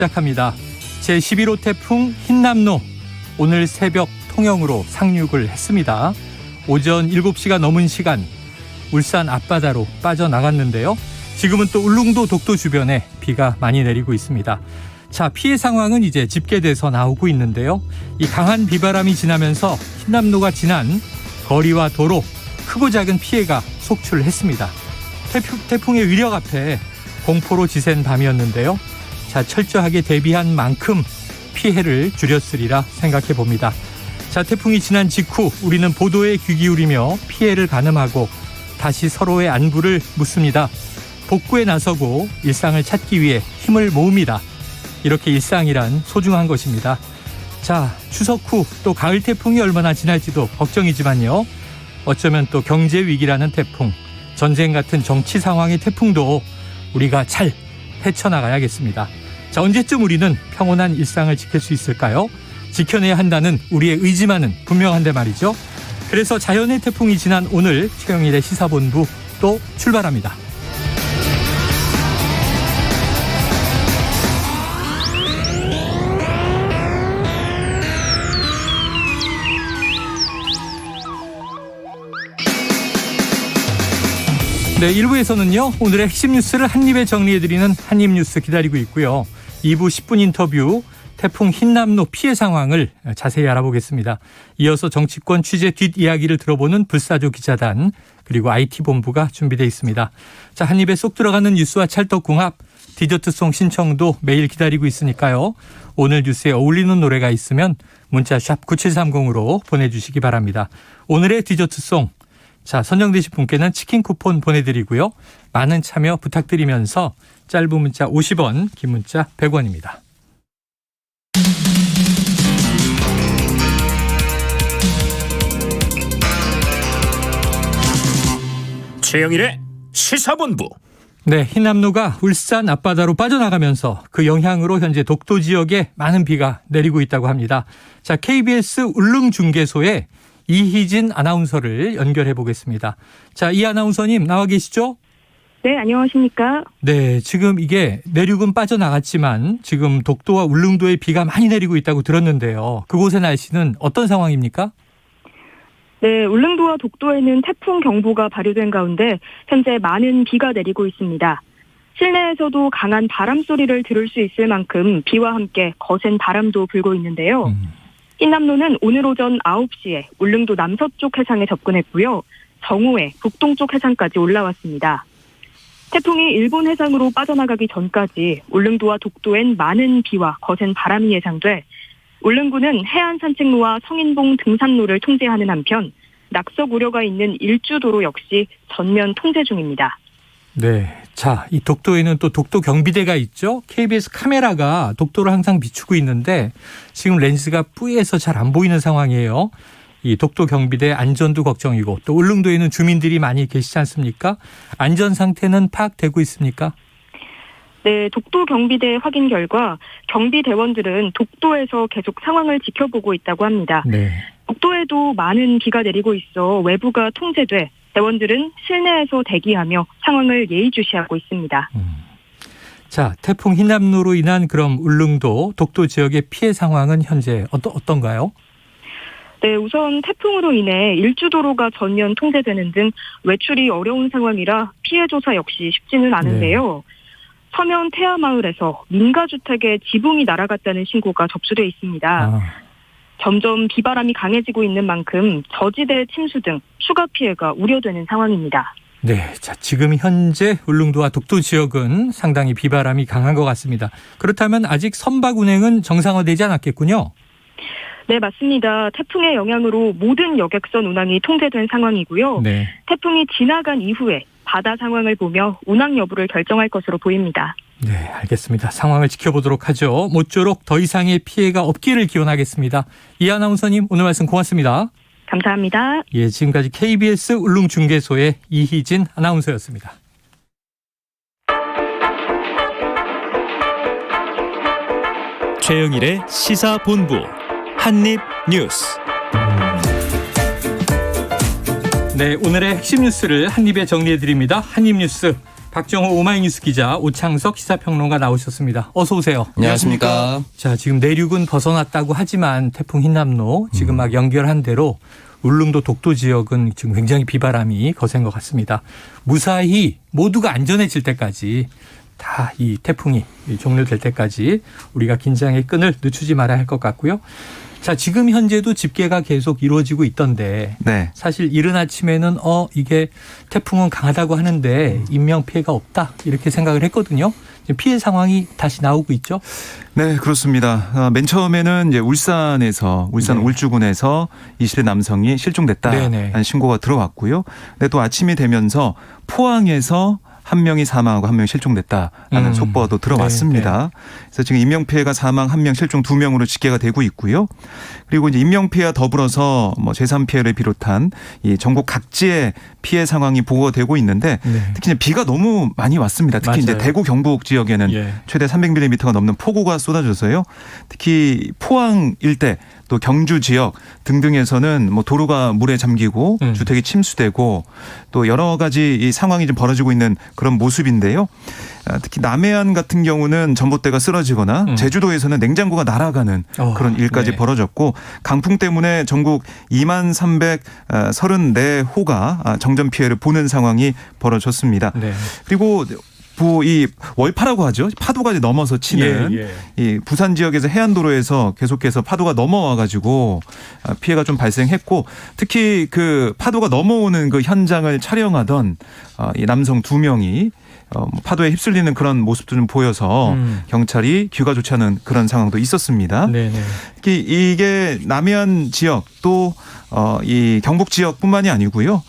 시작합니다. 제11호 태풍 흰남노 오늘 새벽 통영으로 상륙을 했습니다. 오전 7시가 넘은 시간 울산 앞바다로 빠져나갔는데요. 지금은 또 울릉도 독도 주변에 비가 많이 내리고 있습니다. 자, 피해 상황은 이제 집계돼서 나오고 있는데요. 이 강한 비바람이 지나면서 흰남노가 지난 거리와 도로 크고 작은 피해가 속출했습니다. 태풍의 위력 앞에 공포로 지센 밤이었는데요. 자, 철저하게 대비한 만큼 피해를 줄였으리라 생각해 봅니다. 자, 태풍이 지난 직후 우리는 보도에 귀 기울이며 피해를 가늠하고 다시 서로의 안부를 묻습니다. 복구에 나서고 일상을 찾기 위해 힘을 모읍니다. 이렇게 일상이란 소중한 것입니다. 자, 추석 후 또 가을 태풍이 얼마나 지날지도 걱정이지만요. 어쩌면 또 경제 위기라는 태풍, 전쟁 같은 정치 상황의 태풍도 우리가 잘 헤쳐나가야겠습니다. 자, 언제쯤 우리는 평온한 일상을 지킬 수 있을까요? 지켜내야 한다는 우리의 의지만은 분명한데 말이죠. 그래서 자연의 태풍이 지난 오늘 최영일의 시사본부 또 출발합니다. 네, 1부에서는요. 오늘의 핵심 뉴스를 한입에 정리해드리는 한입뉴스 기다리고 있고요. 2부 10분 인터뷰 태풍 흰남노 피해 상황을 자세히 알아보겠습니다. 이어서 정치권 취재 뒷이야기를 들어보는 불사조 기자단 그리고 IT본부가 준비되어 있습니다. 자, 한입에 쏙 들어가는 뉴스와 찰떡궁합 디저트송 신청도 매일 기다리고 있으니까요. 오늘 뉴스에 어울리는 노래가 있으면 문자 샵 9730으로 보내주시기 바랍니다. 오늘의 디저트송 자, 선정되신 분께는 치킨 쿠폰 보내드리고요. 많은 참여 부탁드리면서 짧은 문자 50원, 긴 문자 100원입니다. 최영일의 시사본부. 네, 흰남노가 울산 앞바다로 빠져나가면서 그 영향으로 현재 독도 지역에 많은 비가 내리고 있다고 합니다. 자, KBS 울릉중계소에 이희진 아나운서를 연결해 보겠습니다. 자, 이 아나운서님 나와 계시죠? 네, 안녕하십니까? 네, 지금 이게 내륙은 빠져나갔지만 지금 독도와 울릉도에 비가 많이 내리고 있다고 들었는데요. 그곳의 날씨는 어떤 상황입니까? 네, 울릉도와 독도에는 태풍 경보가 발효된 가운데 현재 많은 비가 내리고 있습니다. 실내에서도 강한 바람 소리를 들을 수 있을 만큼 비와 함께 거센 바람도 불고 있는데요. 흰남노는 오늘 오전 9시에 울릉도 남서쪽 해상에 접근했고요. 정오에 북동쪽 해상까지 올라왔습니다. 태풍이 일본 해상으로 빠져나가기 전까지 울릉도와 독도엔 많은 비와 거센 바람이 예상돼 울릉군은 해안 산책로와 성인봉 등산로를 통제하는 한편 낙석 우려가 있는 일주도로 역시 전면 통제 중입니다. 네, 자, 이 독도에는 또 독도 경비대가 있죠. KBS 카메라가 독도를 항상 비추고 있는데 지금 렌즈가 뿌예서 잘 안 보이는 상황이에요. 이 독도 경비대 안전도 걱정이고 또 울릉도에는 주민들이 많이 계시지 않습니까? 안전 상태는 파악되고 있습니까? 네, 독도 경비대 확인 결과 경비대원들은 독도에서 계속 상황을 지켜보고 있다고 합니다. 네. 독도에도 많은 비가 내리고 있어 외부가 통제돼 대원들은 실내에서 대기하며 상황을 예의주시하고 있습니다. 자, 태풍 흰남노로 인한 그럼 울릉도, 독도 지역의 피해 상황은 현재 어떤가요? 네, 우선 태풍으로 인해 일주도로가 전면 통제되는 등 외출이 어려운 상황이라 피해 조사 역시 쉽지는 않은데요. 네. 서면 태아마을에서 민가주택에 지붕이 날아갔다는 신고가 접수돼 있습니다. 점점 비바람이 강해지고 있는 만큼 저지대 침수 등 추가 피해가 우려되는 상황입니다. 네, 자, 지금 현재 울릉도와 독도 지역은 상당히 비바람이 강한 것 같습니다. 그렇다면 아직 선박 운행은 정상화되지 않았겠군요. 네, 맞습니다. 태풍의 영향으로 모든 여객선 운항이 통제된 상황이고요. 네. 태풍이 지나간 이후에 바다 상황을 보며 운항 여부를 결정할 것으로 보입니다. 네, 알겠습니다. 상황을 지켜보도록 하죠. 모쪼록 더 이상의 피해가 없기를 기원하겠습니다. 이 아나운서님 오늘 말씀 고맙습니다. 감사합니다. 예, 지금까지 KBS 울릉중계소의 이희진 아나운서였습니다. 최영일의 시사본부 한입뉴스. 네, 오늘의 핵심 뉴스를 한입에 정리해드립니다. 한입뉴스 박정호 오마이뉴스 기자, 오창석 시사평론가 나오셨습니다. 어서 오세요. 안녕하십니까. 자, 지금 내륙은 벗어났다고 하지만 태풍 흰남노 지금 막 연결한 대로 울릉도 독도 지역은 지금 굉장히 비바람이 거센 것 같습니다. 무사히 모두가 안전해질 때까지 다 이 태풍이 종료될 때까지 우리가 긴장의 끈을 늦추지 말아야 할 것 같고요. 자, 지금 현재도 집계가 계속 이루어지고 있던데 네. 사실 이른 아침에는 이게 태풍은 강하다고 하는데 인명피해가 없다 이렇게 생각을 했거든요. 지금 피해 상황이 다시 나오고 있죠. 네, 그렇습니다. 맨 처음에는 이제 울산 네. 울주군에서 20대 남성이 실종됐다는 네네. 신고가 들어왔고요. 근데 또 아침이 되면서 포항에서 한 명이 사망하고 한 명이 실종됐다라는 속보도 들어왔습니다. 그래서 지금 인명피해가 사망 1명, 실종 2명으로 집계가 되고 있고요. 그리고 이제 인명피해와 더불어서 뭐 재산피해를 비롯한 이 전국 각지의 피해 상황이 보고가 되고 있는데 특히 이제 비가 너무 많이 왔습니다. 특히 맞아요. 이제 대구 경북 지역에는 최대 300mm가 넘는 폭우가 쏟아져서요. 특히 포항 일대 또 경주 지역 등등에서는 뭐 도로가 물에 잠기고 주택이 침수되고 또 여러 가지 이 상황이 좀 벌어지고 있는 그런 모습인데요. 특히 남해안 같은 경우는 전봇대가 쓰러지거나 제주도에서는 냉장고가 날아가는 그런 일까지 벌어졌고 강풍 때문에 전국 2334호가 정전 피해를 보는 상황이 벌어졌습니다. 그리고 이 월파라고 하죠. 파도가 넘어서 치는 이 부산 지역에서 해안도로에서 계속해서 파도가 넘어와 가지고 피해가 좀 발생했고 특히 그 파도가 넘어오는 그 현장을 촬영하던 이 남성 2명이 파도에 휩쓸리는 그런 모습도 좀 보여서 경찰이 귀가 좋지 않은 그런 상황도 있었습니다. 특히 이게 남해안 지역 또 이 경북 지역뿐만이 아니고요.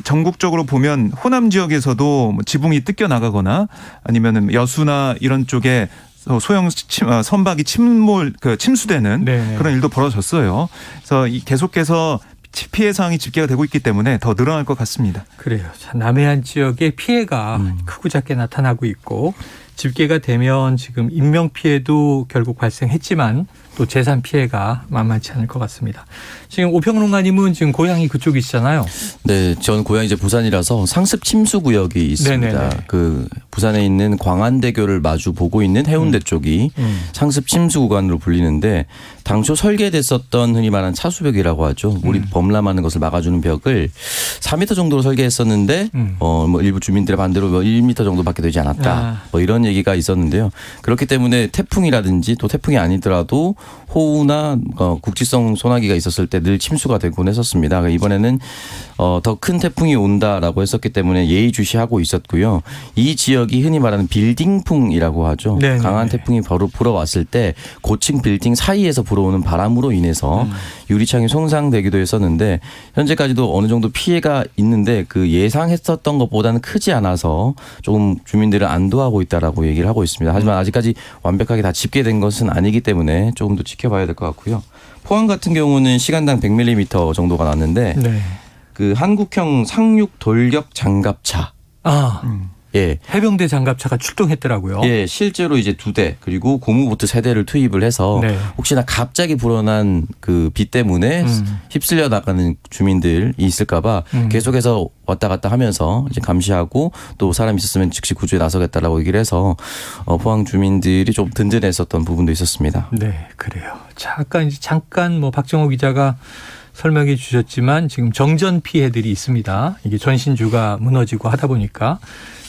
전국적으로 보면 호남 지역에서도 뭐 지붕이 뜯겨 나가거나 아니면은 여수나 이런 쪽에 소형 선박이 침수되는 그런 일도 벌어졌어요. 그래서 계속해서 피해 사항이 집계가 되고 있기 때문에 더 늘어날 것 같습니다. 그래요. 자, 남해안 지역의 피해가 크고 작게 나타나고 있고 집계가 되면 지금 인명피해도 결국 발생했지만 또 재산 피해가 만만치 않을 것 같습니다. 지금 오평론가님은 지금 고향이 그쪽이시잖아요. 네, 전 고향이 이제 부산이라서 상습 침수 구역이 있습니다. 네네네. 그 부산에 있는 광안대교를 마주 보고 있는 해운대 쪽이 상습 침수 구간으로 불리는데 당초 설계됐었던 흔히 말하는 차수벽이라고 하죠. 물이 범람하는 것을 막아주는 벽을 4m 정도로 설계했었는데 뭐 일부 주민들의 반대로 1m 정도밖에 되지 않았다. 뭐 이런 얘기가 있었는데요. 그렇기 때문에 태풍이라든지 또 태풍이 아니더라도 호우나 국지성 소나기가 있었을 때 늘 침수가 되곤 했었습니다. 이번에는 더 큰 태풍이 온다라고 했었기 때문에 예의주시하고 있었고요. 이 지역이 흔히 말하는 빌딩풍이라고 하죠. 네네네. 강한 태풍이 바로 불어왔을 때 고층 빌딩 사이에서 불어오는 바람으로 인해서 유리창이 손상되기도 했었는데 현재까지도 어느 정도 피해가 있는데 그 예상했었던 것보다는 크지 않아서 조금 주민들을 안도하고 있다라고 얘기를 하고 있습니다. 하지만 아직까지 완벽하게 다 집계된 것은 아니기 때문에 조금 더 지켜봐야 될 것 같고요. 포항 같은 경우는 시간당 100mm 정도가 났는데 그 한국형 상륙 돌격 장갑차. 예. 해병대 장갑차가 출동했더라고요. 예, 실제로 이제 2대 그리고 고무보트 3대를 투입을 해서 혹시나 갑자기 불어난 그 비 때문에 휩쓸려 나가는 주민들이 있을까봐 계속해서 왔다 갔다 하면서 이제 감시하고 또 사람 있었으면 즉시 구조에 나서겠다라고 얘기를 해서 포항 주민들이 좀 든든했었던 부분도 있었습니다. 네, 그래요. 자, 아까 이제 잠깐 뭐 박정호 기자가 설명해 주셨지만 지금 정전 피해들이 있습니다. 이게 전신주가 무너지고 하다 보니까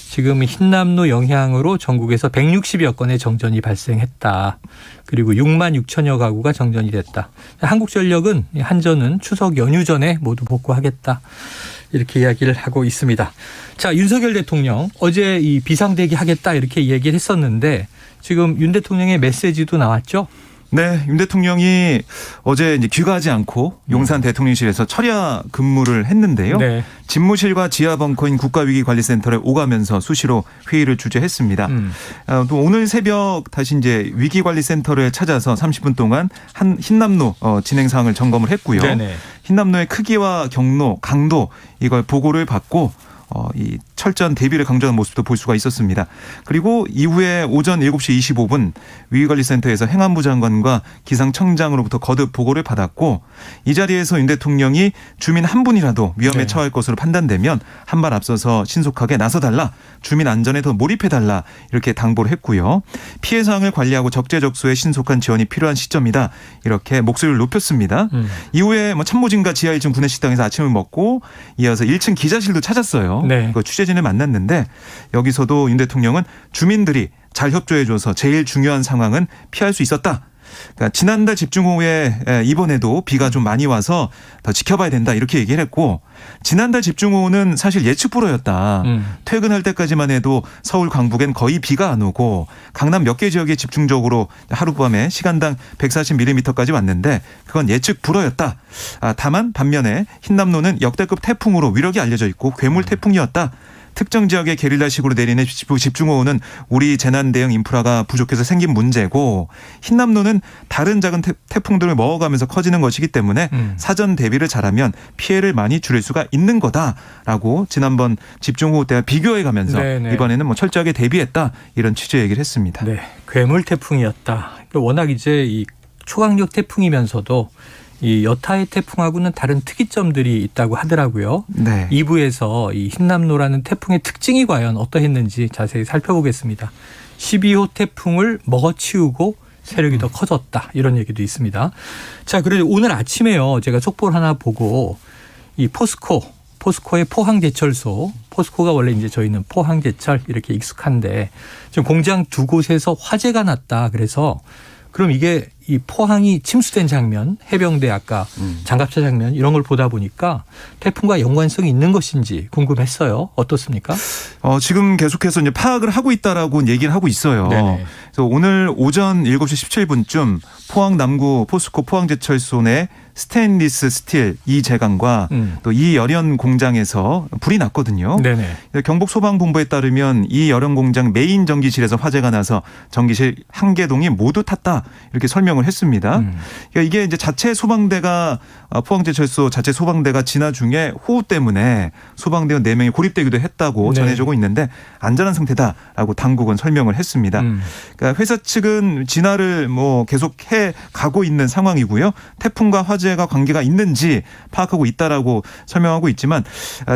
지금 흰남노 영향으로 전국에서 160여 건의 정전이 발생했다. 그리고 6만 6천여 가구가 정전이 됐다. 한국전력은 한전은 추석 연휴 전에 모두 복구하겠다. 이렇게 이야기를 하고 있습니다. 자, 윤석열 대통령 어제 이 비상대기 하겠다 이렇게 얘기를 했었는데 지금 윤 대통령의 메시지도 나왔죠? 네, 윤 대통령이 어제 이제 귀가하지 않고 용산 대통령실에서 철야 근무를 했는데요. 집무실과 지하 벙커인 국가위기관리센터를 오가면서 수시로 회의를 주재했습니다. 또 오늘 새벽 다시 이제 위기관리센터를 찾아서 30분 동안 흰남노 진행 사항을 점검을 했고요. 흰남노의 크기와 경로, 강도 이걸 보고를 받고 이 철저한 대비를 강조하는 모습도 볼 수가 있었습니다. 그리고 이후에 오전 7시 25분 위기관리센터에서 행안부 장관과 기상청장으로부터 거듭 보고를 받았고 이 자리에서 윤 대통령이 주민 한 분이라도 위험에 처할 것으로 판단되면 한 발 앞서서 신속하게 나서달라. 주민 안전에 더 몰입해달라. 이렇게 당부를 했고요. 피해 상황을 관리하고 적재적소에 신속한 지원이 필요한 시점이다. 이렇게 목소리를 높였습니다. 이후에 참모진과 지하 1층 구내식당에서 아침을 먹고 이어서 1층 기자실도 찾았어요. 네. 그 취재진을 만났는데 여기서도 윤 대통령은 주민들이 잘 협조해줘서 제일 중요한 상황은 피할 수 있었다. 그러니까 지난달 집중호우에 이번에도 비가 좀 많이 와서 더 지켜봐야 된다 이렇게 얘기를 했고 지난달 집중호우는 사실 예측 불허였다. 퇴근할 때까지만 해도 서울 강북엔 거의 비가 안 오고 강남 몇 개 지역에 집중적으로 하룻밤에 시간당 140mm까지 왔는데 그건 예측 불허였다. 다만 반면에 흰남노는 역대급 태풍으로 위력이 알려져 있고 괴물 태풍이었다. 특정 지역에 게릴라식으로 내리는 집중호우는 우리 재난 대응 인프라가 부족해서 생긴 문제고 흰남노는 다른 작은 태풍들을 먹어가면서 커지는 것이기 때문에 사전 대비를 잘하면 피해를 많이 줄일 수가 있는 거다라고 지난번 집중호우 때와 비교해가면서 이번에는 철저하게 대비했다 이런 취지의 얘기를 했습니다. 네, 괴물 태풍이었다. 워낙 이제 이 초강력 태풍이면서도 이 여타의 태풍하고는 다른 특이점들이 있다고 하더라고요. 네. 2부에서 이 흰남노라는 태풍의 특징이 과연 어떠했는지 자세히 살펴보겠습니다. 12호 태풍을 먹어치우고 세력이 더 커졌다. 이런 얘기도 있습니다. 자, 그래도 오늘 아침에요. 제가 속보를 하나 보고 이 포스코의 포항제철소, 포스코가 원래 이제 저희는 포항제철 이렇게 익숙한데 지금 공장 두 곳에서 화재가 났다. 그래서 그럼 이게 이 포항이 침수된 장면, 해병대 아까 장갑차 장면 이런 걸 보다 보니까 태풍과 연관성이 있는 것인지 궁금했어요. 어떻습니까? 지금 계속해서 이제 파악을 하고 있다라고 얘기를 하고 있어요. 네네. 그래서 오늘 오전 7시 17분쯤 포항 남구 포스코 포항제철소 내 스테인리스 스틸 이제강과 또 이열연 공장에서 불이 났거든요. 네네. 경북 소방본부에 따르면 이 열연 공장 메인 전기실에서 화재가 나서 전기실 한 개동이 모두 탔다 이렇게 설명을 했습니다. 그러니까 이게 이제 자체 소방대가 포항제철소 자체 소방대가 진화 중에 호우 때문에 소방대원 4명이 고립되기도 했다고 전해지고 있는데 안전한 상태다라고 당국은 설명을 했습니다. 그러니까 회사 측은 진화를 계속 해 가고 있는 상황이고요. 태풍과 화재가 관계가 있는지 파악하고 있다라고 설명하고 있지만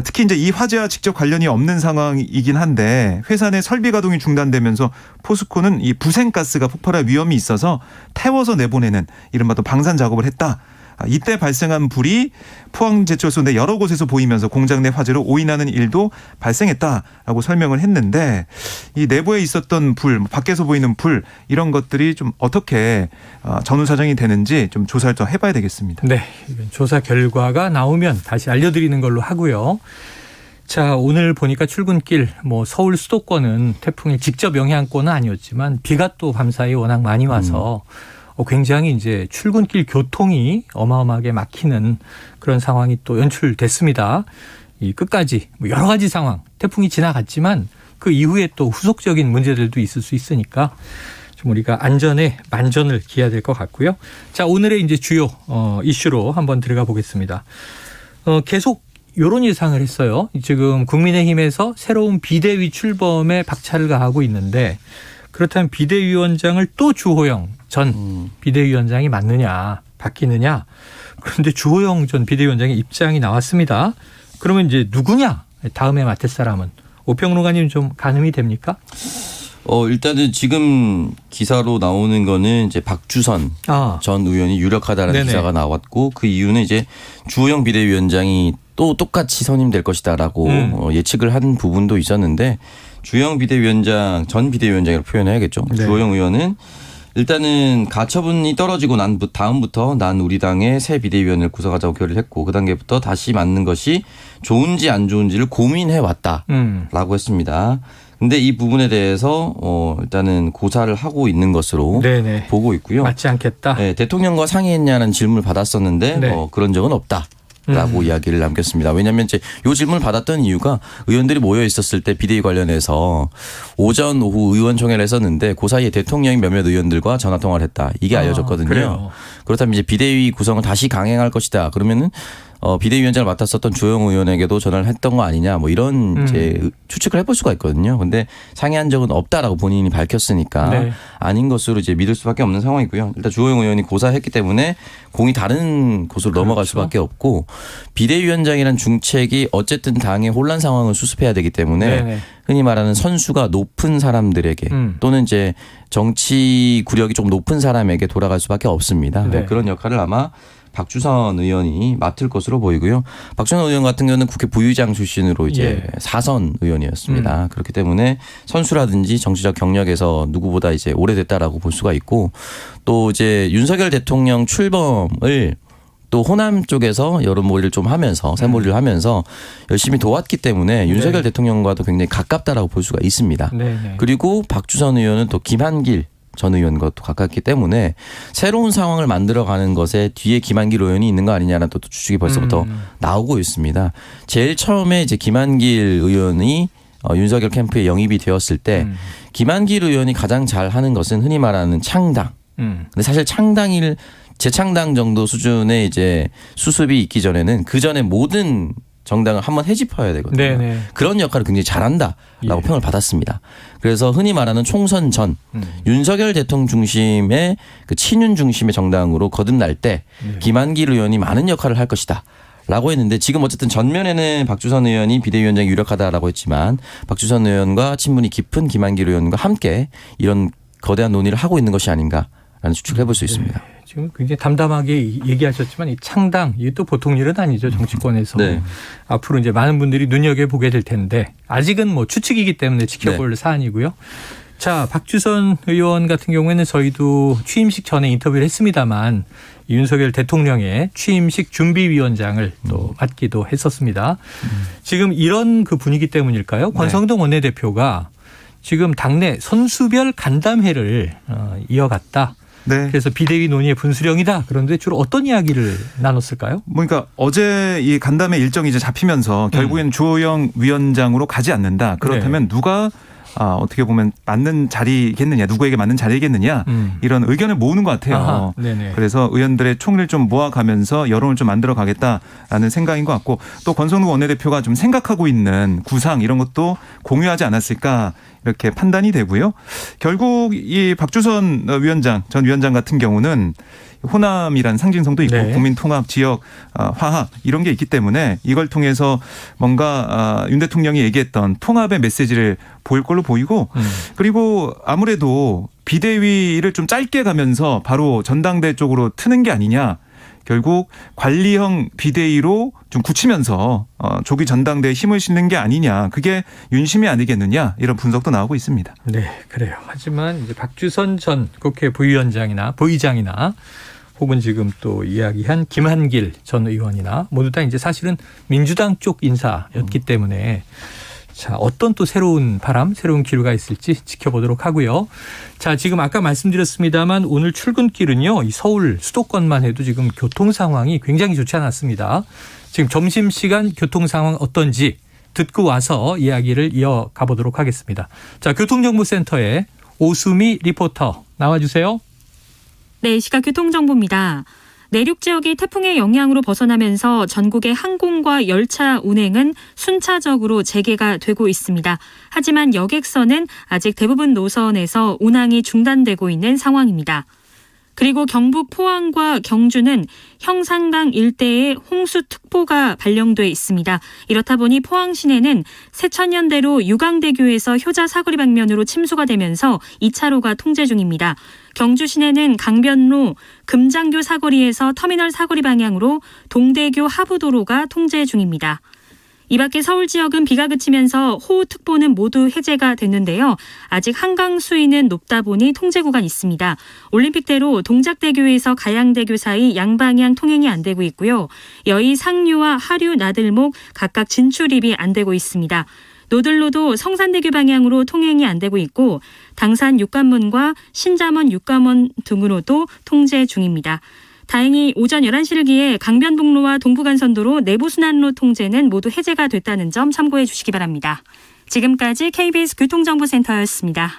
특히 이제 이 화재와 직접 관련이 없는 상황이긴 한데 회사 내 설비 가동이 중단되면서 포스코는 이 부생가스가 폭발할 위험이 있어서 태워서 내보내는 이른바 또 방산 작업을 했다. 이때 발생한 불이 포항제철소 내 여러 곳에서 보이면서 공장 내 화재로 오인하는 일도 발생했다라고 설명을 했는데 이 내부에 있었던 불, 밖에서 보이는 불 이런 것들이 좀 어떻게 전후 사정이 되는지 좀 조사를 더 해봐야 되겠습니다. 네, 조사 결과가 나오면 다시 알려드리는 걸로 하고요. 자, 오늘 보니까 출근길 서울 수도권은 태풍의 직접 영향권은 아니었지만 비가 또 밤사이 워낙 많이 와서 굉장히 이제 출근길 교통이 어마어마하게 막히는 그런 상황이 또 연출됐습니다. 이 끝까지 여러 가지 상황, 태풍이 지나갔지만 그 이후에 또 후속적인 문제들도 있을 수 있으니까 좀 우리가 안전에 만전을 기해야 될 것 같고요. 자, 오늘의 이제 주요 이슈로 한번 들어가 보겠습니다. 계속 이런 예상을 했어요. 지금 국민의힘에서 새로운 비대위 출범에 박차를 가하고 있는데 그렇다면 비대위원장을 또 주호영 전 비대위원장이 맡느냐 바뀌느냐. 그런데 주호영 전 비대위원장의 입장이 나왔습니다. 그러면 이제 누구냐 다음에 맡을 사람은. 오평론가님 좀 가늠이 됩니까? 일단은 지금 기사로 나오는 거는 이제 박주선 전 의원이 유력하다는 네네. 기사가 나왔고 그 이유는 이제 주호영 비대위원장이 또 똑같이 선임될 것이다라고 예측을 한 부분도 있었는데 주호영 비대위원장 전 비대위원장이라고 표현해야겠죠. 네. 주호영 의원은 일단은 가처분이 떨어지고 난 다음부터 난 우리 당의 새 비대위원을 구성하자고 결의를 했고 그 단계부터 다시 맡는 것이 좋은지 안 좋은지를 고민해 왔다라고 했습니다. 근데 이 부분에 대해서 일단은 고사를 하고 있는 것으로 네네. 보고 있고요. 맞지 않겠다. 네, 대통령과 상의했냐는 질문을 받았었는데 네. 그런 적은 없다. 라고 이야기를 남겼습니다. 왜냐하면 이제 이 질문을 받았던 이유가 의원들이 모여 있었을 때 비대위 관련해서 오전 오후 의원총회를 했었는데 그 사이에 대통령이 몇몇 의원들과 전화 통화를 했다. 이게 알려졌거든요. 그래요. 그렇다면 이제 비대위 구성을 다시 강행할 것이다. 그러면은 비대위원장을 맡았었던 주호영 의원에게도 전화를 했던 거 아니냐 뭐 이런 이제 추측을 해볼 수가 있거든요. 근데 상의한 적은 없다라고 본인이 밝혔으니까 네. 아닌 것으로 이제 믿을 수밖에 없는 상황이고요. 일단 주호영 의원이 고사했기 때문에 공이 다른 곳으로 넘어갈 수밖에 없고 비대위원장이란 중책이 어쨌든 당의 혼란 상황을 수습해야 되기 때문에 네네. 흔히 말하는 선수가 높은 사람들에게 또는 이제 정치 구력이 좀 높은 사람에게 돌아갈 수밖에 없습니다. 네. 그런 역할을 아마 박주선 의원이 맡을 것으로 보이고요. 박주선 의원 같은 경우는 국회 부의장 출신으로 이제 4선 의원이었습니다. 그렇기 때문에 선수라든지 정치적 경력에서 누구보다 이제 오래됐다라고 볼 수가 있고 또 이제 윤석열 대통령 출범을 또 호남 쪽에서 여론몰이를 좀 하면서 새몰이를 하면서 열심히 도왔기 때문에 윤석열 대통령과도 굉장히 가깝다라고 볼 수가 있습니다. 네네. 그리고 박주선 의원은 또 김한길 전 의원과 또 가깝기 때문에 새로운 상황을 만들어가는 것에 뒤에 김한길 의원이 있는 거 아니냐는 또 추측이 벌써부터 나오고 있습니다. 제일 처음에 이제 김한길 의원이 윤석열 캠프에 영입이 되었을 때 김한길 의원이 가장 잘하는 것은 흔히 말하는 창당. 근데 사실 재창당 정도 수준의 이제 수습이 있기 전에는 그 전에 모든 정당을 한번 해집어야 되거든요. 네네. 그런 역할을 굉장히 잘한다라고 평을 받았습니다. 그래서 흔히 말하는 총선 전 윤석열 대통령 중심의 그 친윤 중심의 정당으로 거듭날 때 김한길 의원이 많은 역할을 할 것이다. 라고 했는데 지금 어쨌든 전면에는 박주선 의원이 비대위원장이 유력하다라고 했지만 박주선 의원과 친분이 깊은 김한길 의원과 함께 이런 거대한 논의를 하고 있는 것이 아닌가라는 추측을 해볼 수 있습니다. 지금 굉장히 담담하게 얘기하셨지만 이 창당 이게 또 보통 일은 아니죠 정치권에서. 네. 앞으로 이제 많은 분들이 눈여겨 보게 될 텐데 아직은 뭐 추측이기 때문에 지켜볼 사안이고요. 자, 박주선 의원 같은 경우에는 저희도 취임식 전에 인터뷰를 했습니다만 윤석열 대통령의 취임식 준비위원장을 또 맡기도 했었습니다. 지금 이런 그 분위기 때문일까요? 권성동 원내대표가 지금 당내 선수별 간담회를 이어갔다. 네. 그래서 비대위 논의의 분수령이다. 그런데 주로 어떤 이야기를 나눴을까요? 그러니까 어제 이 간담회 일정이 이제 잡히면서 결국엔 주호영 위원장으로 가지 않는다. 그렇다면 누가 어떻게 보면 맞는 자리겠느냐, 누구에게 맞는 자리겠느냐 이런 의견을 모으는 것 같아요. 아하, 그래서 의원들의 총리를 좀 모아가면서 여론을 좀 만들어 가겠다라는 생각인 것 같고 또 권성동 원내대표가 좀 생각하고 있는 구상 이런 것도 공유하지 않았을까 이렇게 판단이 되고요. 결국 이 박주선 위원장, 전 위원장 같은 경우는 호남이란 상징성도 있고 국민 통합, 지역 화합 이런 게 있기 때문에 이걸 통해서 뭔가 윤 대통령이 얘기했던 통합의 메시지를 보일 걸로 보이고 그리고 아무래도 비대위를 좀 짧게 가면서 바로 전당대 쪽으로 트는 게 아니냐. 결국 관리형 비대위로 좀 굳히면서 조기 전당대에 힘을 실는 게 아니냐. 그게 윤심이 아니겠느냐. 이런 분석도 나오고 있습니다. 네, 그래요. 하지만 이제 박주선 전 국회 부위장이나 혹은 지금 또 이야기한 김한길 전 의원이나 모두 다 이제 사실은 민주당 쪽 인사였기 때문에 자, 어떤 또 새로운 바람, 새로운 기류가 있을지 지켜보도록 하고요. 자, 지금 아까 말씀드렸습니다만 오늘 출근길은요, 이 서울 수도권만 해도 지금 교통 상황이 굉장히 좋지 않았습니다. 지금 점심시간 교통 상황 어떤지 듣고 와서 이야기를 이어가 보도록 하겠습니다. 자, 교통정보센터에 오수미 리포터 나와주세요. 네, 시각 교통정보입니다. 내륙 지역이 태풍의 영향으로 벗어나면서 전국의 항공과 열차 운행은 순차적으로 재개가 되고 있습니다. 하지만 여객선은 아직 대부분 노선에서 운항이 중단되고 있는 상황입니다. 그리고 경북 포항과 경주는 형산강 일대에 홍수특보가 발령돼 있습니다. 이렇다 보니 포항 시내는 새천년대로 유강대교에서 효자 사거리 방면으로 침수가 되면서 2차로가 통제 중입니다. 경주 시내는 강변로 금장교 사거리에서 터미널 사거리 방향으로 동대교 하부도로가 통제 중입니다. 이 밖에 서울 지역은 비가 그치면서 호우특보는 모두 해제가 됐는데요. 아직 한강 수위는 높다 보니 통제 구간 있습니다. 올림픽대로 동작대교에서 가양대교 사이 양방향 통행이 안 되고 있고요. 여의 상류와 하류 나들목 각각 진출입이 안 되고 있습니다. 노들로도 성산대교 방향으로 통행이 안 되고 있고 당산 육관문과 신자문 육관문 등으로도 통제 중입니다. 다행히 오전 11시를 기해 강변북로와 동부간선도로 내부순환로 통제는 모두 해제가 됐다는 점 참고해 주시기 바랍니다. 지금까지 KBS 교통정보센터였습니다.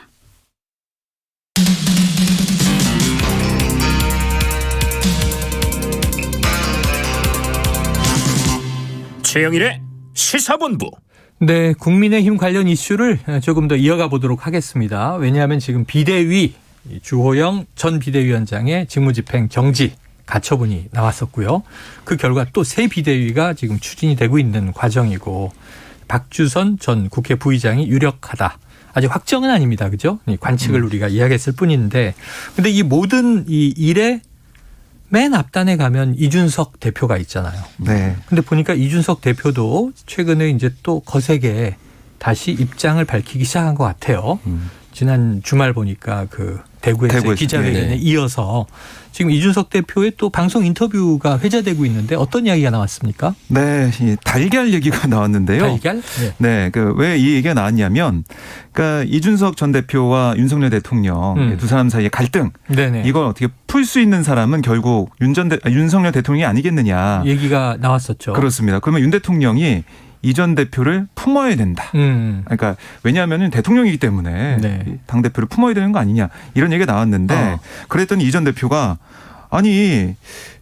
최영일의 시사본부. 네, 국민의힘 관련 이슈를 조금 더 이어가 보도록 하겠습니다. 왜냐하면 지금 비대위 주호영 전 비대위원장의 직무집행 정지 가처분이 나왔었고요. 그 결과 또 새 비대위가 지금 추진이 되고 있는 과정이고 박주선 전 국회 부의장이 유력하다. 아직 확정은 아닙니다. 그죠? 관측을 우리가 이야기했을 뿐인데 근데 이 모든 이 일에 맨 앞단에 가면 이준석 대표가 있잖아요. 네. 근데 보니까 이준석 대표도 최근에 이제 또 거세게 다시 입장을 밝히기 시작한 것 같아요. 지난 주말 보니까 그 대구에서 기자회견에 네. 이어서 지금 이준석 대표의 또 방송 인터뷰가 회자되고 있는데 어떤 이야기가 나왔습니까? 네, 이 달걀 얘기가 나왔는데요. 달걀? 네, 그 왜 이 얘기가 나왔냐면, 그러니까 이준석 전 대표와 윤석열 대통령 두 사람 사이의 갈등, 네네. 이걸 어떻게 풀 수 있는 사람은 결국 윤석열 대통령이 아니겠느냐. 얘기가 나왔었죠. 그렇습니다. 그러면 윤 대통령이 이 전 대표를 품어야 된다. 그러니까 왜냐하면 대통령이기 때문에 네. 당 대표를 품어야 되는 거 아니냐 이런 얘기가 나왔는데 그랬더니 이 전 대표가 아니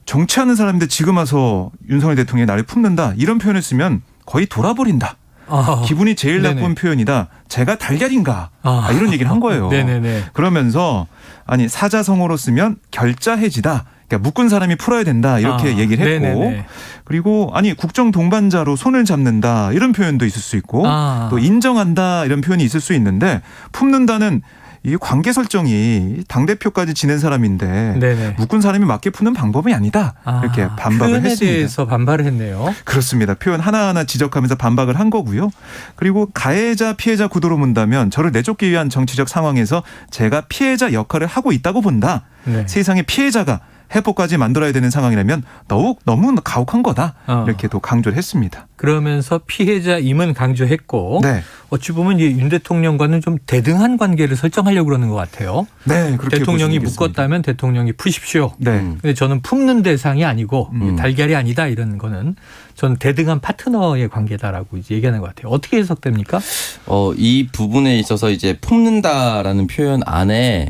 정치하는 사람인데 지금 와서 윤석열 대통령이 나를 품는다 이런 표현을 쓰면 거의 돌아버린다. 기분이 제일 네네. 나쁜 표현이다. 제가 달걀인가 이런 얘기를 한 거예요. 네네네. 그러면서 아니 사자성어로 쓰면 결자해지다. 그러니까 묶은 사람이 풀어야 된다 이렇게 얘기를 했고 네네네. 그리고 아니 국정 동반자로 손을 잡는다 이런 표현도 있을 수 있고 또 인정한다 이런 표현이 있을 수 있는데 품는다는 이 관계 설정이 당대표까지 지낸 사람인데 네네. 묶은 사람이 맞게 푸는 방법이 아니다 이렇게 반박을 표현에 했습니다. 대해서 반발을 했네요. 그렇습니다. 표현 하나하나 지적하면서 반박을 한 거고요. 그리고 가해자 피해자 구도로 본다면 저를 내쫓기 위한 정치적 상황에서 제가 피해자 역할을 하고 있다고 본다. 네. 세상에 피해자가 해법까지 만들어야 되는 상황이라면 더욱 너무 가혹한 거다. 이렇게 또 강조를 했습니다. 그러면서 피해자임은 강조했고 네. 어찌 보면 윤 대통령과는 좀 대등한 관계를 설정하려고 그러는 것 같아요. 네, 그렇게 대통령이 보시면 묶었다면 대통령이 푸십시오. 네. 근데 저는 품는 대상이 아니고 달걀이 아니다 이런 거는 전 대등한 파트너의 관계다라고 이제 얘기하는 것 같아요. 어떻게 해석됩니까? 이 부분에 있어서 이제 품는다라는 표현 안에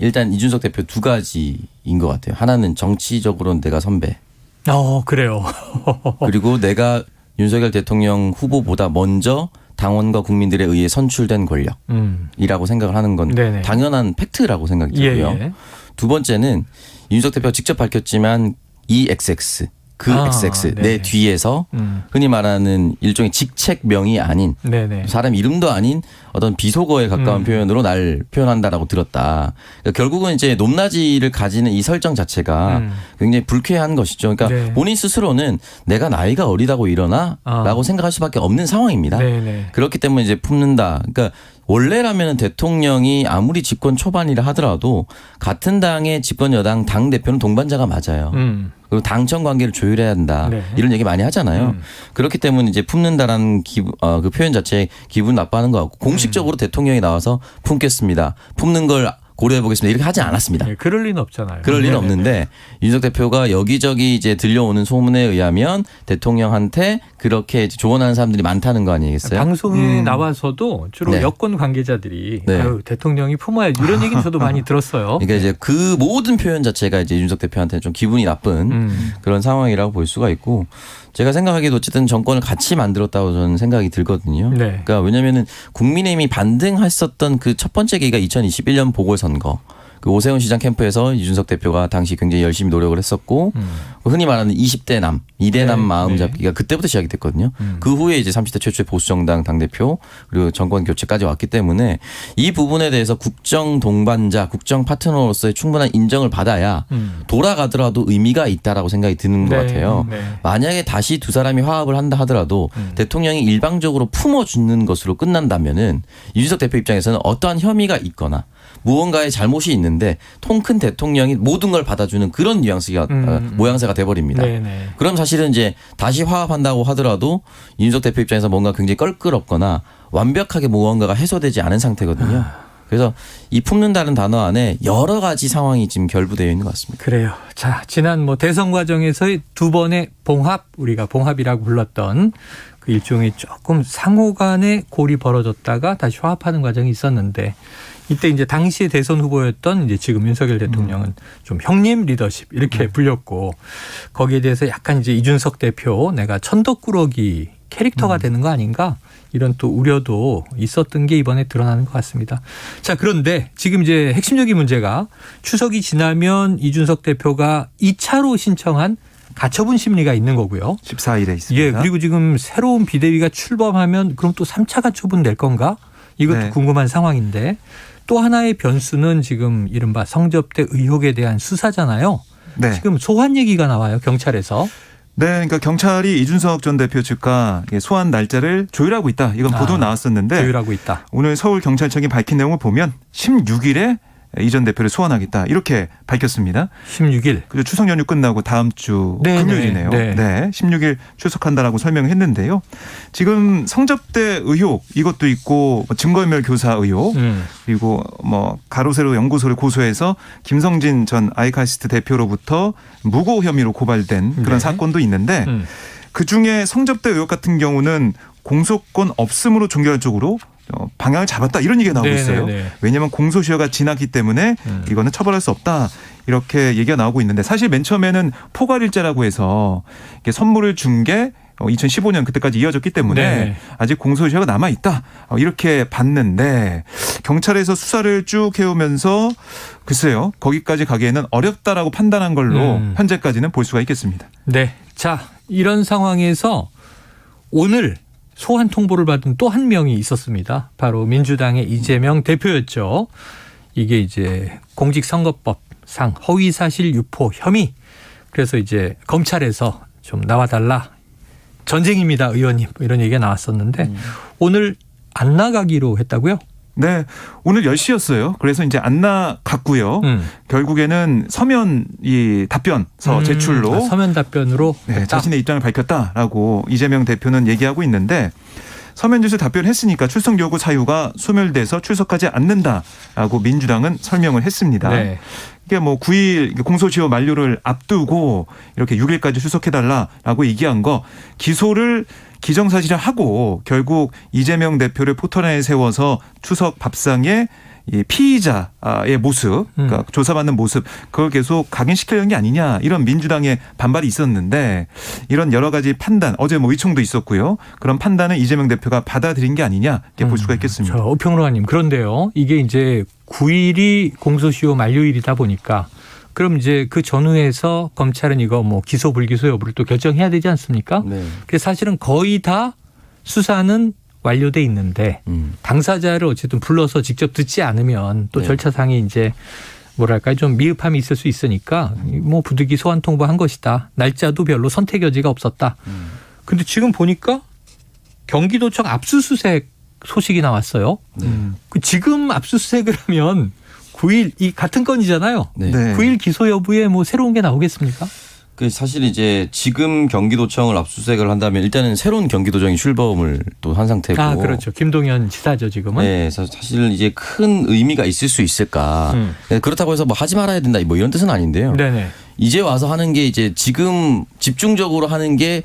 일단 이준석 대표 두 가지인 것 같아요. 하나는 정치적으로는 내가 선배. 그래요. 그리고 내가 윤석열 대통령 후보보다 먼저 당원과 국민들에 의해 선출된 권력이라고 생각을 하는 건 네네. 당연한 팩트라고 생각이 들고요. 예. 두 번째는 윤석 대표가 직접 밝혔지만 이 XX 그 XX 네네. 내 뒤에서 흔히 말하는 일종의 직책명이 아닌 네네. 사람 이름도 아닌 어떤 비속어에 가까운 표현으로 날 표현한다라고 들었다. 그러니까 결국은 이제 높낮이를 가지는 이 설정 자체가 굉장히 불쾌한 것이죠. 그러니까 네. 본인 스스로는 내가 나이가 어리다고 이러나라고 생각할 수밖에 없는 상황입니다. 네네. 그렇기 때문에 이제 품는다. 그러니까 원래라면 대통령이 아무리 집권 초반이라 하더라도 같은 당의 집권 여당 당 대표는 동반자가 맞아요. 그리고 당청 관계를 조율해야 한다. 네. 이런 얘기 많이 하잖아요. 그렇기 때문에 이제 품는다라는 그 표현 자체에 기분 나빠하는 것 같고 공식적으로 대통령이 나와서 품겠습니다. 품는 걸 고려해 보겠습니다. 이렇게 하지 않았습니다. 네, 그럴 리는 없잖아요. 그럴 리는 네네네. 없는데 윤석 대표가 여기저기 이제 들려오는 소문에 의하면 대통령한테 그렇게 조언하는 사람들이 많다는 거 아니겠어요? 방송에 나와서도 주로 네. 여권 관계자들이 네. 아유, 대통령이 품어야지 이런 얘기는 저도 많이 들었어요. 그러니까 이제 그 모든 표현 자체가 이제 윤석 대표한테는 좀 기분이 나쁜 그런 상황이라고 볼 수가 있고 제가 생각하기에도 어쨌든 정권을 같이 만들었다고 저는 생각이 들거든요. 네. 그러니까 왜냐면은 국민의힘이 반등했었던 그 첫 번째 계기가 2021년 보궐선거. 그 오세훈 시장 캠프에서 이준석 대표가 당시 굉장히 열심히 노력을 했었고 흔히 말하는 20대 남, 2대 남 네. 마음 잡기가 그때부터 시작이 됐거든요. 그 후에 이제 30대 최초의 보수정당 당대표 그리고 정권 교체까지 왔기 때문에 이 부분에 대해서 국정 동반자, 국정 파트너로서의 충분한 인정을 받아야 돌아가더라도 의미가 있다라고 생각이 드는 것 같아요. 네. 만약에 다시 두 사람이 화합을 한다 하더라도 대통령이 일방적으로 품어주는 것으로 끝난다면은 이준석 대표 입장에서는 어떠한 혐의가 있거나 무언가의 잘못이 있는데 통 큰 대통령이 모든 걸 받아주는 그런 뉘앙스가 모양새가 돼버립니다. 네네. 그럼 사실은 이제 다시 화합한다고 하더라도 이준석 대표 입장에서 뭔가 굉장히 껄끄럽거나 완벽하게 무언가가 해소되지 않은 상태거든요. 그래서 이 품는다는 단어 안에 여러 가지 상황이 지금 결부되어 있는 것 같습니다. 그래요. 자, 지난 대선 과정에서의 두 번의 봉합, 우리가 봉합이라고 불렀던 그 일종의 조금 상호 간의 골이 벌어졌다가 다시 화합하는 과정이 있었는데 이때 이제 당시의 대선 후보였던 이제 지금 윤석열 대통령은 좀 형님 리더십 이렇게 불렸고 거기에 대해서 약간 이제 이준석 대표 내가 천덕꾸러기 캐릭터가 되는 거 아닌가 이런 또 우려도 있었던 게 이번에 드러나는 것 같습니다. 자, 그런데 지금 이제 핵심적인 문제가 추석이 지나면 이준석 대표가 2차로 신청한 가처분 심리가 있는 거고요. 14일에 있습니다. 예, 그리고 지금 새로운 비대위가 출범하면 그럼 또 3차 가처분 될 건가? 이것도 네. 궁금한 상황인데 또 하나의 변수는 지금 이른바 성접대 의혹에 대한 수사잖아요. 네. 지금 소환 얘기가 나와요. 경찰에서. 네, 그러니까 경찰이 이준석 전 대표 측과 소환 날짜를 조율하고 있다. 이건 보도 나왔었는데 조율하고 있다. 오늘 서울경찰청이 밝힌 내용을 보면 16일에 이 전 대표를 소환하겠다. 이렇게 밝혔습니다. 16일. 그리고 추석 연휴 끝나고 다음 주 네, 금요일이네요. 네. 네, 16일 출석한다라고 설명했는데요. 지금 성접대 의혹 이것도 있고 증거인멸 교사 의혹 그리고 뭐 가로세로 연구소를 고소해서 김성진 전 아이카시스트 대표로부터 무고 혐의로 고발된 그런 네. 사건도 있는데 그중에 성접대 의혹 같은 경우는 공소권 없음으로 종결적으로 방향을 잡았다 이런 얘기가 나오고 있어요. 왜냐하면 공소시효가 지났기 때문에 이거는 처벌할 수 없다 이렇게 얘기가 나오고 있는데 사실 맨 처음에는 포괄일자라고 해서 이게 선물을 준 게 2015년 그때까지 이어졌기 때문에 네. 아직 공소시효가 남아있다 이렇게 봤는데 경찰에서 수사를 쭉 해오면서 글쎄요 거기까지 가기에는 어렵다라고 판단한 걸로 현재까지는 볼 수가 있겠습니다. 네. 자, 이런 상황에서 오늘 소환 통보를 받은 또 한 명이 있었습니다. 바로 민주당의 이재명 대표였죠. 이게 이제 공직선거법상 허위사실 유포 혐의. 그래서 이제 검찰에서 좀 나와달라. 전쟁입니다, 의원님. 이런 얘기가 나왔었는데 오늘 안 나가기로 했다고요? 네, 오늘 10시였어요. 그래서 이제 안 나갔고요. 결국에는 서면 이 답변서 제출로 서면 답변으로 네, 자신의 입장을 밝혔다라고 이재명 대표는 얘기하고 있는데 서면 제출 답변했으니까 출석 요구 사유가 소멸돼서 출석하지 않는다라고 민주당은 설명을 했습니다. 네. 이게 뭐 9일 공소시효 만료를 앞두고 이렇게 6일까지 출석해달라라고 얘기한 거 기소를 기정사실화하고 결국 이재명 대표를 포털에 세워서 추석 밥상에 이 피의자의 모습, 그러니까 조사받는 모습, 그걸 계속 각인시키려는 게 아니냐 이런 민주당의 반발이 있었는데 이런 여러 가지 판단, 어제 뭐 의총도 있었고요. 그런 판단은 이재명 대표가 받아들인 게 아니냐 이렇게 볼 수가 있겠습니다. 오평로아님 그런데요. 이게 이제 9일이 공소시효 만료일이다 보니까 그럼 이제 그 전후에서 검찰은 이거 뭐 기소 불기소 여부를 또 결정해야 되지 않습니까? 네. 그래서 사실은 거의 다 수사는 완료돼 있는데 당사자를 어쨌든 불러서 직접 듣지 않으면 또 네. 절차상에 이제 뭐랄까요 좀 미흡함이 있을 수 있으니까 뭐 부득이 소환 통보한 것이다. 날짜도 별로 선택 여지가 없었다. 근데 지금 보니까 경기도청 압수수색 소식이 나왔어요. 그 지금 압수수색을 하면 9일 이 같은 건이잖아요. 네. 네. 9일 기소 여부에 뭐 새로운 게 나오겠습니까? 그 사실 이제 지금 경기도청을 압수수색을 한다면 일단은 새로운 경기도청이 출범을 또 한 상태고. 아, 그렇죠. 김동연 지사죠, 지금은. 네, 사실 이제 큰 의미가 있을 수 있을까. 그렇다고 해서 뭐 하지 말아야 된다 뭐 이런 뜻은 아닌데요. 네네. 이제 와서 하는 게 이제 지금 집중적으로 하는 게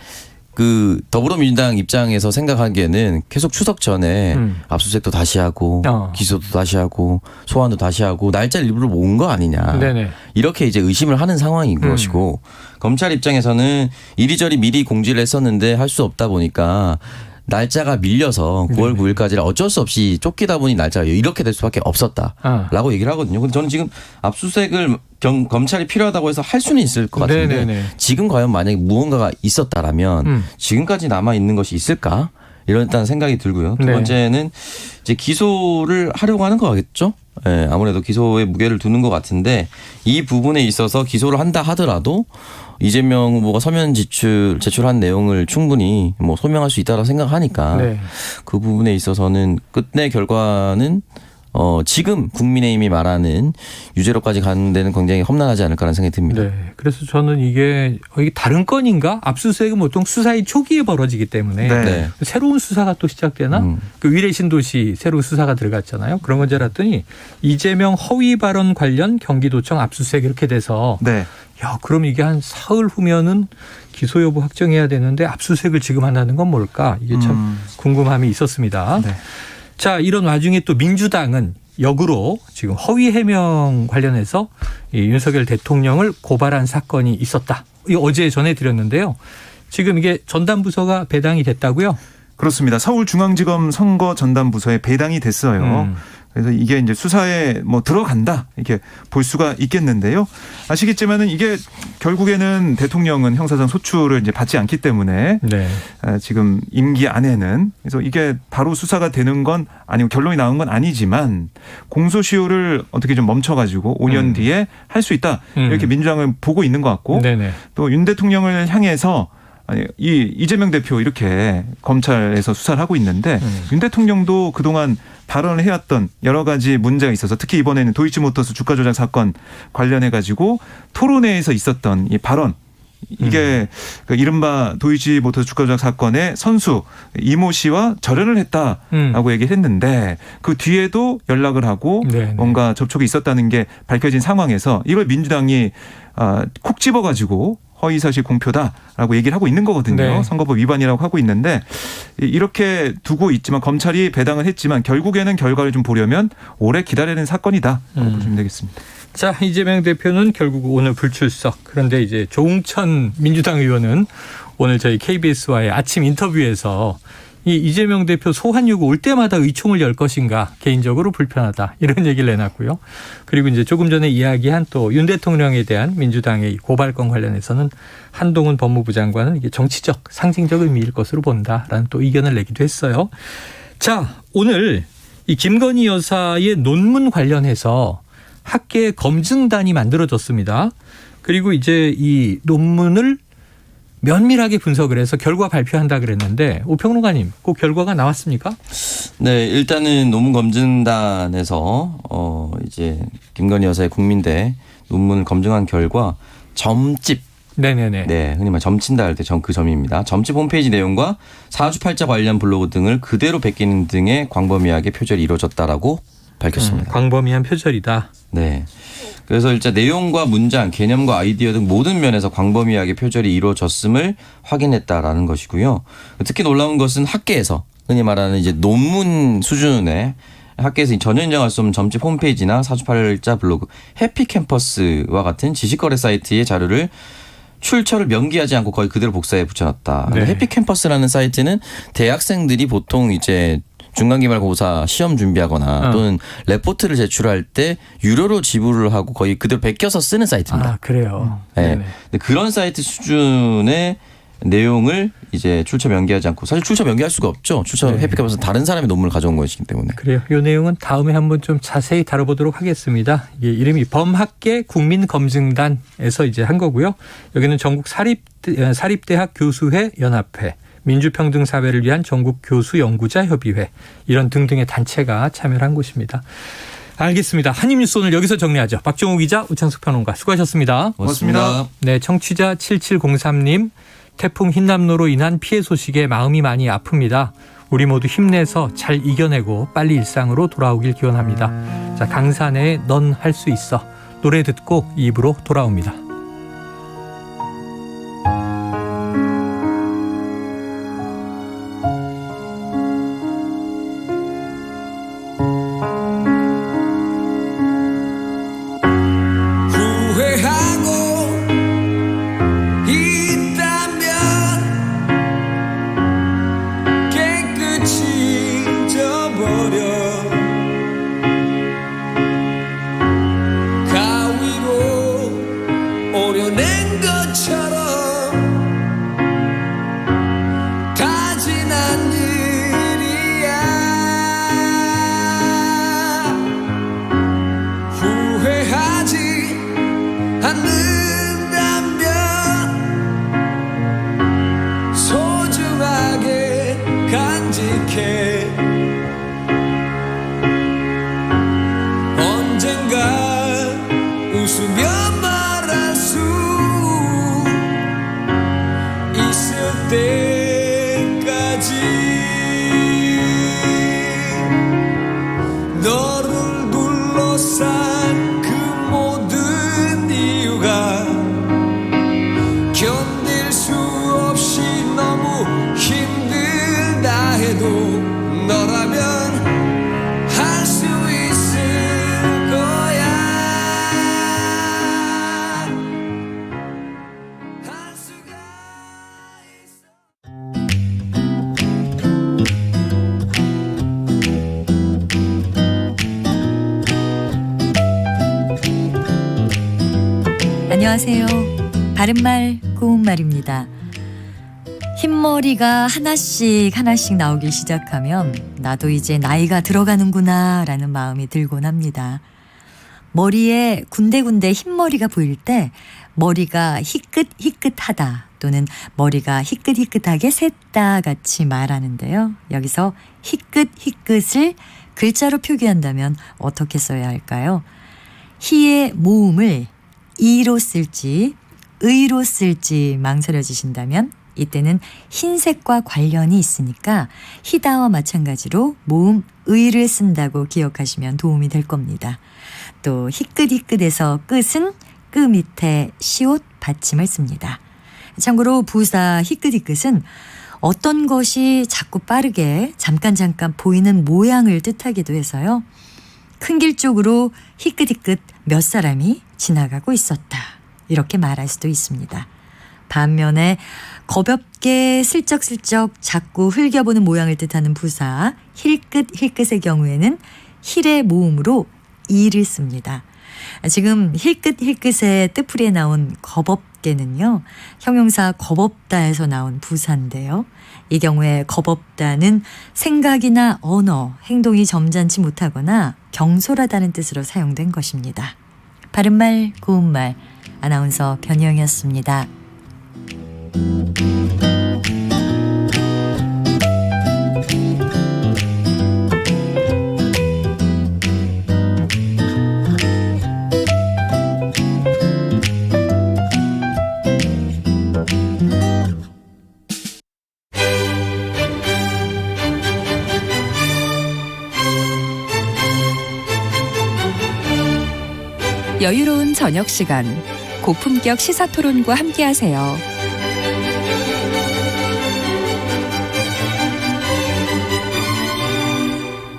그 더불어민주당 입장에서 생각하기에는 계속 추석 전에 압수수색도 다시 하고 기소도 다시 하고 소환도 다시 하고 날짜를 일부러 모은 거 아니냐. 네네. 이렇게 이제 의심을 하는 상황인 것이고 검찰 입장에서는 이리저리 미리 공지를 했었는데 할 수 없다 보니까 날짜가 밀려서 9월 9일까지를 어쩔 수 없이 쫓기다 보니 날짜가 이렇게 될 수밖에 없었다라고 얘기를 하거든요. 근데 저는 지금 압수수색을 검찰이 필요하다고 해서 할 수는 있을 것 같은데 네네네. 지금 과연 만약에 무언가가 있었다라면 지금까지 남아 있는 것이 있을까? 이런 일단 생각이 들고요. 두 네. 번째는 이제 기소를 하려고 하는 거겠죠. 예, 아무래도 기소에 무게를 두는 것 같은데 이 부분에 있어서 기소를 한다 하더라도 이재명 후보가 서면 제출한 내용을 충분히 뭐 소명할 수 있다고 생각하니까 네. 그 부분에 있어서는 끝내 결과는 지금 국민의힘이 말하는 유죄로까지 가는 데는 굉장히 험난하지 않을까라는 생각이 듭니다. 네. 그래서 저는 이게 다른 건인가? 압수수색은 보통 수사의 초기에 벌어지기 때문에 네. 새로운 수사가 또 시작되나? 그 위례 신도시 새로운 수사가 들어갔잖아요. 그런 건 줄 알았더니 이재명 허위 발언 관련 경기도청 압수수색 이렇게 돼서 네. 야, 그럼 이게 한 사흘 후면은 기소 여부 확정해야 되는데 압수수색을 지금 한다는 건 뭘까? 이게 참 궁금함이 있었습니다. 네. 자, 이런 와중에 또 민주당은 역으로 지금 허위 해명 관련해서 이 윤석열 대통령을 고발한 사건이 있었다. 이거 어제 전해드렸는데요. 지금 이게 전담부서가 배당이 됐다고요? 그렇습니다. 서울중앙지검 선거 전담부서에 배당이 됐어요. 그래서 이게 이제 수사에 뭐 들어간다 이렇게 볼 수가 있겠는데요. 아시겠지만은 이게 결국에는 대통령은 형사상 소출을 이제 받지 않기 때문에 네. 지금 임기 안에는 그래서 이게 바로 수사가 되는 건 아니고 결론이 나온 건 아니지만 공소시효를 어떻게 좀 멈춰가지고 5년 뒤에 할 수 있다 이렇게 민주당은 보고 있는 것 같고 또 윤 대통령을 향해서 아니, 이재명 대표 이렇게 검찰에서 수사를 하고 있는데 윤 대통령도 그동안 발언을 해왔던 여러 가지 문제가 있어서 특히 이번에는 도이치모터스 주가 조작 사건 관련해 가지고 토론회에서 있었던 이 발언 이게 그 이른바 도이치모터스 주가 조작 사건의 선수 이모 씨와 절연을 했다라고 얘기를 했는데 그 뒤에도 연락을 하고 뭔가 접촉이 있었다는 게 밝혀진 상황에서 이걸 민주당이 콕 집어가지고 허위사실 공표다라고 얘기를 하고 있는 거거든요. 네. 선거법 위반이라고 하고 있는데 이렇게 두고 있지만 검찰이 배당을 했지만 결국에는 결과를 좀 보려면 오래 기다리는 사건이다. 보시면 되겠습니다. 자, 이재명 대표는 결국 오늘 불출석. 그런데 이제 조응천 민주당 의원은 오늘 저희 KBS와의 아침 인터뷰에서 이 이재명 대표 소환 요구 올 때마다 의총을 열 것인가 개인적으로 불편하다 이런 얘기를 내놨고요. 그리고 이제 조금 전에 이야기한 또 윤 대통령에 대한 민주당의 고발건 관련해서는 한동훈 법무부 장관은 이게 정치적 상징적 의미일 것으로 본다라는 또 의견을 내기도 했어요. 자, 오늘 이 김건희 여사의 논문 관련해서 학계 검증단이 만들어졌습니다. 그리고 이제 이 논문을 면밀하게 분석을 해서 결과 발표한다 그랬는데 오평론가님, 그 결과가 나왔습니까? 네, 일단은 논문 검증단에서 이제 김건희 여사의 국민대 논문을 검증한 결과 점집. 네네네. 네, 흔히 말 점친다 할 때 그 점입니다. 점집 홈페이지 내용과 사주팔자 관련 블로그 등을 그대로 베끼는 등의 광범위하게 표절이 이루어졌다라고 밝혔습니다. 광범위한 표절이다. 네. 그래서 일단 내용과 문장, 개념과 아이디어 등 모든 면에서 광범위하게 표절이 이루어졌음을 확인했다라는 것이고요. 특히 놀라운 것은 학계에서 흔히 말하는 이제 논문 수준의 학계에서 전혀 인정할 수 없는 점집 홈페이지나 사주팔자 블로그, 해피캠퍼스와 같은 지식거래 사이트의 자료를 출처를 명기하지 않고 거의 그대로 복사해 붙여놨다. 네. 해피캠퍼스라는 사이트는 대학생들이 보통 이제 중간기말고사 시험 준비하거나 또는 레포트를 제출할 때 유료로 지불을 하고 거의 그대로 베껴서 쓰는 사이트입니다. 아, 그래요. 네. 근데 그런 사이트 수준의 내용을 이제 출처 명기하지 않고 사실 출처 명기할 수가 없죠. 출처 해피캠퍼스는 다른 사람의 논문을 가져온 것이기 때문에. 그래요. 이 내용은 다음에 한번 좀 자세히 다뤄보도록 하겠습니다. 이게 이름이 범학계 국민검증단에서 이제 한 거고요. 여기는 전국 사립대학 교수회 연합회, 민주평등사회를 위한 전국교수연구자협의회 이런 등등의 단체가 참여를 한 곳입니다. 알겠습니다. 한입뉴스 오늘 여기서 정리하죠. 박정우 기자, 우창숙 평론가 수고하셨습니다. 고맙습니다. 네, 청취자 7703님. 태풍 흰남노로 인한 피해 소식에 마음이 많이 아픕니다. 우리 모두 힘내서 잘 이겨내고 빨리 일상으로 돌아오길 기원합니다. 자, 강산의 넌 할 수 있어. 노래 듣고 2부로 돌아옵니다. 너를 둘러싼 그 모든 이유가 안녕하세요. 바른말 고운말입니다. 흰머리가 하나씩 나오기 시작하면 나도 이제 나이가 들어가는구나 라는 마음이 들곤 합니다. 머리에 군데군데 흰머리가 보일 때 머리가 희끗희끗하다 또는 머리가 희끗희끗하게 샜다 같이 말하는데요. 여기서 희끗희끗을 글자로 표기한다면 어떻게 써야 할까요? 희의 모음을 이로 쓸지 의로 쓸지 망설여지신다면 이때는 흰색과 관련이 있으니까 희다와 마찬가지로 모음 의를 쓴다고 기억하시면 도움이 될 겁니다. 또 희끗희끗에서 끝은 끄 밑에 시옷 받침을 씁니다. 참고로 부사 희끗희끗은 어떤 것이 자꾸 빠르게 잠깐 보이는 모양을 뜻하기도 해서요. 큰 길 쪽으로 희끗희끗 몇 사람이 지나가고 있었다. 이렇게 말할 수도 있습니다. 반면에 가볍게 슬쩍슬쩍 자꾸 흘겨보는 모양을 뜻하는 부사 힐끗힐끗의 경우에는 힐의 모음으로 이를 씁니다. 지금 힐끗힐끗의 뜻풀이에 나온 겁없게는요. 형용사 겁없다에서 나온 부사인데요. 이 경우에 겁없다는 생각이나 언어, 행동이 점잖지 못하거나 경솔하다는 뜻으로 사용된 것입니다. 바른말 고운말 아나운서 변희영이었습니다. 여유로운 저녁 시간, 고품격 시사토론과 함께하세요.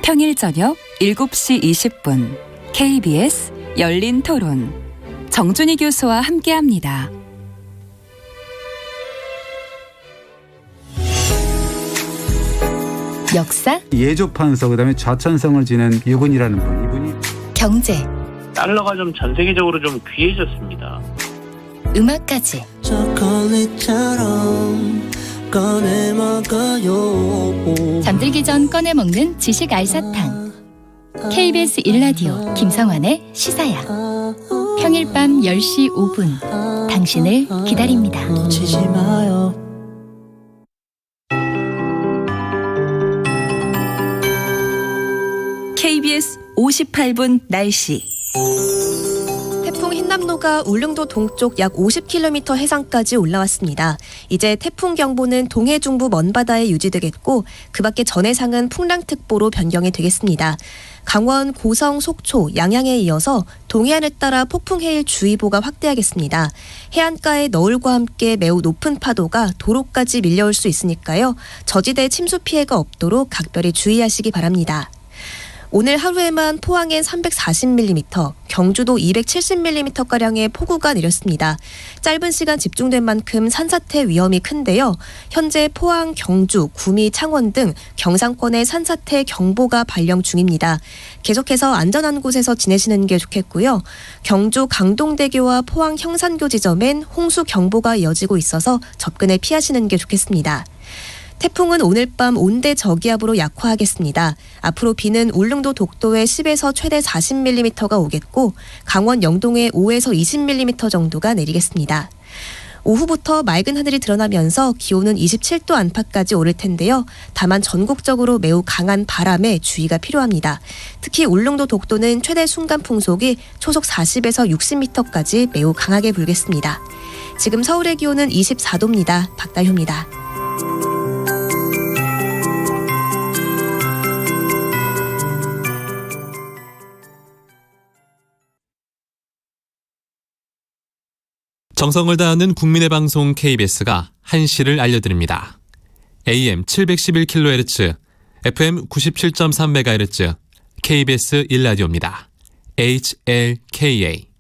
평일 저녁 7시 20분 KBS 열린 토론 정준희 교수와 함께합니다. 역사, 예조판서 그다음에 좌천성을 지낸 유근이라는 분, 이분이 경제, 달러가 좀 전 세계적으로 좀 귀해졌습니다. 음악까지 잠들기 전 꺼내 먹는 지식 알사탕. KBS 1라디오 김성환의 시사야. 평일 밤 10시 5분 당신을 기다립니다. 놓치지 마요. KBS 58분 날씨. 태풍 흰남노가 울릉도 동쪽 약 50km 해상까지 올라왔습니다. 이제 태풍 경보는 동해 중부 먼바다에 유지되겠고 그 밖에 전해상은 풍랑특보로 변경이 되겠습니다. 강원, 고성, 속초, 양양에 이어서 동해안을 따라 폭풍해일 주의보가 확대하겠습니다. 해안가에 너울과 함께 매우 높은 파도가 도로까지 밀려올 수 있으니까요. 저지대 침수 피해가 없도록 각별히 주의하시기 바랍니다. 오늘 하루에만 포항엔 340mm, 경주도 270mm가량의 폭우가 내렸습니다. 짧은 시간 집중된 만큼 산사태 위험이 큰데요. 현재 포항, 경주, 구미, 창원 등 경상권에 산사태 경보가 발령 중입니다. 계속해서 안전한 곳에서 지내시는 게 좋겠고요. 경주 강동대교와 포항 형산교 지점엔 홍수 경보가 이어지고 있어서 접근에 피하시는 게 좋겠습니다. 태풍은 오늘 밤 온대 저기압으로 약화하겠습니다. 앞으로 비는 울릉도 독도에 10에서 최대 40mm가 오겠고 강원 영동에 5에서 20mm 정도가 내리겠습니다. 오후부터 맑은 하늘이 드러나면서 기온은 27도 안팎까지 오를 텐데요. 다만 전국적으로 매우 강한 바람에 주의가 필요합니다. 특히 울릉도 독도는 최대 순간 풍속이 초속 40에서 60m까지 매우 강하게 불겠습니다. 지금 서울의 기온은 24도입니다. 박다효입니다. 정성을 다하는 국민의 방송 KBS가 한시를 알려드립니다. AM 711kHz, FM 97.3MHz, KBS 1라디오입니다. HLKA.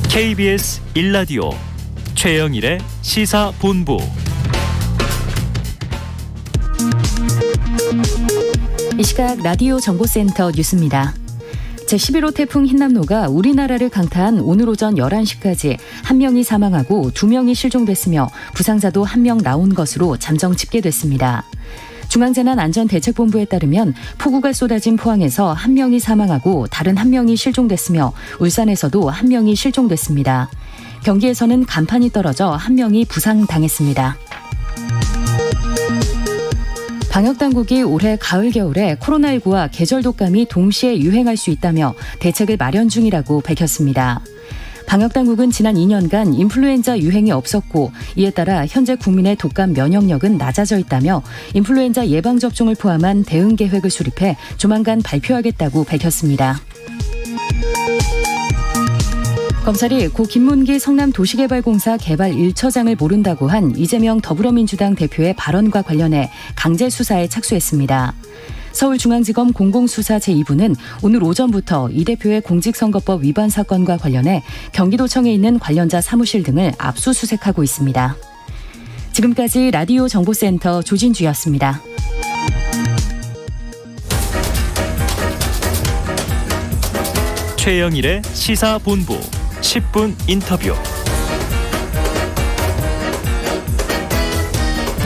KBS 1라디오 최영일의 시사본부. 이 시각 라디오 정보센터 뉴스입니다. 제11호 태풍 흰남노가 우리나라를 강타한 오늘 오전 11시까지 1명이 사망하고 2명이 실종됐으며 부상자도 1명 나온 것으로 잠정 집계됐습니다. 중앙재난안전대책본부에 따르면 폭우가 쏟아진 포항에서 1명이 사망하고 다른 1명이 실종됐으며 울산에서도 1명이 실종됐습니다. 경기에서는 간판이 떨어져 1명이 부상당했습니다. 방역당국이 올해 가을 겨울에 코로나19와 계절 독감이 동시에 유행할 수 있다며 대책을 마련 중이라고 밝혔습니다. 방역당국은 지난 2년간 인플루엔자 유행이 없었고 이에 따라 현재 국민의 독감 면역력은 낮아져 있다며 인플루엔자 예방접종을 포함한 대응 계획을 수립해 조만간 발표하겠다고 밝혔습니다. 검찰이 고 김문기 성남도시개발공사 개발 1처장을 모른다고 한 이재명 더불어민주당 대표의 발언과 관련해 강제 수사에 착수했습니다. 서울중앙지검 공공수사 제2부는 오늘 오전부터 이 대표의 공직선거법 위반 사건과 관련해 경기도청에 있는 관련자 사무실 등을 압수수색하고 있습니다. 지금까지 라디오 정보센터 조진주였습니다. 최영일의 시사본부 10분 인터뷰.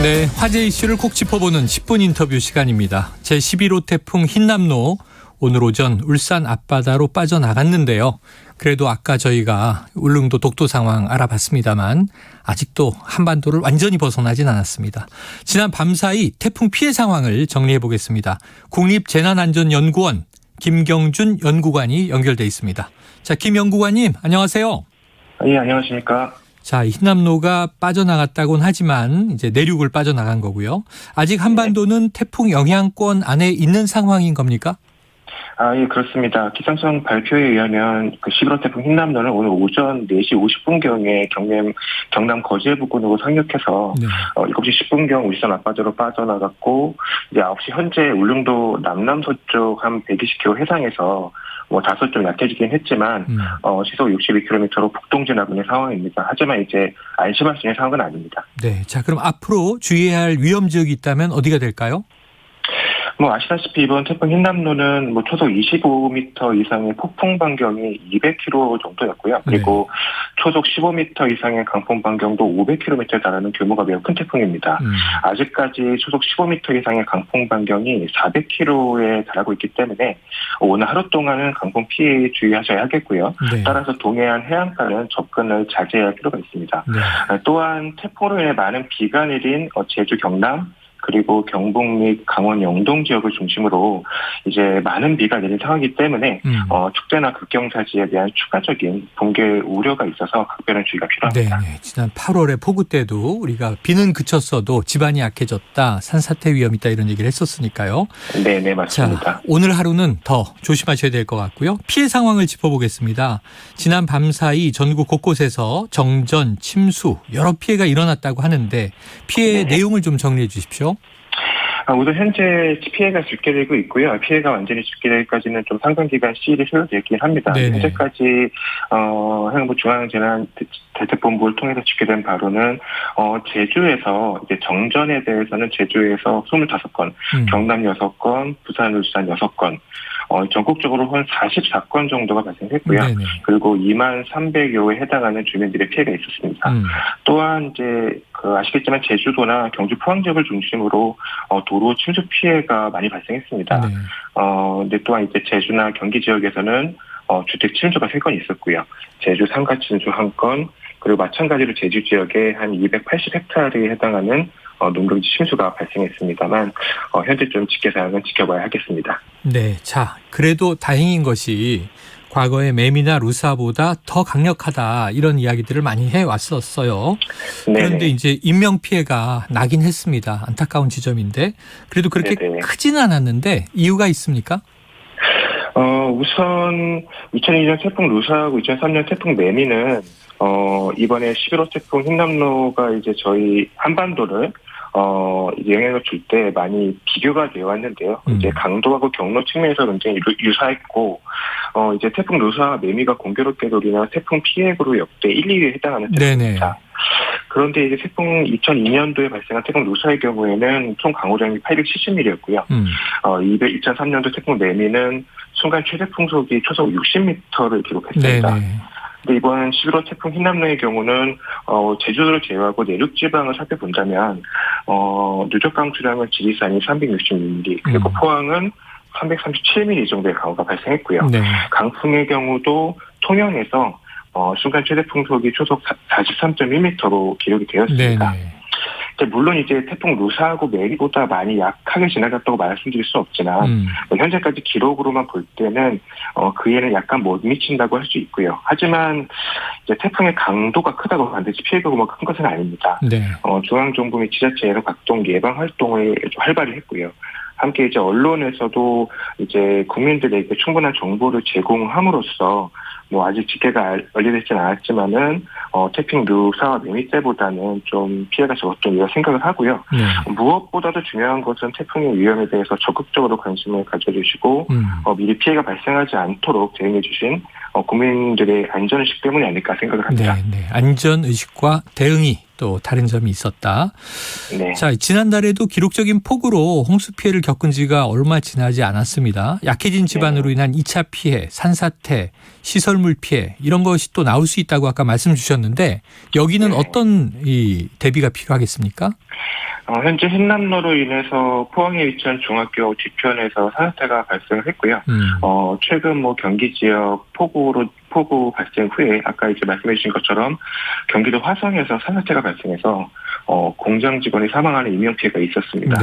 네, 화제 이슈를 콕 짚어보는 10분 인터뷰 시간입니다. 제11호 태풍 흰남노 오늘 오전 울산 앞바다로 빠져나갔는데요. 그래도 아까 저희가 울릉도 독도 상황 알아봤습니다만 아직도 한반도를 완전히 벗어나진 않았습니다. 지난 밤사이 태풍 피해 상황을 정리해 보겠습니다. 국립재난안전연구원 김경준 연구관이 연결돼 있습니다. 자, 김 연구관님 안녕하세요. 예, 안녕하십니까. 자, 흰남노가 빠져나갔다고는 하지만 이제 내륙을 빠져나간 거고요. 아직 한반도는 태풍 영향권 안에 있는 상황인 겁니까? 예, 그렇습니다. 기상청 발표에 의하면 그 11호 태풍 흰남노는 오늘 오전 4시 50분경에 경남 거제 부근으로 상륙해서 7시 10분경 울산 앞바다로 빠져나갔고 이제 9시 현재 울릉도 남남서쪽 한 120km 해상에서 다소 좀 약해지긴 했지만 시속 62km로 북동진하고 있는 상황입니다. 하지만 이제 안심할 수 있는 상황은 아닙니다. 네, 자 그럼 앞으로 주의해야 할 위험 지역이 있다면 어디가 될까요? 아시다시피 이번 태풍 흰남노는 초속 25m 이상의 폭풍 반경이 200km 정도였고요. 그리고 초속 15m 이상의 강풍 반경도 500km에 달하는 규모가 매우 큰 태풍입니다. 아직까지 초속 15m 이상의 강풍 반경이 400km에 달하고 있기 때문에 오늘 하루 동안은 강풍 피해에 주의하셔야 하겠고요. 따라서 동해안 해안가는 접근을 자제해야 할 필요가 있습니다. 또한 태풍으로 인해 많은 비가 내린 제주 경남 그리고 경북 및 강원 영동 지역을 중심으로 이제 많은 비가 내린 상황이기 때문에 축대나 극경사지에 대한 추가적인 붕괴 우려가 있어서 각별한 주의가 필요합니다. 네, 지난 8월에 폭우 때도 우리가 비는 그쳤어도 지반이 약해졌다, 산사태 위험 있다 이런 얘기를 했었으니까요. 네, 맞습니다. 자, 오늘 하루는 더 조심하셔야 될 것 같고요. 피해 상황을 짚어보겠습니다. 지난 밤사이 전국 곳곳에서 정전, 침수 여러 피해가 일어났다고 하는데 피해 내용을 좀 정리해 주십시오. 우선 현재 피해가 집계되고 있고요. 피해가 완전히 집계되기까지는 좀 상당 기간 시일이 소요되긴 합니다. 현재까지 행안부 중앙재난대책본부를 통해서 집계된 바로는 제주에서 이제 정전에 대해서는 제주에서 25건, 경남 6건, 부산, 울산 6건. 전국적으로 한 44건 정도가 발생했고요. 그리고 2만 300여에 해당하는 주민들의 피해가 있었습니다. 또한 이제 아시겠지만 제주도나 경주 포항 지역을 중심으로 도로 침수 피해가 많이 발생했습니다. 근데 또한 이제 제주나 경기 지역에서는 주택 침수가 3건 있었고요. 제주 상가 침수 1건, 그리고 마찬가지로 제주 지역에 한 280헥타르에 해당하는 농경지 침수가 발생했습니다만 현재 좀 집계사항은 지켜봐야 하겠습니다. 네, 자 그래도 다행인 것이 과거에 매미나 루사보다 더 강력하다 이런 이야기들을 많이 해왔었어요. 그런데 이제 인명 피해가 나긴 했습니다. 안타까운 지점인데 그래도 그렇게 크지는 않았는데 이유가 있습니까? 우선 2002년 태풍 루사하고 2003년 태풍 매미는 이번에 11호 태풍 흰남노가 이제 저희 한반도를 이제 영향을 줄 때 많이 비교가 되어 왔는데요. 이제 강도하고 경로 측면에서 굉장히 유사했고, 이제 태풍 누사와 매미가 공교롭게도 우리나라 태풍 피해액으로 역대 1, 2위에 해당하는 태풍입니다. 그런데 이제 태풍 2002년도에 발생한 태풍 누사의 경우에는 총 강우량이 870mm였고요. 2003년도 태풍 매미는 순간 최대 풍속이 초속 60m를 기록했습니다. 근데 이번 11호 태풍 흰남노의 경우는 제주도를 제외하고 내륙 지방을 살펴본다면 누적 강수량은 지리산이 366mm 그리고 포항은 337mm 정도의 강우가 발생했고요. 강풍의 경우도 통영에서 순간 최대 풍속이 초속 43.1m로 기록이 되었습니다. 물론 이제 태풍 루사하고 매미보다 많이 약하게 지나갔다고 말씀드릴 수 없지만 현재까지 기록으로만 볼 때는 그에는 약간 못 미친다고 할 수 있고요. 하지만 이제 태풍의 강도가 크다고 반드시 피해가 큰 것은 아닙니다. 중앙정부 및 지자체에서 각종 예방 활동을 활발히 했고요. 함께 이제 언론에서도 이제 국민들에게 충분한 정보를 제공함으로써 아직 집계가 완료되지는 않았지만은 태풍 누사와 매미 때보다는 좀 피해가 적었던 이라 생각을 하고요. 무엇보다도 중요한 것은 태풍의 위험에 대해서 적극적으로 관심을 가져주시고 미리 피해가 발생하지 않도록 대응해주신 국민들의 안전의식 때문이 아닐까 생각을 합니다. 안전의식과 대응이 또 다른 점이 있었다. 자, 지난달에도 기록적인 폭우로 홍수 피해를 겪은 지가 얼마 지나지 않았습니다. 약해진 지반으로 인한 2차 피해, 산사태, 시설물 피해 이런 것이 또 나올 수 있다고 아까 말씀 주셨는데 여기는 어떤 이 대비가 필요하겠습니까? 현재 흰남노로 인해서 포항에 위치한 중학교 뒤편에서 산사태가 발생을 했고요. 최근 경기 지역 폭우 발생 후에 아까 이제 말씀해 주신 것처럼 경기도 화성에서 산사태가 발생해서 공장 직원이 사망하는 인명 피해가 있었습니다.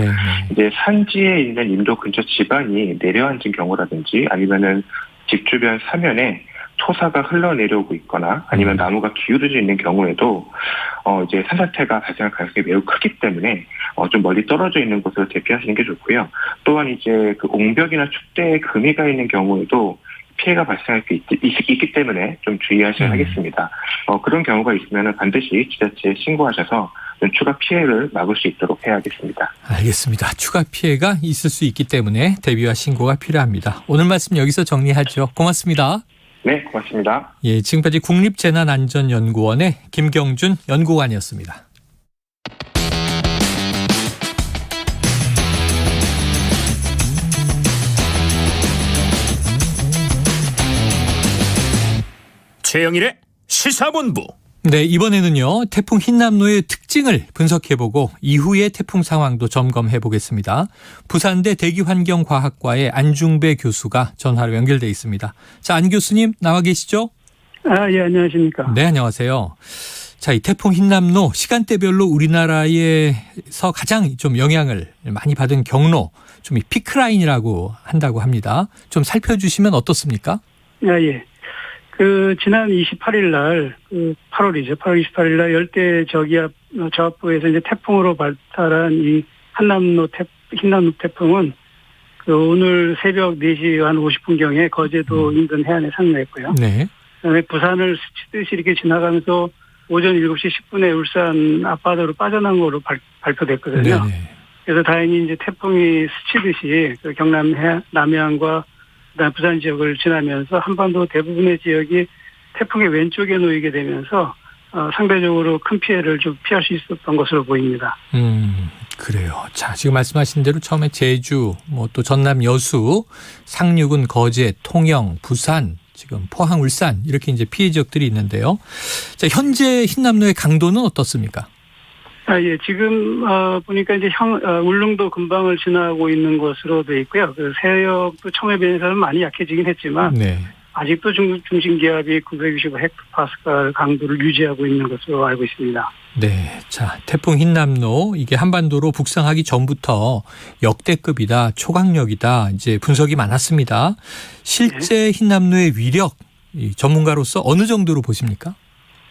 이제 산지에 있는 인도 근처 지반이 내려앉은 경우라든지 아니면은 집 주변 사면에 토사가 흘러내려오고 있거나 아니면 나무가 기울어져 있는 경우에도 이제 산사태가 발생할 가능성이 매우 크기 때문에 좀 멀리 떨어져 있는 곳으로 대피하시는 게 좋고요. 또한 이제 그 옹벽이나 축대에 금이가 있는 경우에도 피해가 발생할 수 있기 때문에 좀 주의하셔야 하겠습니다. 그런 경우가 있으면 반드시 지자체에 신고하셔서 추가 피해를 막을 수 있도록 해야겠습니다. 알겠습니다. 추가 피해가 있을 수 있기 때문에 대비와 신고가 필요합니다. 오늘 말씀 여기서 정리하죠. 고맙습니다. 네, 고맙습니다. 예, 지금까지 국립재난안전연구원의 김경준 연구관이었습니다. 최영일의 시사본부. 네, 이번에는요. 태풍 흰남노의 특징을 분석해보고 이후의 태풍 상황도 점검해보겠습니다. 부산대 대기환경과학과의 안중배 교수가 전화로 연결돼 있습니다. 자, 안 교수님 나와 계시죠? 예, 안녕하십니까. 네, 안녕하세요. 자, 이 태풍 흰남노 시간대별로 우리나라에서 가장 좀 영향을 많이 받은 경로, 좀 이 피크라인이라고 한다고 합니다. 좀 살펴주시면 어떻습니까? 예. 지난 28일 날, 8월 28일 날 열대 저압부에서 이제 태풍으로 발달한 이 흰남노 태풍은 오늘 새벽 4시 한 50분경에 거제도 인근 해안에 상륙했고요. 그다음에 부산을 스치듯이 이렇게 지나가면서 오전 7시 10분에 울산 앞바다로 빠져나온 거로 발표됐거든요. 그래서 다행히 이제 태풍이 스치듯이 경남 남해안과 그다음 부산 지역을 지나면서 한반도 대부분의 지역이 태풍의 왼쪽에 놓이게 되면서 상대적으로 큰 피해를 좀 피할 수 있었던 것으로 보입니다. 그래요. 자, 지금 말씀하신 대로 처음에 제주, 또 전남 여수, 상륙은 거제, 통영, 부산, 지금 포항, 울산 이렇게 이제 피해 지역들이 있는데요. 자, 현재 흰남노의 강도는 어떻습니까? 예, 지금 보니까 이제 울릉도 근방을 지나고 있는 것으로 돼 있고요. 세력도 처음에 비해서는 많이 약해지긴 했지만 아직도 중심 기압이 965헥토파스칼 강도를 유지하고 있는 것으로 알고 있습니다. 네, 자, 태풍 흰남노 이게 한반도로 북상하기 전부터 역대급이다, 초강력이다 이제 분석이 많았습니다. 실제 흰남노의 위력 전문가로서 어느 정도로 보십니까?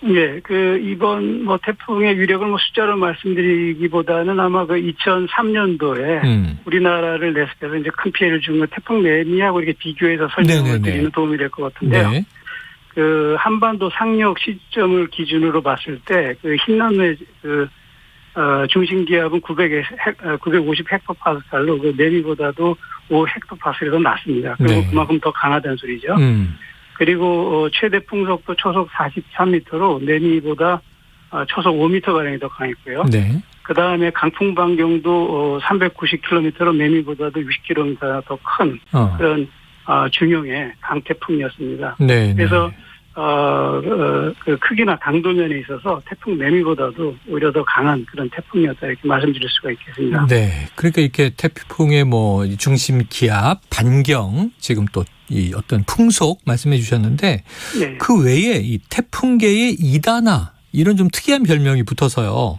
예, 이번 태풍의 위력을 숫자로 말씀드리기보다는 아마 2003년도에 우리나라를 내습해서 이제 큰 피해를 준 태풍 매미하고 이렇게 비교해서 설명을 드리는 도움이 될 것 같은데요. 한반도 상륙 시점을 기준으로 봤을 때 흰남노의 중심 기압은 950 헥토파스칼로 그 내미보다도 5 헥토파스칼이 더 낮습니다. 그리고 네. 그만큼 더 강하다는 소리죠. 그리고 최대 풍속도 초속 43m로 내미보다 초속 5m가량이 더 강했고요. 네. 그다음에 강풍 반경도 390km로 내미보다도 60km 더 큰 그런 중형의 강태풍이었습니다. 네. 그래서 그 크기나 강도면에 있어서 태풍 매미보다도 오히려 더 강한 그런 태풍이었다 이렇게 말씀드릴 수가 있겠습니다. 네. 그러니까 이렇게 태풍의 뭐 중심 기압, 반경, 지금 또 이 어떤 풍속 말씀해 주셨는데 네. 그 외에 이 태풍계의 이다나 이런 좀 특이한 별명이 붙어서요.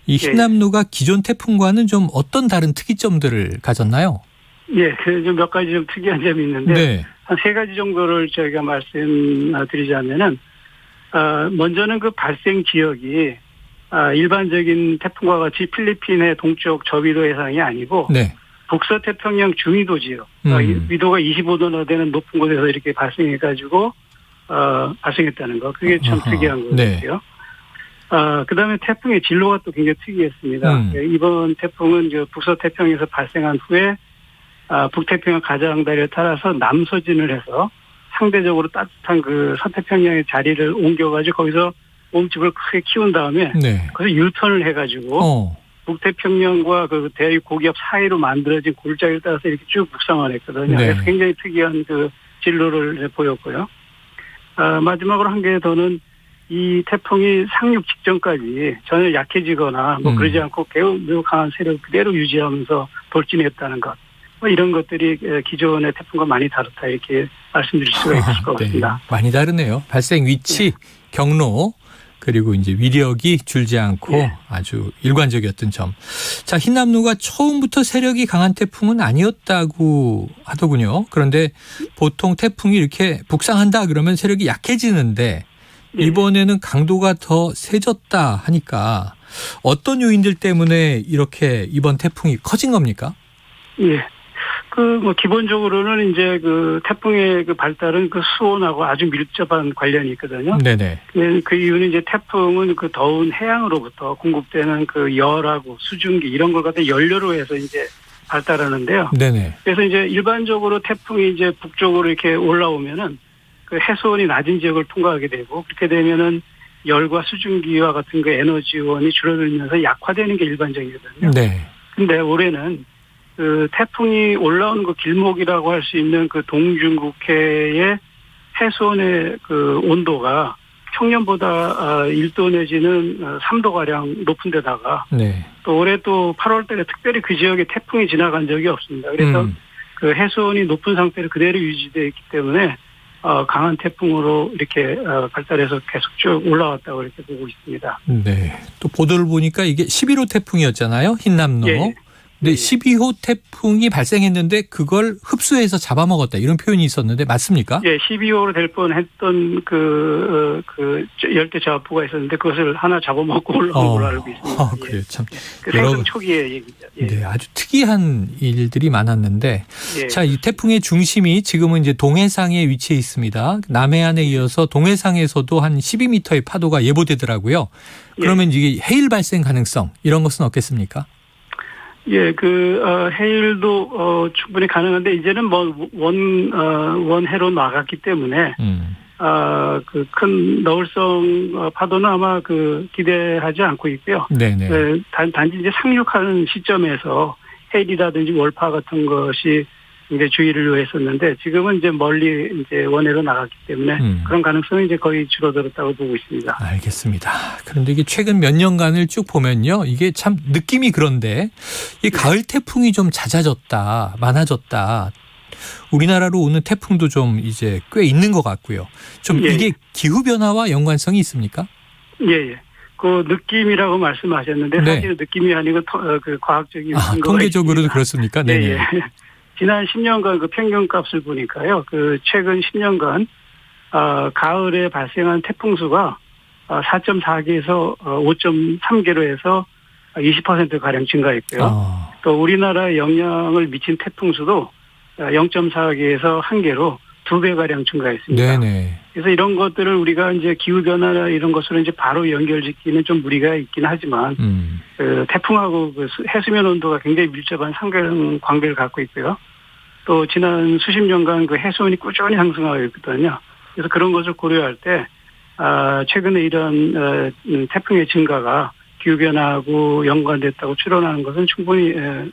이 흰남노가 기존 태풍과는 좀 어떤 다른 특이점들을 가졌나요? 예, 그 좀 몇 가지 좀 특이한 점이 있는데 네. 한 세 가지 정도를 저희가 말씀드리자면은 먼저는 그 발생 지역이 일반적인 태풍과 같이 필리핀의 동쪽 저위도 해상이 아니고 네. 북서태평양 중위도 지역, 위도가 25도나 되는 높은 곳에서 이렇게 발생해가지고 발생했다는 거, 그게 참 특이한 것 같아요. 네. 그다음에 태풍의 진로가 또 굉장히 특이했습니다. 이번 태풍은 북서태평양에서 발생한 후에 북태평양 가장다리를 따라서 남서진을 해서 상대적으로 따뜻한 그 서태평양의 자리를 옮겨가지고 거기서 몸집을 크게 키운 다음에 거기서 유턴을 해가지고 북태평양과 그 대륙 고기압 사이로 만들어진 골짜기를 따라서 이렇게 쭉 북상을 했거든요. 그래서 굉장히 특이한 그 진로를 보였고요. 마지막으로 한 개 더는 이 태풍이 상륙 직전까지 전혀 약해지거나 뭐 그러지 않고 매우 강한 세력을 그대로 유지하면서 돌진했다는 것. 뭐 이런 것들이 기존의 태풍과 많이 다르다 이렇게 말씀드릴 수가 있을 것 같습니다. 네. 많이 다르네요. 발생 위치, 경로, 그리고 이제 위력이 줄지 않고 아주 일관적이었던 점. 자, 흰남노가 처음부터 세력이 강한 태풍은 아니었다고 하더군요. 그런데 보통 태풍이 이렇게 북상한다 그러면 세력이 약해지는데 이번에는 강도가 더 세졌다 하니까 어떤 요인들 때문에 이렇게 이번 태풍이 커진 겁니까? 예. 기본적으로는 이제 그 태풍의 그 발달은 그 수온하고 아주 밀접한 관련이 있거든요. 네네. 그 이유는 이제 태풍은 그 더운 해양으로부터 공급되는 그 열하고 수증기 이런 걸 갖다 연료로 해서 이제 발달하는데요. 네네. 그래서 이제 일반적으로 태풍이 이제 북쪽으로 이렇게 올라오면은 그 해수온이 낮은 지역을 통과하게 되고 그렇게 되면은 열과 수증기와 같은 그 에너지원이 줄어들면서 약화되는 게 일반적이거든요. 네. 근데 올해는 그 태풍이 올라오는 그 길목이라고 할 수 있는 그 동중국해의 해수온의 그 온도가 평년보다 1도 내지는 3도가량 높은 데다가 또 올해 또 8월 달에 특별히 그 지역에 태풍이 지나간 적이 없습니다. 그래서 그 해수온이 높은 상태로 그대로 유지되어 있기 때문에 강한 태풍으로 이렇게 발달해서 계속 쭉 올라왔다고 이렇게 보고 있습니다. 네. 또 보도를 보니까 이게 11호 태풍이었잖아요. 흰남노. 예. 근데 12호 태풍이 발생했는데 그걸 흡수해서 잡아먹었다 이런 표현이 있었는데 맞습니까? 예, 12호로 될 뻔했던 그 열대 저하부가 있었는데 그것을 하나 잡아먹고 올라온 걸로 알고 있습니다. 그래요. 참 그 생성 초기의 얘기죠. 예. 네, 아주 특이한 일들이 많았는데 예. 자, 이 태풍의 중심이 지금은 이제 동해상에 위치해 있습니다. 남해안에 이어서 동해상에서도 한 12m의 파도가 예보되더라고요. 그러면 이게 해일 발생 가능성 이런 것은 없겠습니까? 예, 해일도 충분히 가능한데 이제는 뭐 원해로 나갔기 때문에 그 큰 너울성 파도는 아마 기대하지 않고 있고요. 네네. 단지 이제 상륙하는 시점에서 해일이라든지 월파 같은 것이 이제 주의를 요했었는데 지금은 이제 멀리 이제 원해로 나갔기 때문에 그런 가능성이 이제 거의 줄어들었다고 보고 있습니다. 알겠습니다. 그런데 이게 최근 몇 년간을 쭉 보면요. 이게 참 느낌이 그런데 이 가을 태풍이 좀 잦아졌다, 많아졌다. 우리나라로 오는 태풍도 좀 이제 꽤 있는 것 같고요. 좀 이게 기후변화와 연관성이 있습니까? 예. 그 느낌이라고 말씀하셨는데 사실은 느낌이 아니고 그 과학적인 근거가 통계적으로도 있습니다. 그렇습니까? 네. 예. 지난 10년간 그 평균값을 보니까요. 그 최근 10년간 가을에 발생한 태풍 수가 4.4개에서 5.3개로 해서 20% 가량 증가했고요. 또 우리나라에 영향을 미친 태풍 수도 0.4개에서 1개로 2배가량 증가했습니다. 네네. 그래서 이런 것들을 우리가 이제 기후변화나 이런 것으로 이제 바로 연결짓기는 좀 무리가 있긴 하지만, 그 태풍하고 그 해수면 온도가 굉장히 밀접한 상관 관계를 갖고 있고요. 또 지난 수십 년간 그 해수온이 꾸준히 상승하고 있거든요. 그래서 그런 것을 고려할 때, 최근에 이런 태풍의 증가가 기후변화하고 연관됐다고 추론하는 것은 충분히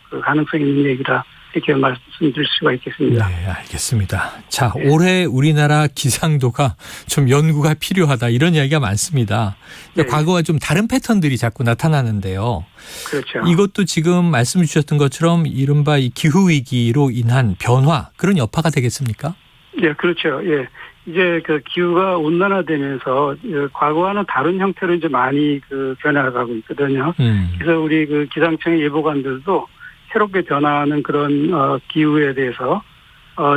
그 가능성이 있는 얘기다. 이렇게 말씀드릴 수가 있겠습니다. 네, 알겠습니다. 자, 올해 우리나라 기상도가 좀 연구가 필요하다 이런 이야기가 많습니다. 네. 과거와 좀 다른 패턴들이 자꾸 나타나는데요. 그렇죠. 이것도 지금 말씀 주셨던 것처럼 이른바 이 기후위기로 인한 변화 그런 여파가 되겠습니까? 예, 그렇죠. 예. 이제 그 기후가 온난화되면서 과거와는 다른 형태로 이제 많이 그 변화가 가고 있거든요. 그래서 우리 그 기상청의 예보관들도 새롭게 변화하는 그런 기후에 대해서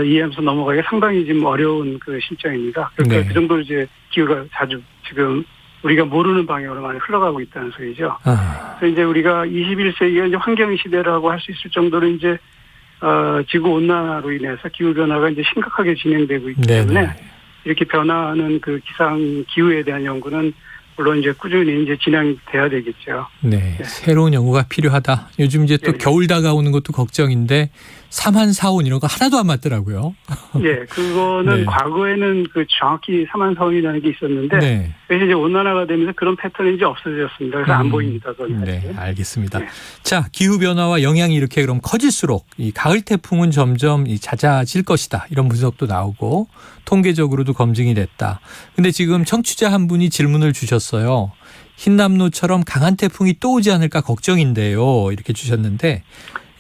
이해하면서 넘어가기 상당히 지금 어려운 그 실정입니다. 그러니까 네. 그 정도로 이제 기후가 자주 지금 우리가 모르는 방향으로 많이 흘러가고 있다는 소리죠. 그래서 이제 우리가 21세기가 이제 환경 시대라고 할 수 있을 정도로 이제 지구 온난화로 인해서 기후 변화가 이제 심각하게 진행되고 있기 때문에 이렇게 변화하는 그 기후에 대한 연구는 물론 이제 꾸준히 이제 진행이 돼야 되겠죠. 네, 새로운 연구가 필요하다. 요즘 이제 또 겨울 다가오는 것도 걱정인데 삼한사온 이런 거 하나도 안 맞더라고요. 예, 그거는 네. 과거에는 그 정확히 삼한사온이라는 게 있었는데 네. 그래서 이제 온난화가 되면서 그런 패턴이 이제 없어졌습니다. 그래서 안 보입니다. 그건. 네, 알겠습니다. 자, 기후 변화와 영향이 이렇게 그럼 커질수록 이 가을 태풍은 점점 잦아질 것이다. 이런 분석도 나오고 통계적으로도 검증이 됐다. 근데 지금 청취자 한 분이 질문을 주셨어요. 흰남노처럼 강한 태풍이 또 오지 않을까 걱정인데요. 이렇게 주셨는데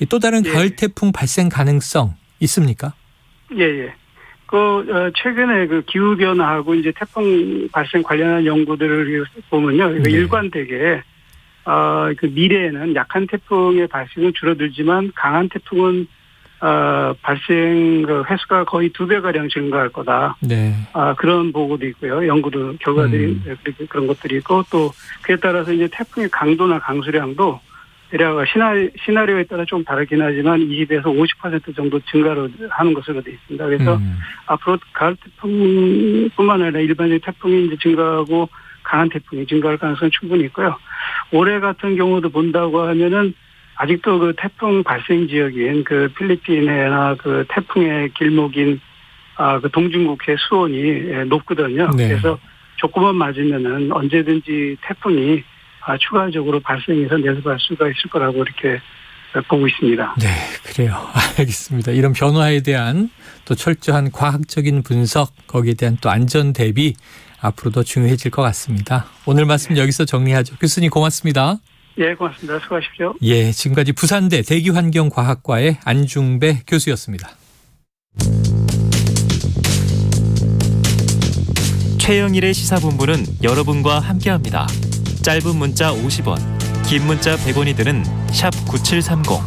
또 다른 가을 태풍 발생 가능성 있습니까? 예. 최근에 그 기후 변화하고 이제 태풍 발생 관련한 연구들을 보면요, 일관되게 그 미래에는 약한 태풍의 발생은 줄어들지만 강한 태풍은 발생 그 횟수가 거의 2배가량 증가할 거다. 네. 그런 보고도 있고요. 연구도 결과들이 그런 것들이 있고 또 그에 따라서 이제 태풍의 강도나 강수량도 대략 시나리오에 따라 좀 다르긴 하지만 20에서 50% 정도 증가를 하는 것으로 되어 있습니다. 그래서 앞으로 가을 태풍뿐만 아니라 일반적인 태풍이 이제 증가하고 강한 태풍이 증가할 가능성은 충분히 있고요. 올해 같은 경우도 본다고 하면은 아직도 그 태풍 발생 지역인 그 필리핀해나 그 태풍의 길목인 그 동중국해 수온이 높거든요. 네. 그래서 조금만 맞으면은 언제든지 태풍이 추가적으로 발생해서 내려갈 수가 있을 거라고 이렇게 보고 있습니다. 네, 그래요. 알겠습니다. 이런 변화에 대한 또 철저한 과학적인 분석, 거기에 대한 또 안전 대비 앞으로 더 중요해질 것 같습니다. 오늘 말씀 여기서 정리하죠. 교수님 고맙습니다. 예, 고맙습니다. 수고하십시오. 예, 지금까지 부산대 대기환경과학과의 안중배 교수였습니다. 최영일의 시사본부는 여러분과 함께합니다. 짧은 문자 50원, 긴 문자 100원이 드는 샵 9730,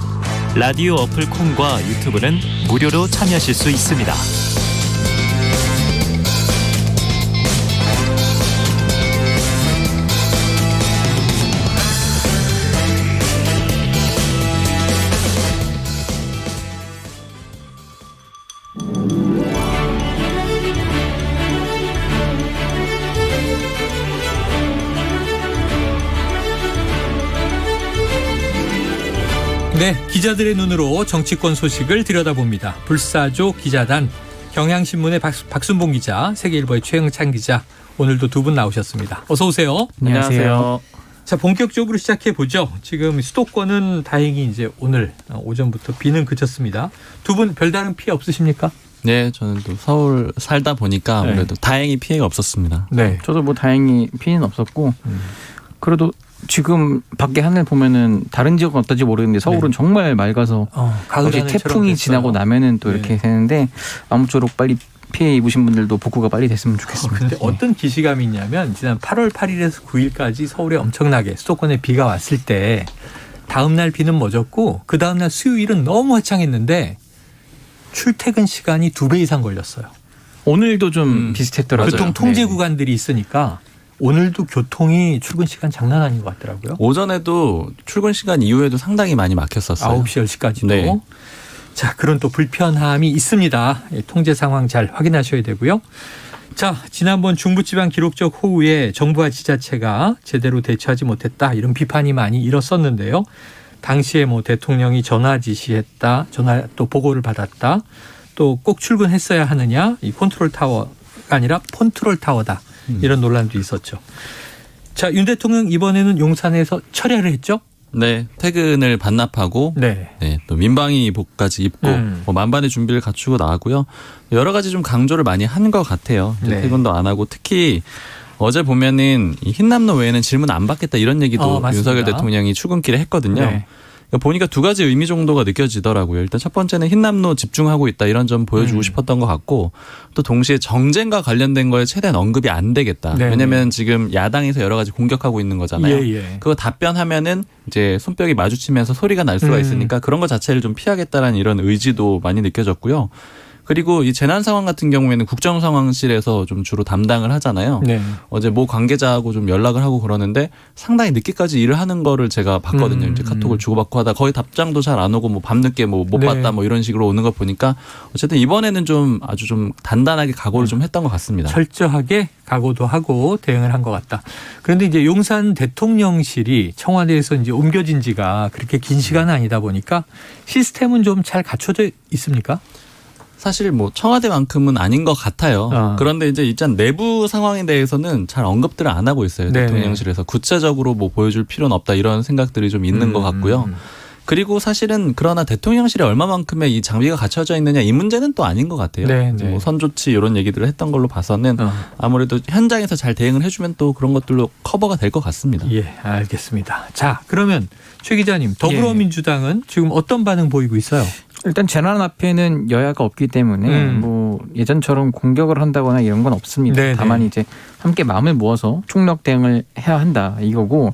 라디오 어플 콩과 유튜브는 무료로 참여하실 수 있습니다. 네, 기자들의 눈으로 정치권 소식을 들여다봅니다. 불사조 기자단, 경향신문의 박순봉 기자, 세계일보의 최영찬 기자, 오늘도 두 분 나오셨습니다. 어서 오세요. 안녕하세요. 자, 본격적으로 시작해 보죠. 지금 수도권은 다행히 이제 오늘 오전부터 비는 그쳤습니다. 두 분 별다른 피해 없으십니까? 네, 저는 또 서울 살다 보니까 아무래도 다행히 피해가 없었습니다. 네, 저도 뭐 다행히 피해는 없었고 그래도 지금 밖에 하늘 보면은 다른 지역은 어떨지 모르겠는데 서울은 정말 맑아서 어제 태풍이 지나고 나면은 또 이렇게 되는데 아무쪼록 빨리 피해 입으신 분들도 복구가 빨리 됐으면 좋겠습니다. 근데 어떤 기시감이 있냐면 지난 8월 8일에서 9일까지 서울에 엄청나게 수도권에 비가 왔을 때 다음 날 비는 멎었고 그 다음 날 수요일은 너무 화창했는데 출퇴근 시간이 2배 이상 걸렸어요. 오늘도 좀 비슷했더라고요. 교통 통제 구간들이 있으니까 오늘도 교통이 출근 시간 장난 아닌 것 같더라고요. 오전에도 출근 시간 이후에도 상당히 많이 막혔었어요. 9시, 10시까지도. 네. 자, 그런 또 불편함이 있습니다. 통제 상황 잘 확인하셔야 되고요. 자, 지난번 중부지방 기록적 호우에 정부와 지자체가 제대로 대처하지 못했다, 이런 비판이 많이 일었었는데요. 당시에 뭐 대통령이 전화 지시했다, 전화 또 보고를 받았다, 또 꼭 출근했어야 하느냐, 이 컨트롤 타워가 아니라 폰트롤 타워다, 이런 논란도 있었죠. 자, 윤 대통령 이번에는 용산에서 철야를 했죠? 네, 퇴근을 반납하고 네, 또 민방위복까지 입고 뭐 만반의 준비를 갖추고 나왔고요. 여러 가지 좀 강조를 많이 한 것 같아요. 네. 퇴근도 안 하고 특히 어제 보면은 이 흰남노 외에는 질문 안 받겠다 이런 얘기도 윤석열 대통령이 출근길에 했거든요. 네. 보니까 두 가지 의미 정도가 느껴지더라고요. 일단 첫 번째는 흰남노 집중하고 있다, 이런 점 보여주고 싶었던 것 같고, 또 동시에 정쟁과 관련된 거에 최대한 언급이 안 되겠다. 네. 왜냐하면 지금 야당에서 여러 가지 공격하고 있는 거잖아요. 그거 답변하면은 이제 손뼉이 마주치면서 소리가 날 수가 있으니까 그런 것 자체를 좀 피하겠다라는 이런 의지도 많이 느껴졌고요. 그리고 이 재난 상황 같은 경우에는 국정상황실에서 좀 주로 담당을 하잖아요. 네. 어제 모 관계자하고 좀 연락을 하고 그러는데 상당히 늦게까지 일을 하는 거를 제가 봤거든요. 이제 카톡을 주고받고 하다 거의 답장도 잘 안 오고 뭐 밤늦게 뭐 못 봤다 뭐 이런 식으로 오는 거 보니까 어쨌든 이번에는 좀 아주 좀 단단하게 각오를 좀 했던 것 같습니다. 철저하게 각오도 하고 대응을 한 것 같다. 그런데 이제 용산 대통령실이 청와대에서 이제 옮겨진 지가 그렇게 긴 시간은 아니다 보니까 시스템은 좀 잘 갖춰져 있습니까? 사실 뭐 청와대만큼은 아닌 것 같아요. 그런데 이제 일단 내부 상황에 대해서는 잘 언급들을 안 하고 있어요. 네네. 대통령실에서 구체적으로 뭐 보여줄 필요는 없다, 이런 생각들이 좀 있는 것 같고요. 그리고 사실은 그러나 대통령실에 얼마만큼의 이 장비가 갖춰져 있느냐, 이 문제는 또 아닌 것 같아요. 뭐 선조치 이런 얘기들을 했던 걸로 봐서는 아무래도 현장에서 잘 대응을 해주면 또 그런 것들로 커버가 될 것 같습니다. 예, 알겠습니다. 자, 그러면 최 기자님, 더불어민주당은 지금 어떤 반응 보이고 있어요? 일단 재난 앞에는 여야가 없기 때문에 뭐 예전처럼 공격을 한다거나 이런 건 없습니다. 네네. 다만 이제 함께 마음을 모아서 총력 대응을 해야 한다, 이거고,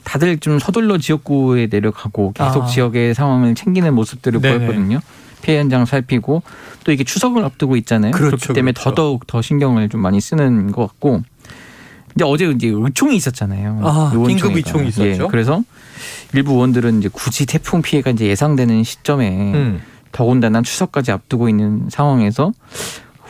다들 좀 서둘러 지역구에 내려가고 계속 지역의 상황을 챙기는 모습들을 보였거든요. 피해 현장 살피고, 또 이게 추석을 앞두고 있잖아요. 그렇기 때문에 더더욱 더 신경을 좀 많이 쓰는 것 같고, 근데 어제 이제 의총이 있었잖아요. 긴급 의총이 있었죠. 예, 그래서 일부 의원들은 이제 굳이 태풍 피해가 이제 예상되는 시점에 더군다나 추석까지 앞두고 있는 상황에서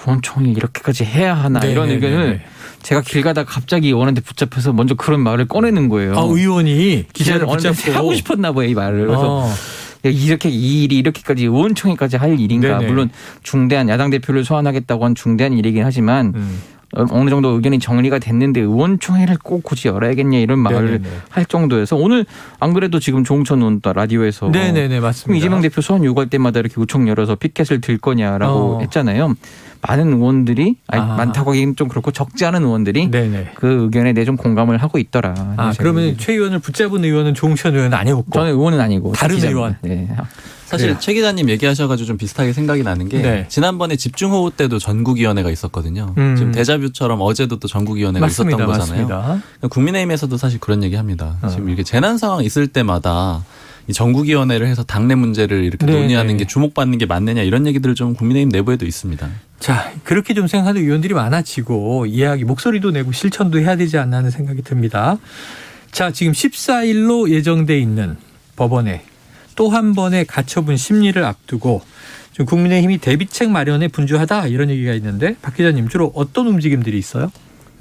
의원총회 이렇게까지 해야 하나, 이런 의견을 제가 길 가다가 갑자기 의원한테 붙잡혀서 먼저 그런 말을 꺼내는 거예요. 의원이 기자를 붙잡고 하고 싶었나 봐요, 이 말을. 그래서 이렇게 이 일이 이렇게까지 의원총회까지 할 일인가. 물론 중대한 야당 대표를 소환하겠다고 한 중대한 일이긴 하지만 어느 정도 의견이 정리가 됐는데 의원총회를 꼭 굳이 열어야겠냐, 이런 말을 할 정도여서, 오늘 안 그래도 지금 조홍천 의원 라디오에서 맞습니다. 이재명 대표 소환 요구할 때마다 이렇게 의총 열어서 피켓을 들 거냐라고 했잖아요. 많은 의원들이 많다고 하기는 좀 그렇고 적지 않은 의원들이 그 의견에 대해 좀 공감을 하고 있더라. 그러면 최 의원을 붙잡은 의원은 조홍천 의원은 아니었고, 저는 의원은 아니고 다른 의원. 사실 최 기자님 얘기하셔가지고 좀 비슷하게 생각이 나는 게 지난번에 집중호우 때도 전국위원회가 있었거든요. 지금 데자뷰처럼 어제도 또 전국위원회가 있었던 거잖아요. 그러니까 국민의힘에서도 사실 그런 얘기합니다. 지금 이렇게 재난 상황 있을 때마다 이 전국위원회를 해서 당내 문제를 이렇게 논의하는 게 주목받는 게 맞느냐, 이런 얘기들을 좀 국민의힘 내부에도 있습니다. 자, 그렇게 좀 생각하는 의원들이 많아지고 이야기, 목소리도 내고 실천도 해야 되지 않나 하는 생각이 듭니다. 자, 지금 14일로 예정돼 있는 법원에 또 한 번의 가처분 심리를 앞두고 지금 국민의힘이 대비책 마련에 분주하다, 이런 얘기가 있는데, 박 기자님, 주로 어떤 움직임들이 있어요?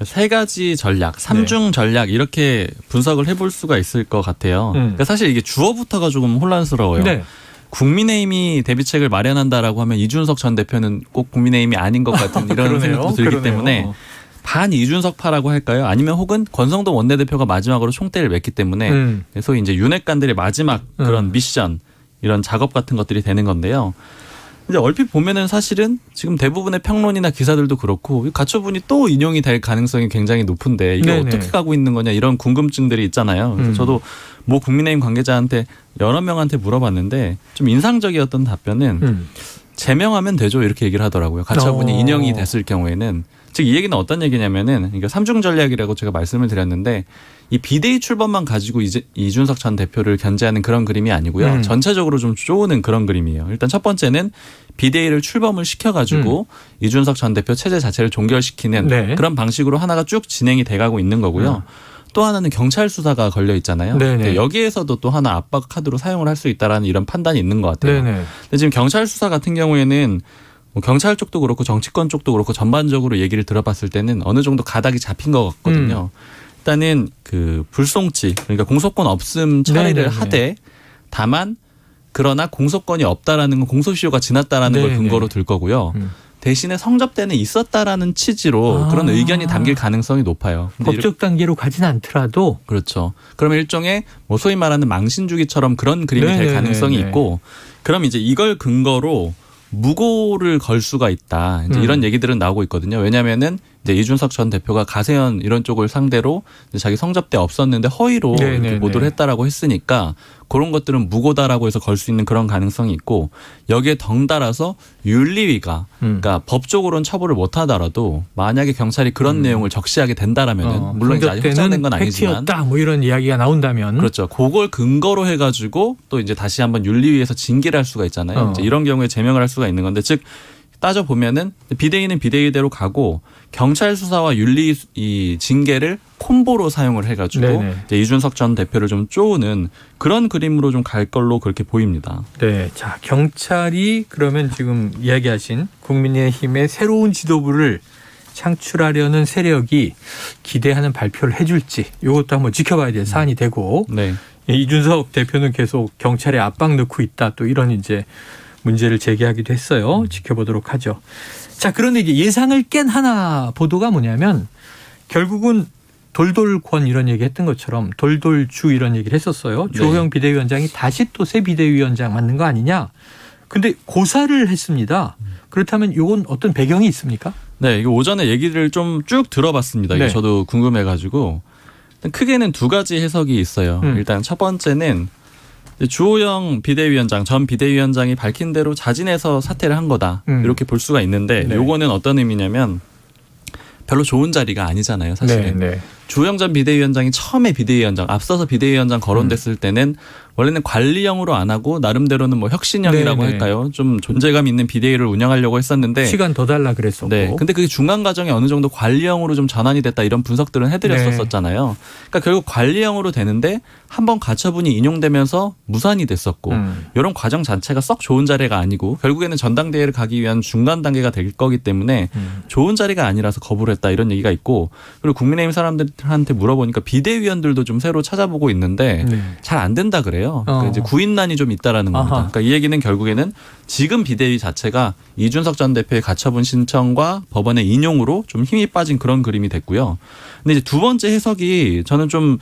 세 가지 전략, 삼중 전략, 이렇게 분석을 해볼 수가 있을 것 같아요. 그러니까 사실 이게 주어부터가 조금 혼란스러워요. 국민의힘이 대비책을 마련한다라고 하면 이준석 전 대표는 꼭 국민의힘이 아닌 것 같은 이런 생각도 들기 때문에 반 이준석파라고 할까요? 아니면 혹은 권성동 원내대표가 마지막으로 총대를 맺기 때문에 소위 이제 윤핵관들의 마지막 그런 미션, 이런 작업 같은 것들이 되는 건데요. 이제 얼핏 보면은 사실은 지금 대부분의 평론이나 기사들도 그렇고 가처분이 또 인용이 될 가능성이 굉장히 높은데 이게 어떻게 가고 있는 거냐, 이런 궁금증들이 있잖아요. 그래서 저도 뭐 국민의힘 관계자한테 여러 명한테 물어봤는데 좀 인상적이었던 답변은 제명하면 되죠, 이렇게 얘기를 하더라고요. 가처분이 인용이 됐을 경우에는. 즉 이 얘기는 어떤 얘기냐면은, 그러니까 삼중 전략이라고 제가 말씀을 드렸는데, 이 비대위 출범만 가지고 이준석 전 대표를 견제하는 그런 그림이 아니고요. 전체적으로 좀 쪼는 그런 그림이에요. 일단 첫 번째는 비대위를 출범을 시켜가지고 이준석 전 대표 체제 자체를 종결시키는 그런 방식으로 하나가 쭉 진행이 돼가고 있는 거고요. 또 하나는 경찰 수사가 걸려 있잖아요. 네네. 여기에서도 또 하나 압박 카드로 사용을 할 수 있다라는 이런 판단이 있는 것 같아요. 네네. 근데 지금 경찰 수사 같은 경우에는 뭐 경찰 쪽도 그렇고 정치권 쪽도 그렇고 전반적으로 얘기를 들어봤을 때는 어느 정도 가닥이 잡힌 것 같거든요. 일단은 그 불송치, 그러니까 공소권 없음 처리를 네네네. 하되 다만 그러나 공소권이 없다라는 건 공소시효가 지났다라는 걸 네네. 근거로 들 거고요. 대신에 성접대는 있었다라는 취지로 그런 의견이 담길 가능성이 높아요. 법적 단계로 가진 않더라도 그렇죠. 그러면 일종의 뭐 소위 말하는 망신주기처럼 그런 그림이 될 네네네네. 가능성이 있고, 그럼 이제 이걸 근거로 무고를 걸 수가 있다. 이제 이런 얘기들은 나오고 있거든요. 왜냐하면은 이제 이준석 전 대표가 가세현 이런 쪽을 상대로 이제 자기 성접대 없었는데 허위로 이렇게 보도를 했다라고 했으니까 그런 것들은 무고다라고 해서 걸 수 있는 그런 가능성이 있고, 여기에 덩달아서 윤리위가 그러니까 법적으로는 처벌을 못하더라도 만약에 경찰이 그런 내용을 적시하게 된다라면은 물론 이제 아직 확정된 건 아니지만 팩트였다 뭐 이런 이야기가 나온다면 그렇죠. 그걸 근거로 해가지고 또 이제 다시 한번 윤리위에서 징계를 할 수가 있잖아요. 이제 이런 경우에 제명을 할 수가 있는 건데, 즉 따져 보면은 비대위는 비대위대로 가고 경찰 수사와 윤리 이 징계를 콤보로 사용을 해가지고 이제 이준석 전 대표를 좀 쪼우는 그런 그림으로 좀 갈 걸로 그렇게 보입니다. 네, 자 경찰이 그러면 지금 이야기하신 국민의힘의 새로운 지도부를 창출하려는 세력이 기대하는 발표를 해줄지 이것도 한번 지켜봐야 될 사안이 되고, 이준석 대표는 계속 경찰에 압박 넣고 있다 또 이런 이제 문제를 제기하기도 했어요. 지켜보도록 하죠. 자, 그런데 이제 예상을 깬 하나 보도가 뭐냐면 결국은 돌돌권 이런 얘기 했던 것처럼 돌돌주 이런 얘기를 했었어요. 주호영 비대위원장이 다시 또 새 비대위원장 맡는 거 아니냐. 근데 고사를 했습니다. 그렇다면 이건 어떤 배경이 있습니까? 네, 이거 오전에 얘기를 좀 쭉 들어봤습니다. 이게 저도 궁금해가지고 크게는 두 가지 해석이 있어요. 일단 첫 번째는 주호영 비대위원장, 전 비대위원장이 밝힌 대로 자진해서 사퇴를 한 거다. 이렇게 볼 수가 있는데 요거는 어떤 의미냐면 별로 좋은 자리가 아니잖아요, 사실은. 주호영 전 비대위원장이 처음에 비대위원장, 앞서서 비대위원장 거론됐을 때는 원래는 관리형으로 안 하고 나름대로는 뭐 혁신형이라고 할까요? 좀 존재감 있는 비대위를 운영하려고 했었는데 시간 더 달라 그랬었고. 근데 그게 중간 과정에 어느 정도 관리형으로 좀 전환이 됐다 이런 분석들은 해드렸었잖아요. 그러니까 결국 관리형으로 되는데 한번 가처분이 인용되면서 무산이 됐었고 이런 과정 자체가 썩 좋은 자리가 아니고 결국에는 전당대회를 가기 위한 중간 단계가 될 거기 때문에 좋은 자리가 아니라서 거부를 했다 이런 얘기가 있고, 그리고 국민의힘 사람들한테 물어보니까 비대위원들도 좀 새로 찾아보고 있는데 잘 안 된다 그래요. 그러니까 이제 구인난이 좀 있다라는 겁니다. 그러니까 이 얘기는 결국에는 지금 비대위 자체가 이준석 전 대표의 가처분 신청과 법원의 인용으로 좀 힘이 빠진 그런 그림이 됐고요. 근데 이제 두 번째 해석이 저는 좀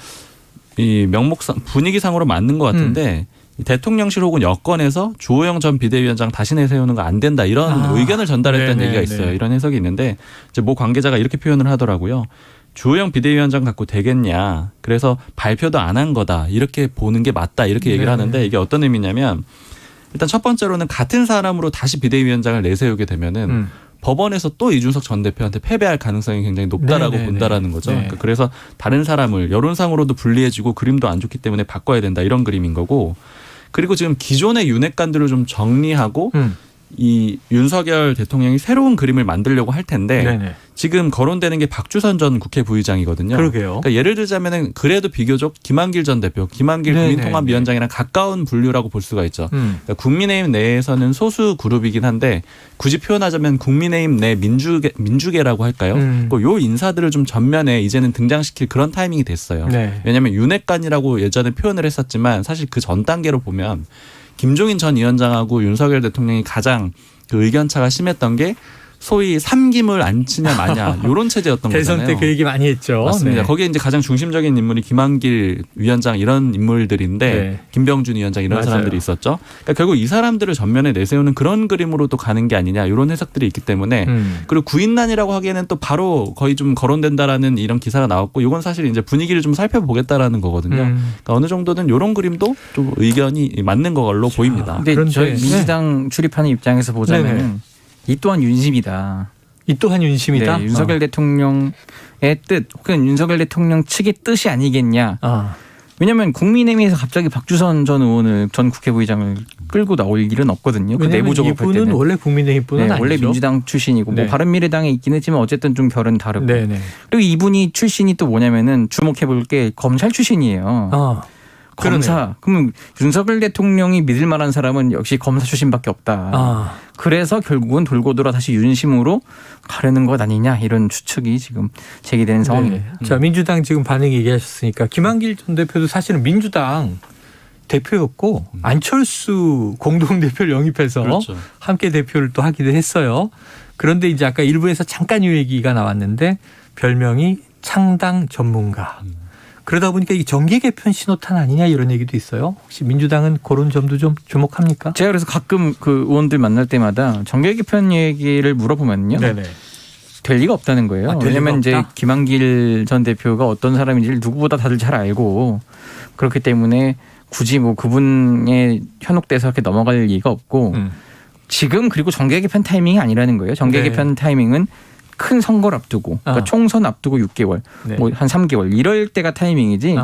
이 명목상 분위기상으로 맞는 것 같은데 대통령실 혹은 여권에서 주호영 전 비대위원장 다시 내세우는 거 안 된다 이런 의견을 전달했다는 얘기가 있어요. 이런 해석이 있는데 이제 모 관계자가 이렇게 표현을 하더라고요. 주호영 비대위원장 갖고 되겠냐. 그래서 발표도 안 한 거다. 이렇게 보는 게 맞다. 이렇게 얘기를 하는데 이게 어떤 의미냐면 일단 첫 번째로는 같은 사람으로 다시 비대위원장을 내세우게 되면은 법원에서 또 이준석 전 대표한테 패배할 가능성이 굉장히 높다라고 본다라는 거죠. 그러니까 그래서 다른 사람을 여론상으로도 불리해지고 그림도 안 좋기 때문에 바꿔야 된다. 이런 그림인 거고, 그리고 지금 기존의 윤핵관들을 좀 정리하고 이 윤석열 대통령이 새로운 그림을 만들려고 할 텐데 지금 거론되는 게 박주선 전 국회 부의장이거든요. 그러게요. 그러니까 예를 들자면은 그래도 비교적 김한길 전 대표, 김한길 국민통합위원장이랑 가까운 분류라고 볼 수가 있죠. 그러니까 국민의힘 내에서는 소수 그룹이긴 한데 굳이 표현하자면 국민의힘 내 민주계라고 할까요? 요 인사들을 좀 전면에 이제는 등장시킬 그런 타이밍이 됐어요. 왜냐하면 윤핵관이라고 예전에 표현을 했었지만 사실 그 전 단계로 보면 김종인 전 위원장하고 윤석열 대통령이 가장 그 의견차가 심했던 게 소위 삼김을 안 치냐 마냐 이런 체제였던 거잖아요. 대선 때 그 얘기 많이 했죠. 맞습니다. 거기에 이제 가장 중심적인 인물이 김한길 위원장 이런 인물들인데 김병준 위원장 이런 사람들이 있었죠. 그러니까 결국 이 사람들을 전면에 내세우는 그런 그림으로 또 가는 게 아니냐 이런 해석들이 있기 때문에 그리고 구인난이라고 하기에는 또 바로 거의 좀 거론된다라는 이런 기사가 나왔고 이건 사실 이제 분위기를 좀 살펴보겠다라는 거거든요. 그러니까 어느 정도는 이런 그림도 좀 의견이 맞는 걸로 보입니다. 근데 저희 민주당 출입하는 입장에서 보자면 이 또한 윤심이다. 이 또한 윤심이다? 네, 윤석열 대통령의 뜻 혹은 윤석열 대통령 측의 뜻이 아니겠냐. 왜냐하면 국민의힘에서 갑자기 박주선 전 의원을 전 국회부의장을 끌고 나올 일은 없거든요. 그 내부적으로 볼 때는. 이분은 원래 국민의힘 분은 아니죠. 원래 민주당 출신이고 뭐 바른미래당에 있긴 했지만 어쨌든 좀 결은 다르고. 그리고 이분이 출신이 또 뭐냐면은 주목해볼 게 검찰 출신이에요. 검사. 그러면 윤석열 대통령이 믿을 만한 사람은 역시 검사 출신밖에 없다. 그래서 결국은 돌고 돌아 다시 윤심으로 가려는 것 아니냐 이런 추측이 지금 제기되는 상황입니다. 자, 민주당 지금 반응 얘기하셨으니까 김한길 전 대표도 사실은 민주당 대표였고 안철수 공동대표를 영입해서 함께 대표를 또 하기도 했어요. 그런데 이제 아까 일부에서 잠깐 이 얘기가 나왔는데 별명이 창당 전문가. 그러다 보니까 이게 정계 개편 신호탄 아니냐 이런 얘기도 있어요. 혹시 민주당은 그런 점도 좀 주목합니까? 제가 그래서 가끔 그 의원들 만날 때마다 정계 개편 얘기를 물어보면요. 될 리가 없다는 거예요. 왜냐하면 이제 김한길 전 대표가 어떤 사람인지를 누구보다 다들 잘 알고 그렇기 때문에 굳이 뭐 그분의 현혹돼서 이렇게 넘어갈 리가 없고 지금 그리고 정계 개편 타이밍이 아니라는 거예요. 정계 개편 타이밍은 큰 선거를 앞두고 그러니까 총선 앞두고 6개월 뭐 한 3개월 이럴 때가 타이밍이지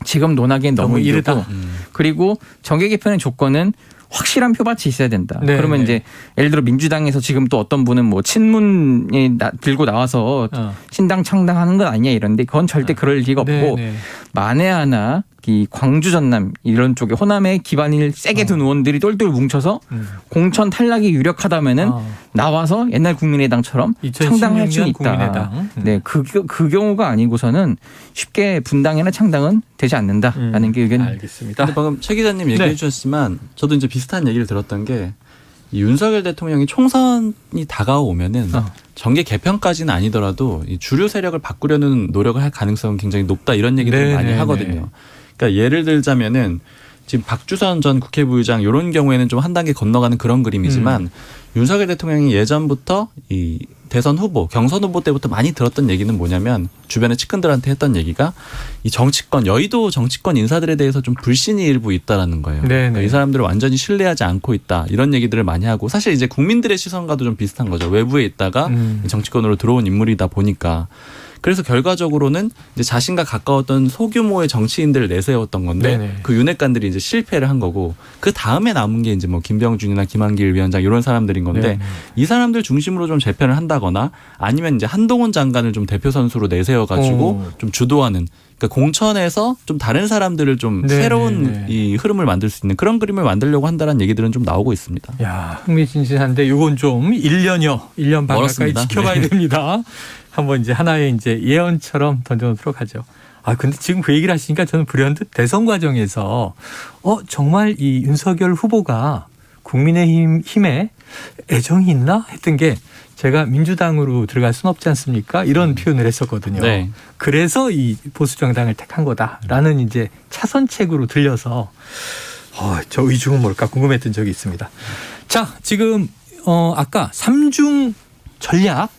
지금 논하기엔 너무 이르다. 그리고 정계 개편의 조건은 확실한 표밭이 있어야 된다. 그러면 이제 예를 들어 민주당에서 지금 또 어떤 분은 뭐 친문에 들고 나와서 신당 창당하는 건 아니냐 이런데 그건 절대 그럴 리가 없고 만에 하나 이 광주 전남 이런 쪽에 호남의 기반을 세게 둔 의원들이 똘똘 뭉쳐서 공천 탈락이 유력하다면은 나와서 옛날 국민의당처럼 창당할 수 있다. 그 경우가 아니고서는 쉽게 분당이나 창당은 되지 않는다라는 게 의견입니다. 알겠습니다. 근데 방금 최 기자님 얘기해 주셨지만 저도 이제 비슷한 얘기를 들었던 게 이 윤석열 대통령이 총선이 다가오면은 정계 개편까지는 아니더라도 이 주류 세력을 바꾸려는 노력을 할 가능성은 굉장히 높다 이런 얘기를 많이 하거든요. 그러니까 예를 들자면은 지금 박주선 전 국회부의장 이런 경우에는 좀 한 단계 건너가는 그런 그림이지만 윤석열 대통령이 예전부터 이 대선 후보, 경선 후보 때부터 많이 들었던 얘기는 뭐냐면 주변의 측근들한테 했던 얘기가 이 정치권, 여의도 정치권 인사들에 대해서 좀 불신이 일부 있다라는 거예요. 그러니까 이 사람들을 완전히 신뢰하지 않고 있다 이런 얘기들을 많이 하고 사실 이제 국민들의 시선과도 좀 비슷한 거죠. 외부에 있다가 정치권으로 들어온 인물이다 보니까. 그래서 결과적으로는 이제 자신과 가까웠던 소규모의 정치인들을 내세웠던 건데 그 윤핵관들이 이제 실패를 한 거고 그 다음에 남은 게 이제 뭐 김병준이나 김한길 위원장 이런 사람들인 건데 이 사람들 중심으로 좀 재편을 한다거나 아니면 이제 한동훈 장관을 좀 대표 선수로 내세워가지고 좀 주도하는 그러니까 공천에서 좀 다른 사람들을 좀 새로운 이 흐름을 만들 수 있는 그런 그림을 만들려고 한다는 얘기들은 좀 나오고 있습니다. 야, 흥미진진한데 이건 좀 1년 반 가까이 지켜봐야 됩니다. 한번 이제 하나의 이제 예언처럼 던져놓도록 하죠. 근데 지금 그 얘기를 하시니까 저는 불현듯 대선 과정에서 정말 이 윤석열 후보가 국민의힘에 애정이 있나 했던 게 제가 민주당으로 들어갈 순 없지 않습니까? 이런 표현을 했었거든요. 그래서 이 보수 정당을 택한 거다라는 이제 차선책으로 들려서 저 의중은 뭘까 궁금했던 적이 있습니다. 자, 지금 아까 3중 전략.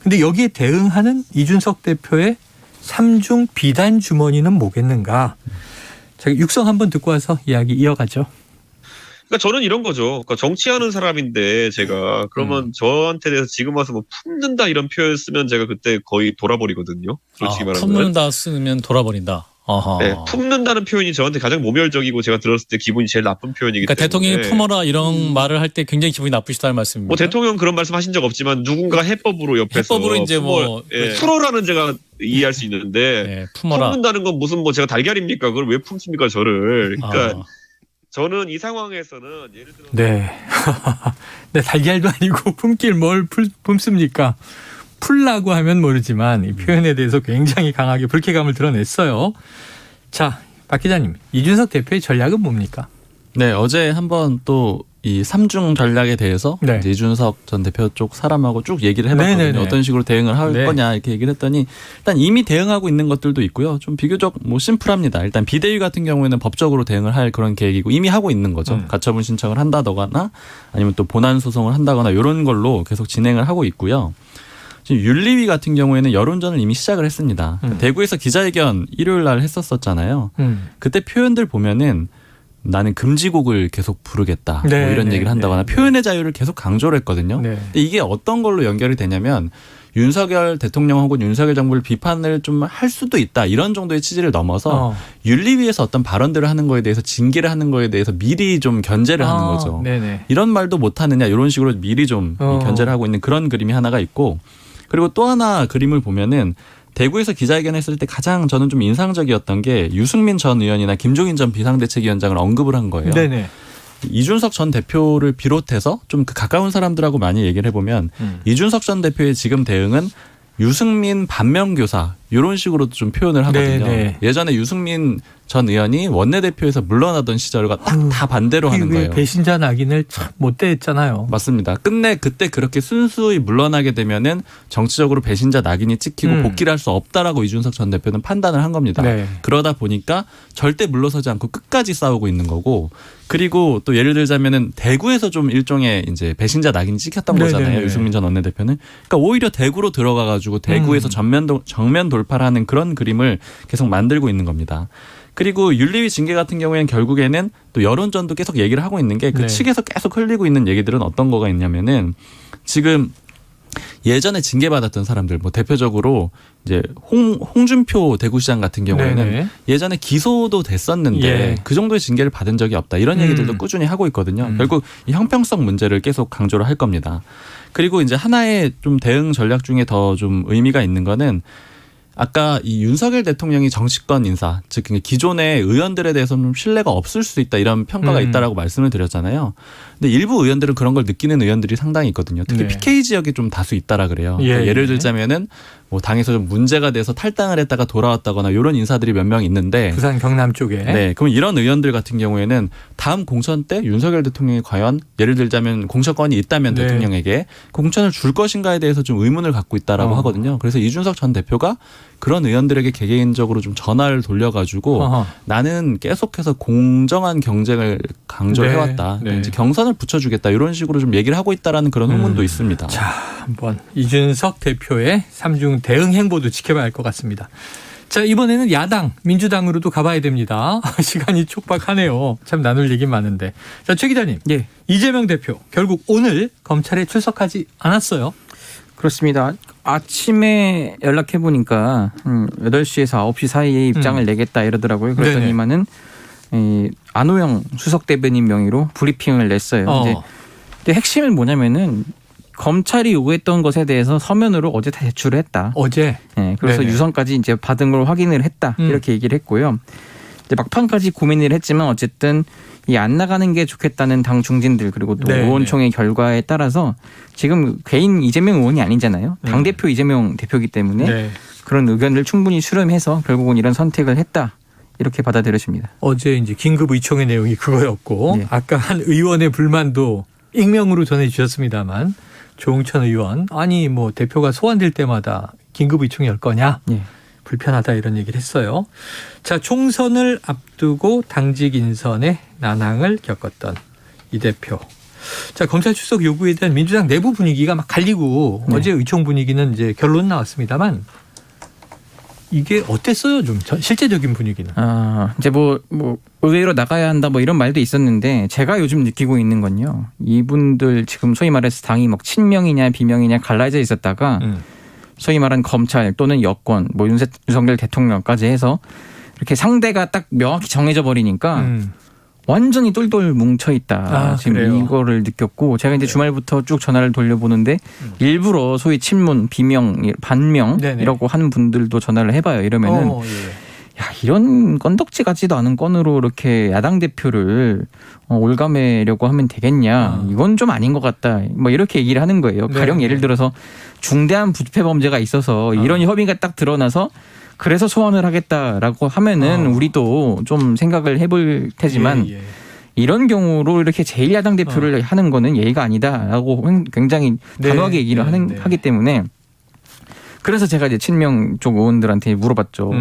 근데 여기에 대응하는 이준석 대표의 3중 비단 주머니는 뭐겠는가? 제가 육성 한번 듣고 와서 이야기 이어가죠. 그러니까 저는 이런 거죠. 그러니까 정치하는 사람인데 제가 그러면 저한테 대해서 지금 와서 뭐 품는다 이런 표현 쓰면 제가 그때 거의 돌아버리거든요. 솔직히 말하면. 품는다 쓰면 돌아버린다. 네, 품는다는 표현이 저한테 가장 모멸적이고 제가 들었을 때 기분이 제일 나쁜 표현이기 그러니까 때문에. 대통령이 품어라 이런 말을 할 때 굉장히 기분이 나쁘시다는 말씀입니다. 뭐 대통령 그런 말씀 하신 적 없지만 누군가 해법으로 옆에서 해법으로 이제 풀어라는 제가 이해할 수 있는데 품는다는 건 무슨 뭐 제가 달걀입니까? 그걸 왜 품습니까 저를? 그러니까 저는 이 상황에서는 예를 들어 네 달걀도 아니고 품길 뭘 품습니까? 풀라고 하면 모르지만 이 표현에 대해서 굉장히 강하게 불쾌감을 드러냈어요. 자, 박 기자님, 이준석 대표의 전략은 뭡니까? 네, 어제 한번 또 이 3중 전략에 대해서 이제 이준석 전 대표 쪽 사람하고 쭉 얘기를 해봤거든요. 어떤 식으로 대응을 할 거냐 이렇게 얘기를 했더니 일단 이미 대응하고 있는 것들도 있고요. 좀 비교적 뭐 심플합니다. 일단 비대위 같은 경우에는 법적으로 대응을 할 그런 계획이고 이미 하고 있는 거죠. 가처분 신청을 한다거나 아니면 또 본안 소송을 한다거나 이런 걸로 계속 진행을 하고 있고요. 지금 윤리위 같은 경우에는 여론전을 이미 시작을 했습니다. 대구에서 기자회견 일요일 날 했었잖아요. 그때 표현들 보면은 나는 금지곡을 계속 부르겠다. 뭐 이런 얘기를 한다거나 표현의 자유를 계속 강조를 했거든요. 근데 이게 어떤 걸로 연결이 되냐면 윤석열 대통령 혹은 윤석열 정부를 비판을 좀 할 수도 있다 이런 정도의 취지를 넘어서 윤리위에서 어떤 발언들을 하는 거에 대해서 징계를 하는 거에 대해서 미리 좀 견제를 하는 거죠. 네네. 이런 말도 못 하느냐 이런 식으로 미리 좀 견제를 하고 있는 그런 그림이 하나가 있고 그리고 또 하나 그림을 보면은 대구에서 기자회견했을 때 가장 저는 좀 인상적이었던 게 유승민 전 의원이나 김종인 전 비상대책위원장을 언급을 한 거예요. 네네. 이준석 전 대표를 비롯해서 좀 그 가까운 사람들하고 많이 얘기를 해보면 이준석 전 대표의 지금 대응은 유승민 반면교사 이런 식으로도 좀 표현을 하거든요. 네네. 예전에 유승민 전 의원이 원내대표에서 물러나던 시절과 딱 다 반대로 하는 거예요. 배신자 낙인을 참 못대했잖아요. 맞습니다. 끝내 그때 그렇게 순수히 물러나게 되면은 정치적으로 배신자 낙인이 찍히고 복귀를 할 수 없다라고 이준석 전 대표는 판단을 한 겁니다. 네. 그러다 보니까 절대 물러서지 않고 끝까지 싸우고 있는 거고 그리고 또 예를 들자면은 대구에서 좀 일종의 이제 배신자 낙인이 찍혔던 거잖아요. 네네. 유승민 전 원내대표는. 그러니까 오히려 대구로 들어가가지고 대구에서 정면 돌파를 하는 그런 그림을 계속 만들고 있는 겁니다. 그리고 윤리위 징계 같은 경우에는 결국에는 또 여론전도 계속 얘기를 하고 있는 게 그 네. 측에서 계속 흘리고 있는 얘기들은 어떤 거가 있냐면은 지금 예전에 징계받았던 사람들 뭐 대표적으로 이제 홍준표 대구시장 같은 경우에는 네네. 예전에 기소도 됐었는데 예. 그 정도의 징계를 받은 적이 없다 이런 얘기들도 꾸준히 하고 있거든요. 결국 이 형평성 문제를 계속 강조를 할 겁니다. 그리고 이제 하나의 좀 대응 전략 중에 더 좀 의미가 있는 거는 아까 이 윤석열 대통령이 정치권 인사, 즉 기존의 의원들에 대해서는 좀 신뢰가 없을 수 있다 이런 평가가 있다라고 말씀을 드렸잖아요. 근데 일부 의원들은 그런 걸 느끼는 의원들이 상당히 있거든요. 특히 네. PK 지역이 좀 다수 있다라 그래요. 예, 그러니까 예를 예. 들자면은 뭐 당에서 좀 문제가 돼서 탈당을 했다가 돌아왔다거나 이런 인사들이 몇 명 있는데 부산 경남 쪽에. 네, 그럼 이런 의원들 같은 경우에는 다음 공천 때 윤석열 대통령이 과연 예를 들자면 공천권이 있다면 네. 대통령에게 공천을 줄 것인가에 대해서 좀 의문을 갖고 있다라고 하거든요. 그래서 이준석 전 대표가 그런 의원들에게 개개인적으로 좀 전화를 돌려가지고 나는 계속해서 공정한 경쟁을 강조해왔다. 네. 네. 이제 경선을 붙여주겠다 이런 식으로 좀 얘기를 하고 있다라는 그런 후문도 있습니다. 자, 한번 이준석 대표의 3중 대응 행보도 지켜봐야 할 것 같습니다. 자, 이번에는 야당, 민주당으로도 가봐야 됩니다. 시간이 촉박하네요. 참 나눌 얘기 많은데. 자, 최 기자님. 예. 이재명 대표 결국 오늘 검찰에 출석하지 않았어요. 그렇습니다. 아침에 연락해 보니까 8시에서 9시 사이에 입장을 내겠다 이러더라고요. 그랬더니만은 안호영 수석 대변인 명의로 브리핑을 냈어요. 근데 핵심은 뭐냐면은 검찰이 요구했던 것에 대해서 서면으로 어제 다 제출을 했다. 어제. 네, 그래서 네네. 유선까지 이제 받은 걸 확인을 했다. 이렇게 얘기를 했고요. 이제 막판까지 고민을 했지만 어쨌든 이 안 나가는 게 좋겠다는 당 중진들 그리고 또 네네. 의원총회 결과에 따라서 지금 개인 이재명 의원이 아니잖아요. 당 대표 이재명 대표이기 때문에 네. 그런 의견을 충분히 수렴해서 결국은 이런 선택을 했다. 이렇게 받아들여집니다. 어제 이제 긴급 의총의 내용이 그거였고 아까 한 의원의 불만도 익명으로 전해주셨습니다만 조응천 의원 아니 뭐 대표가 소환될 때마다 긴급 의총이 열 거냐 불편하다 이런 얘기를 했어요. 자, 총선을 앞두고 당직 인선에 난항을 겪었던 이 대표. 자, 검찰 출석 요구에 대한 민주당 내부 분위기가 막 갈리고 어제 의총 분위기는 이제 결론 나왔습니다만 이게 어땠어요? 좀 실제적인 분위기는. 이제 뭐 의회로 나가야 한다 뭐 이런 말도 있었는데 제가 요즘 느끼고 있는 건요. 이분들 지금 소위 말해서 당이 막 친명이냐 비명이냐 갈라져 있었다가 소위 말한 검찰 또는 여권 뭐 윤석열 대통령까지 해서 이렇게 상대가 딱 명확히 정해져 버리니까 완전히 똘똘 뭉쳐 있다. 지금 그래요? 이거를 느꼈고 제가 이제 주말부터 쭉 전화를 돌려보는데 일부러 소위 친문, 비명, 반명이라고 하는 분들도 전화를 해봐요. 이러면은 야, 이런 건덕지 같지도 않은 건으로 이렇게 야당 대표를 올가매려고 하면 되겠냐. 이건 좀 아닌 것 같다. 뭐 이렇게 얘기를 하는 거예요. 가령 예를 들어서 중대한 부패 범죄가 있어서 이런 협의가 딱 드러나서 그래서 소환을 하겠다라고 하면은 우리도 좀 생각을 해볼 테지만 이런 경우로 이렇게 제1야당 대표를 하는 거는 예의가 아니다라고 굉장히 단호하게 얘기를 하기 때문에 그래서 제가 이제 친명 쪽 의원들한테 물어봤죠.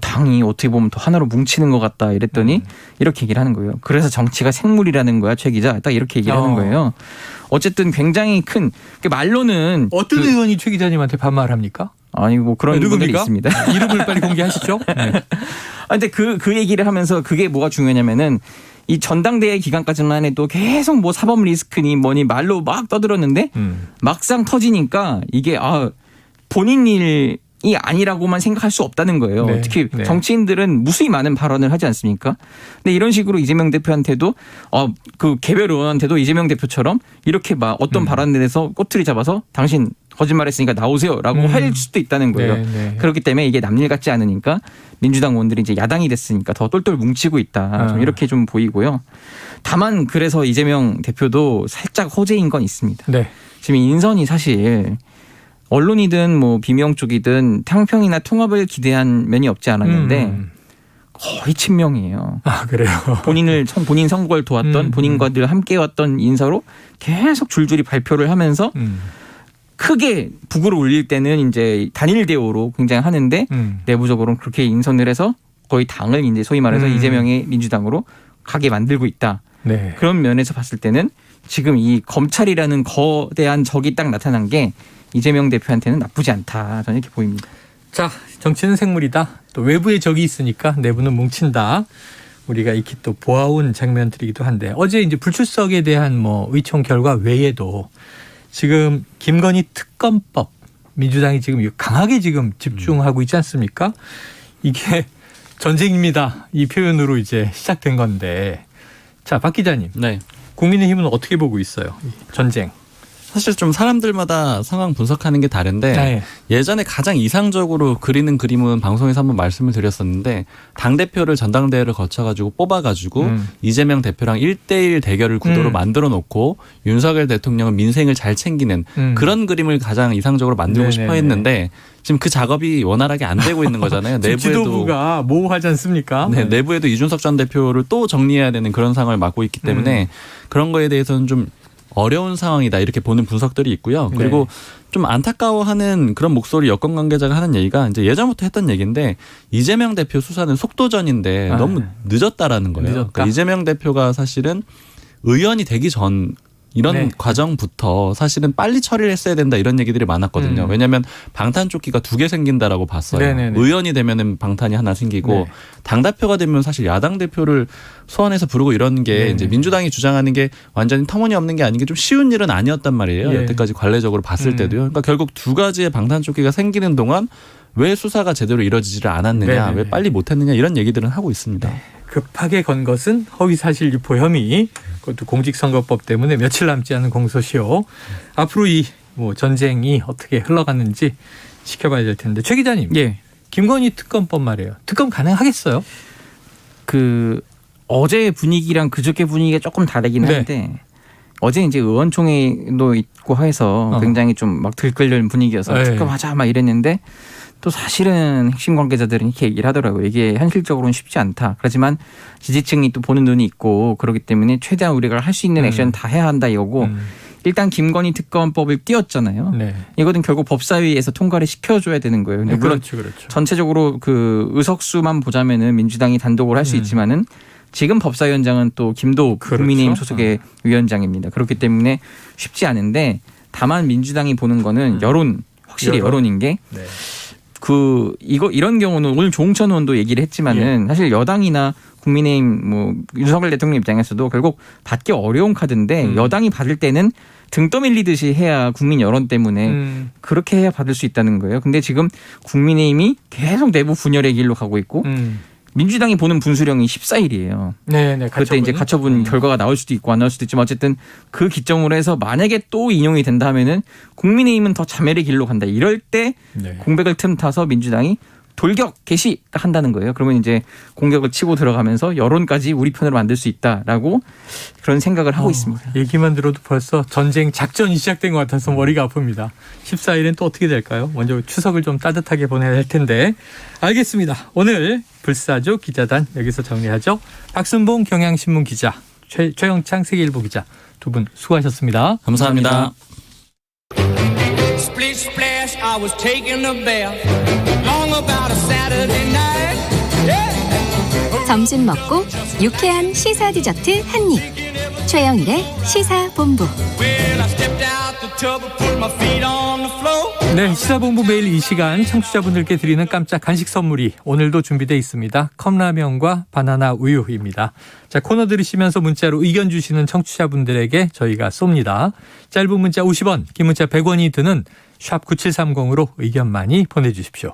당이 어떻게 보면 더 하나로 뭉치는 것 같다 이랬더니 이렇게 얘기를 하는 거예요. 그래서 정치가 생물이라는 거야, 최 기자. 딱 이렇게 얘기를 하는 거예요. 어쨌든 굉장히 큰 말로는 어떤 의원이 최 기자님한테 반말합니까? 아니 뭐 그런 분들이 있습니다. 이름을 빨리 공개하시죠. 근데 그 얘기를 하면서 그게 뭐가 중요하냐면은 이 전당대회 기간까지만 해도 계속 뭐 사법 리스크니 뭐니 말로 막 떠들었는데 막상 터지니까 이게 본인 일이 아니라고만 생각할 수 없다는 거예요. 네. 특히 네. 정치인들은 무수히 많은 발언을 하지 않습니까? 근데 이런 식으로 이재명 대표한테도 그 개별 의원한테도 이재명 대표처럼 이렇게 막 어떤 발언에 대해서 꼬투리 잡아서 당신 거짓말했으니까 나오세요라고 할 수도 있다는 거예요. 네. 그렇기 때문에 이게 남일 같지 않으니까 민주당 의원들이 이제 야당이 됐으니까 더 똘똘 뭉치고 있다. 좀 이렇게 좀 보이고요. 다만 그래서 이재명 대표도 살짝 호재인 건 있습니다. 네. 지금 인선이 사실 언론이든 뭐 비명 쪽이든 탕평이나 통합을 기대한 면이 없지 않았는데 거의 친명이에요. 아, 그래요? 본인 선거를 도왔던 본인과 늘 함께 왔던 인사로 계속 줄줄이 발표를 하면서 크게 북으로 울릴 때는 이제 단일 대우로 굉장히 하는데 내부적으로는 그렇게 인선을 해서 거의 당을 이제 소위 말해서 이재명의 민주당으로 가게 만들고 있다. 네. 그런 면에서 봤을 때는 지금 이 검찰이라는 거대한 적이 딱 나타난 게 이재명 대표한테는 나쁘지 않다. 저는 이렇게 보입니다. 자, 정치는 생물이다. 또 외부에 적이 있으니까 내부는 뭉친다. 우리가 익히 또 보아온 장면들이기도 한데 어제 이제 불출석에 대한 뭐 의총 결과 외에도 지금 김건희 특검법 민주당이 지금 강하게 지금 집중하고 있지 않습니까? 이게 전쟁입니다. 이 표현으로 이제 시작된 건데 자, 박 기자님. 네. 국민의힘은 어떻게 보고 있어요? 이 전쟁. 사실 좀 사람들마다 상황 분석하는 게 다른데 네. 예전에 가장 이상적으로 그리는 그림은 방송에서 한번 말씀을 드렸었는데 당대표를 전당대회를 거쳐가지고 뽑아가지고 이재명 대표랑 1대1 대결을 구도로 만들어 놓고 윤석열 대통령은 민생을 잘 챙기는 그런 그림을 가장 이상적으로 만들고 싶어 했는데 지금 그 작업이 원활하게 안 되고 있는 거잖아요. 내부에도 지도부가 모호하지 않습니까? 네, 내부에도 이준석 전 대표를 또 정리해야 되는 그런 상황을 맡고 있기 때문에 그런 거에 대해서는 좀 어려운 상황이다 이렇게 보는 분석들이 있고요. 그리고 좀 안타까워하는 그런 목소리 여권 관계자가 하는 얘기가 이제 예전부터 했던 얘기인데 이재명 대표 수사는 속도전인데 너무 늦었다라는 거예요. 그러니까 이재명 대표가 사실은 의원이 되기 전 이런 과정부터 사실은 빨리 처리를 했어야 된다 이런 얘기들이 많았거든요. 왜냐하면 방탄조끼가 2개 생긴다라고 봤어요. 의원이 되면은 방탄이 하나 생기고 당대표가 되면 사실 야당 대표를 소환해서 부르고 이런 게 이제 민주당이 주장하는 게 완전히 터무니없는 게 아닌 게 좀 쉬운 일은 아니었단 말이에요. 여태까지 관례적으로 봤을 때도요. 그러니까 결국 2가지의 방탄조끼가 생기는 동안 왜 수사가 제대로 이루어지지를 않았느냐, 왜 빨리 못했느냐 이런 얘기들은 하고 있습니다. 급하게 건 것은 허위사실 유포 혐의, 그것도 공직선거법 때문에 며칠 남지 않은 공소시효. 앞으로 이 뭐 전쟁이 어떻게 흘러갔는지 지켜봐야 될 텐데 최 기자님, 김건희 특검법 말이에요. 특검 가능하겠어요? 그 어제 분위기랑 그저께 분위기가 조금 다르긴 한데 어제 이제 의원총회도 있고 해서 굉장히 좀 막 들끓는 분위기여서 특검하자 막 이랬는데. 또 사실은 핵심 관계자들은 이렇게 얘기를 하더라고요. 이게 현실적으로는 쉽지 않다. 그렇지만 지지층이 또 보는 눈이 있고 그렇기 때문에 최대한 우리가 할 수 있는 액션 다 해야 한다 이거고 일단 김건희 특검법을 띄웠잖아요. 이거는 결국 법사위에서 통과를 시켜줘야 되는 거예요. 근데 물론 전체적으로 그 의석수만 보자면은 민주당이 단독으로 할 수 있지만은 지금 법사위원장은 또 김도우 국민의힘 소속의 위원장입니다. 그렇기 때문에 쉽지 않은데 다만 민주당이 보는 거는 여론, 확실히 여론인 게 이런 경우는 오늘 조홍천 의원도 얘기를 했지만은 사실 여당이나 국민의힘 뭐 윤석열 대통령 입장에서도 결국 받기 어려운 카드인데 여당이 받을 때는 등 떠밀리듯이 해야 국민 여론 때문에 그렇게 해야 받을 수 있다는 거예요. 근데 지금 국민의힘이 계속 내부 분열의 길로 가고 있고 민주당이 보는 분수령이 14일이에요. 그때 이제 가처분 결과가 나올 수도 있고 안 나올 수도 있지만 어쨌든 그 기점으로 해서 만약에 또 인용이 된다면은 국민의힘은 더 자멸의 길로 간다. 이럴 때 공백을 틈타서 민주당이 돌격 개시한다는 거예요. 그러면 이제 공격을 치고 들어가면서 여론까지 우리 편으로 만들 수 있다라고 그런 생각을 하고 있습니다. 얘기만 들어도 벌써 전쟁 작전이 시작된 것 같아서 머리가 아픕니다. 14일엔 또 어떻게 될까요? 먼저 추석을 좀 따뜻하게 보내야 할 텐데. 알겠습니다. 오늘 불사조 기자단 여기서 정리하죠. 박순봉 경향신문 기자, 최영창 세계일보 기자 두 분 수고하셨습니다. 감사합니다. 점심 먹고 유쾌한 시사 디저트 한 입. 최영일의 시사본부. 네, 시사본부 매일 이 시간 청취자분들께 드리는 깜짝 간식 선물이 오늘도 준비되어 있습니다. 컵라면과 바나나 우유입니다. 자, 코너 들으시면서 문자로 의견 주시는 청취자분들에게 저희가 쏩니다. 짧은 문자 50원, 긴 문자 100원이 드는 샵 9730으로 의견 많이 보내주십시오.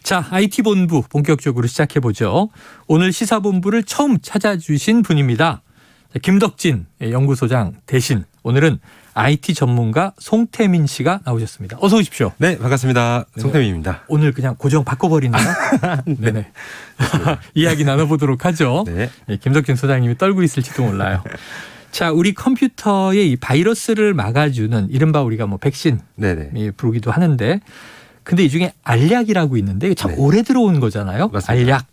자, IT본부 본격적으로 시작해보죠. 오늘 시사본부를 처음 찾아주신 분입니다. 김덕진 연구소장 대신 오늘은 IT 전문가 송태민 씨가 나오셨습니다. 어서 오십시오. 네, 반갑습니다. 송태민입니다. 오늘 그냥 고정 바꿔버리나요? 네네. 이야기 나눠보도록 하죠. 네. 김덕진 소장님이 떨고 있을지도 몰라요. 자, 우리 컴퓨터에 이 바이러스를 막아주는 이른바 우리가 뭐 백신 부르기도 하는데, 근데 이 중에 알약이라고 있는데 참 오래 들어온 거잖아요. 맞습니다. 알약.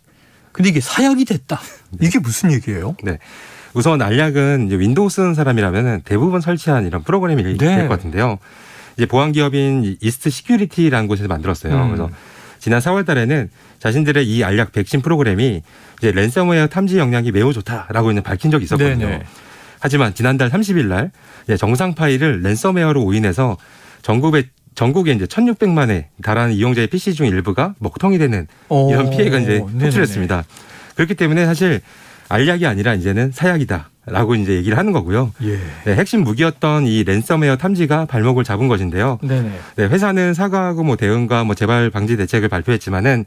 근데 이게 사약이 됐다. 이게 무슨 얘기예요? 네. 우선 알약은 이제 윈도우 쓰는 사람이라면 대부분 설치한 이런 프로그램이 될 것 같은데요. 이제 보안 기업인 이스트 시큐리티라는 곳에서 만들었어요. 그래서 지난 4월 달에는 자신들의 이 알약 백신 프로그램이 이제 랜섬웨어 탐지 역량이 매우 좋다라고 있는 밝힌 적이 있었거든요. 네네. 하지만 지난달 30일 날 정상 파일을 랜섬웨어로 오인해서 전국에 이제 1,600만에 달하는 이용자의 PC 중 일부가 먹통이 되는 이런 피해가 이제 호출했습니다. 그렇기 때문에 사실 알약이 아니라 이제는 사약이다라고 이제 얘기를 하는 거고요. 예. 네, 핵심 무기였던 이 랜섬웨어 탐지가 발목을 잡은 것인데요. 네네. 네, 회사는 사과하고 뭐 대응과 뭐 재발 방지 대책을 발표했지만은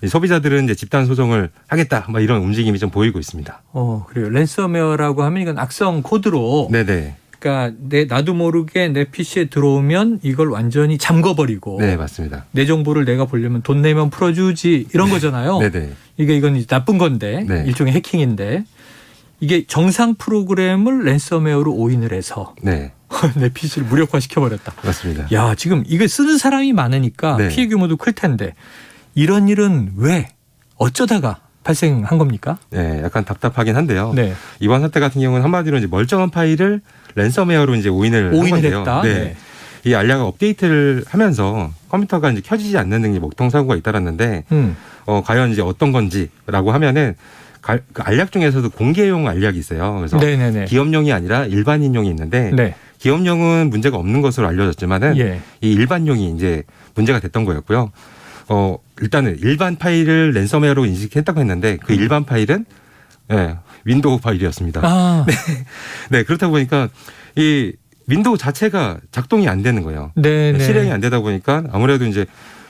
소비자들은 이제 집단 소송을 하겠다, 뭐 이런 움직임이 좀 보이고 있습니다. 그래요. 랜섬웨어라고 하면 이건 악성 코드로. 네네. 그러니까 나도 모르게 내 PC에 들어오면 이걸 완전히 잠궈버리고. 네, 맞습니다. 내 정보를 내가 보려면 돈 내면 풀어주지 이런 거잖아요. 네네. 이건 나쁜 건데 일종의 해킹인데 이게 정상 프로그램을 랜섬웨어로 오인을 해서 내 PC를 무력화시켜버렸다. 맞습니다. 야, 지금 이거 쓰는 사람이 많으니까 피해 규모도 클 텐데 이런 일은 왜 어쩌다가 발생한 겁니까? 네, 약간 답답하긴 한데요. 네. 이번 사태 같은 경우는 한마디로 이제 멀쩡한 파일을 랜섬웨어로 이제 오인을 한 건데요. 했다. 네. 이 알약을 업데이트를 하면서 컴퓨터가 이제 켜지지 않는 등의 먹통 사고가 잇따랐는데 과연 이제 어떤 건지라고 하면은 그 알약 중에서도 공개용 알약이 있어요. 그래서 네네네. 기업용이 아니라 일반인용이 있는데 기업용은 문제가 없는 것으로 알려졌지만은 이 일반용이 이제 문제가 됐던 거였고요. 일단은 일반 파일을 랜섬웨어로 인식했다고 했는데 그 일반 파일은 윈도우 파일이었습니다. 아. 네, 그렇다 보니까 이 윈도우 자체가 작동이 안 되는 거예요. 네네. 실행이 안 되다 보니까 아무래도 이제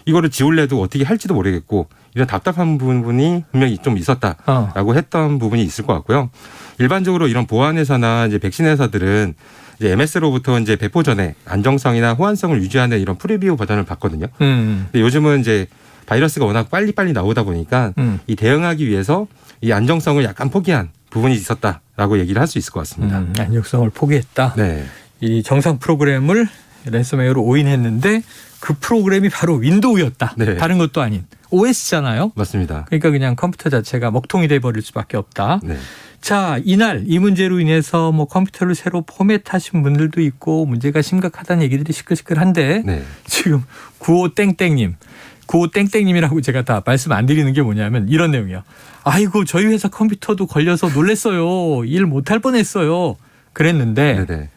이거를 지울래도 어떻게 할지도 모르겠고 이런 답답한 부분이 분명히 좀 있었다라고 했던 부분이 있을 것 같고요. 일반적으로 이런 보안 회사나 이제 백신 회사들은 이제 MS로부터 이제 배포 전에 안정성이나 호환성을 유지하는 이런 프리뷰 버전을 받거든요. 근데 요즘은 이제 바이러스가 워낙 빨리빨리 나오다 보니까 이 대응하기 위해서 이 안정성을 약간 포기한 부분이 있었다라고 얘기를 할 수 있을 것 같습니다. 안정성을 포기했다. 네. 이 정상 프로그램을 랜섬웨어로 오인했는데 그 프로그램이 바로 윈도우였다. 네. 다른 것도 아닌 OS잖아요. 맞습니다. 그러니까 그냥 컴퓨터 자체가 먹통이 돼버릴 수밖에 없다. 네. 자, 이날 이 문제로 인해서 뭐 컴퓨터를 새로 포맷하신 분들도 있고 문제가 심각하다는 얘기들이 시끌시끌한데 지금 95땡땡님이라고 제가 다 말씀 안 드리는 게 뭐냐면 이런 내용이에요. 아이고 저희 회사 컴퓨터도 걸려서 놀랬어요. 일 못할 뻔했어요. 그랬는데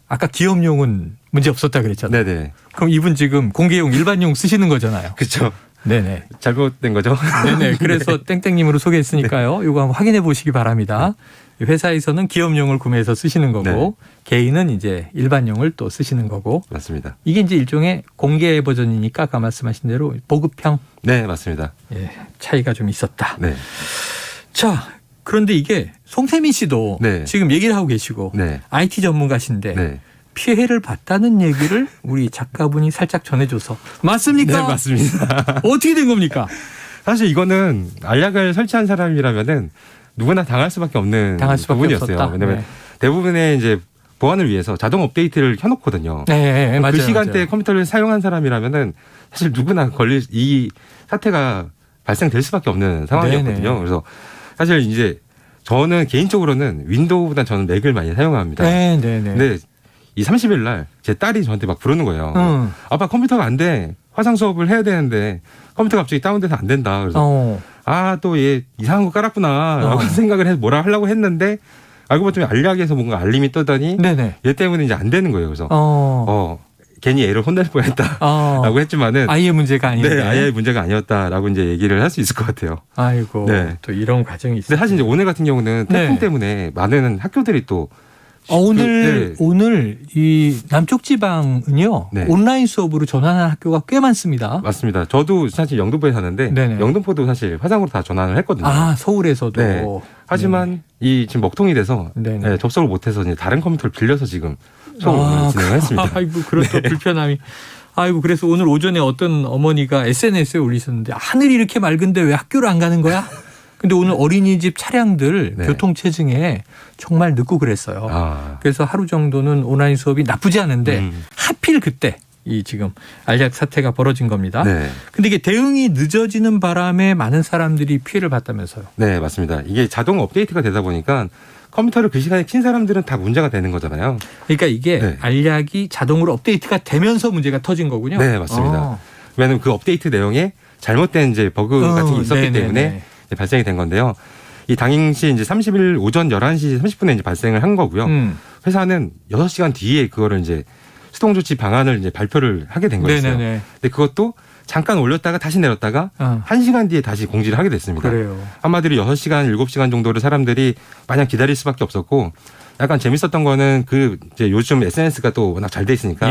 아까 기업용은 문제 없었다 그랬잖아요. 네네. 그럼 이분 지금 공개용 일반용 쓰시는 거잖아요. 그렇죠. 네네. 잘못된 거죠. 네네. 그래서 땡땡님으로 소개했으니까요. 이거 한번 확인해 보시기 바랍니다. 회사에서는 기업용을 구매해서 쓰시는 거고 개인은 이제 일반용을 또 쓰시는 거고. 맞습니다. 이게 이제 일종의 공개 버전이니까 아까 말씀하신 대로 보급형. 네, 맞습니다. 예, 차이가 좀 있었다. 네. 자, 그런데 이게 송태민 씨도 지금 얘기를 하고 계시고 IT 전문가신데 피해를 봤다는 얘기를 우리 작가분이 살짝 전해줘서 맞습니까? 네, 맞습니다. 어떻게 된 겁니까? 사실 이거는 알약을 설치한 사람이라면은 누구나 당할 수밖에 없는 부분이었어요. 왜냐하면 대부분의 이제 보안을 위해서 자동 업데이트를 켜놓거든요. 네, 맞아요. 그 시간대에 컴퓨터를 사용한 사람이라면은 사실 누구나 걸릴 이 사태가 발생될 수밖에 없는 상황이었거든요. 그래서 사실 이제 저는 개인적으로는 윈도우보다 저는 맥을 많이 사용합니다. 근데 이 30일 날 제 딸이 저한테 막 부르는 거예요. 아빠 컴퓨터가 안 돼. 화상 수업을 해야 되는데 컴퓨터가 갑자기 다운돼서 안 된다. 그래서 또 얘 이상한 거 깔았구나 라고 생각을 해서 뭐라 하려고 했는데 알고 봤더니 알약에서 뭔가 알림이 뜨더니 얘 때문에 이제 안 되는 거예요. 그래서 괜히 애를 혼낼 뻔했다라고 했지만은 아이의 문제가 아닌데. 네, 아이의 문제가 아니었다라고 이제 얘기를 할 수 있을 것 같아요. 아이고, 네. 또 이런 과정이 있어요. 근데 사실 이제 오늘 같은 경우는 태풍 때문에 많은 학교들이 또 오늘 이 남쪽 지방은요 온라인 수업으로 전환한 학교가 꽤 많습니다. 맞습니다. 저도 사실 영등포에 사는데 영등포도 사실 화상으로 다 전환을 했거든요. 아, 서울에서도. 네. 하지만 이 지금 먹통이 돼서 접속을 못해서 이제 다른 컴퓨터를 빌려서 지금 수업을 진행을 했습니다. 아이고, 그런 또 불편함이. 아이고, 그래서 오늘 오전에 어떤 어머니가 SNS에 올리셨는데 하늘이 이렇게 맑은데 왜 학교를 안 가는 거야? 근데 오늘 어린이집 차량들 교통체증에 정말 늦고 그랬어요. 그래서 하루 정도는 온라인 수업이 나쁘지 않은데 하필 그때 이 지금 알약 사태가 벌어진 겁니다. 근데 이게 대응이 늦어지는 바람에 많은 사람들이 피해를 봤다면서요. 네, 맞습니다. 이게 자동 업데이트가 되다 보니까 컴퓨터를 그 시간에 킨 사람들은 다 문제가 되는 거잖아요. 그러니까 이게 알약이 자동으로 업데이트가 되면서 문제가 터진 거군요. 네, 맞습니다. 왜냐하면 그 업데이트 내용에 잘못된 이제 버그 같은 게 있었기 때문에 발생이 된 건데요. 이 당시 이제 30일 오전 11시 30분에 이제 발생을 한 거고요. 회사는 6시간 뒤에 그거를 이제 수동 조치 방안을 이제 발표를 하게 된 거였어요. 근데 그것도 잠깐 올렸다가 다시 내렸다가 1시간 뒤에 다시 공지를 하게 됐습니다. 그래요. 한마디로 6시간, 7시간 정도를 사람들이 마냥 기다릴 수밖에 없었고 약간 재밌었던 거는 그 이제 요즘 SNS가 또 워낙 잘 돼 있으니까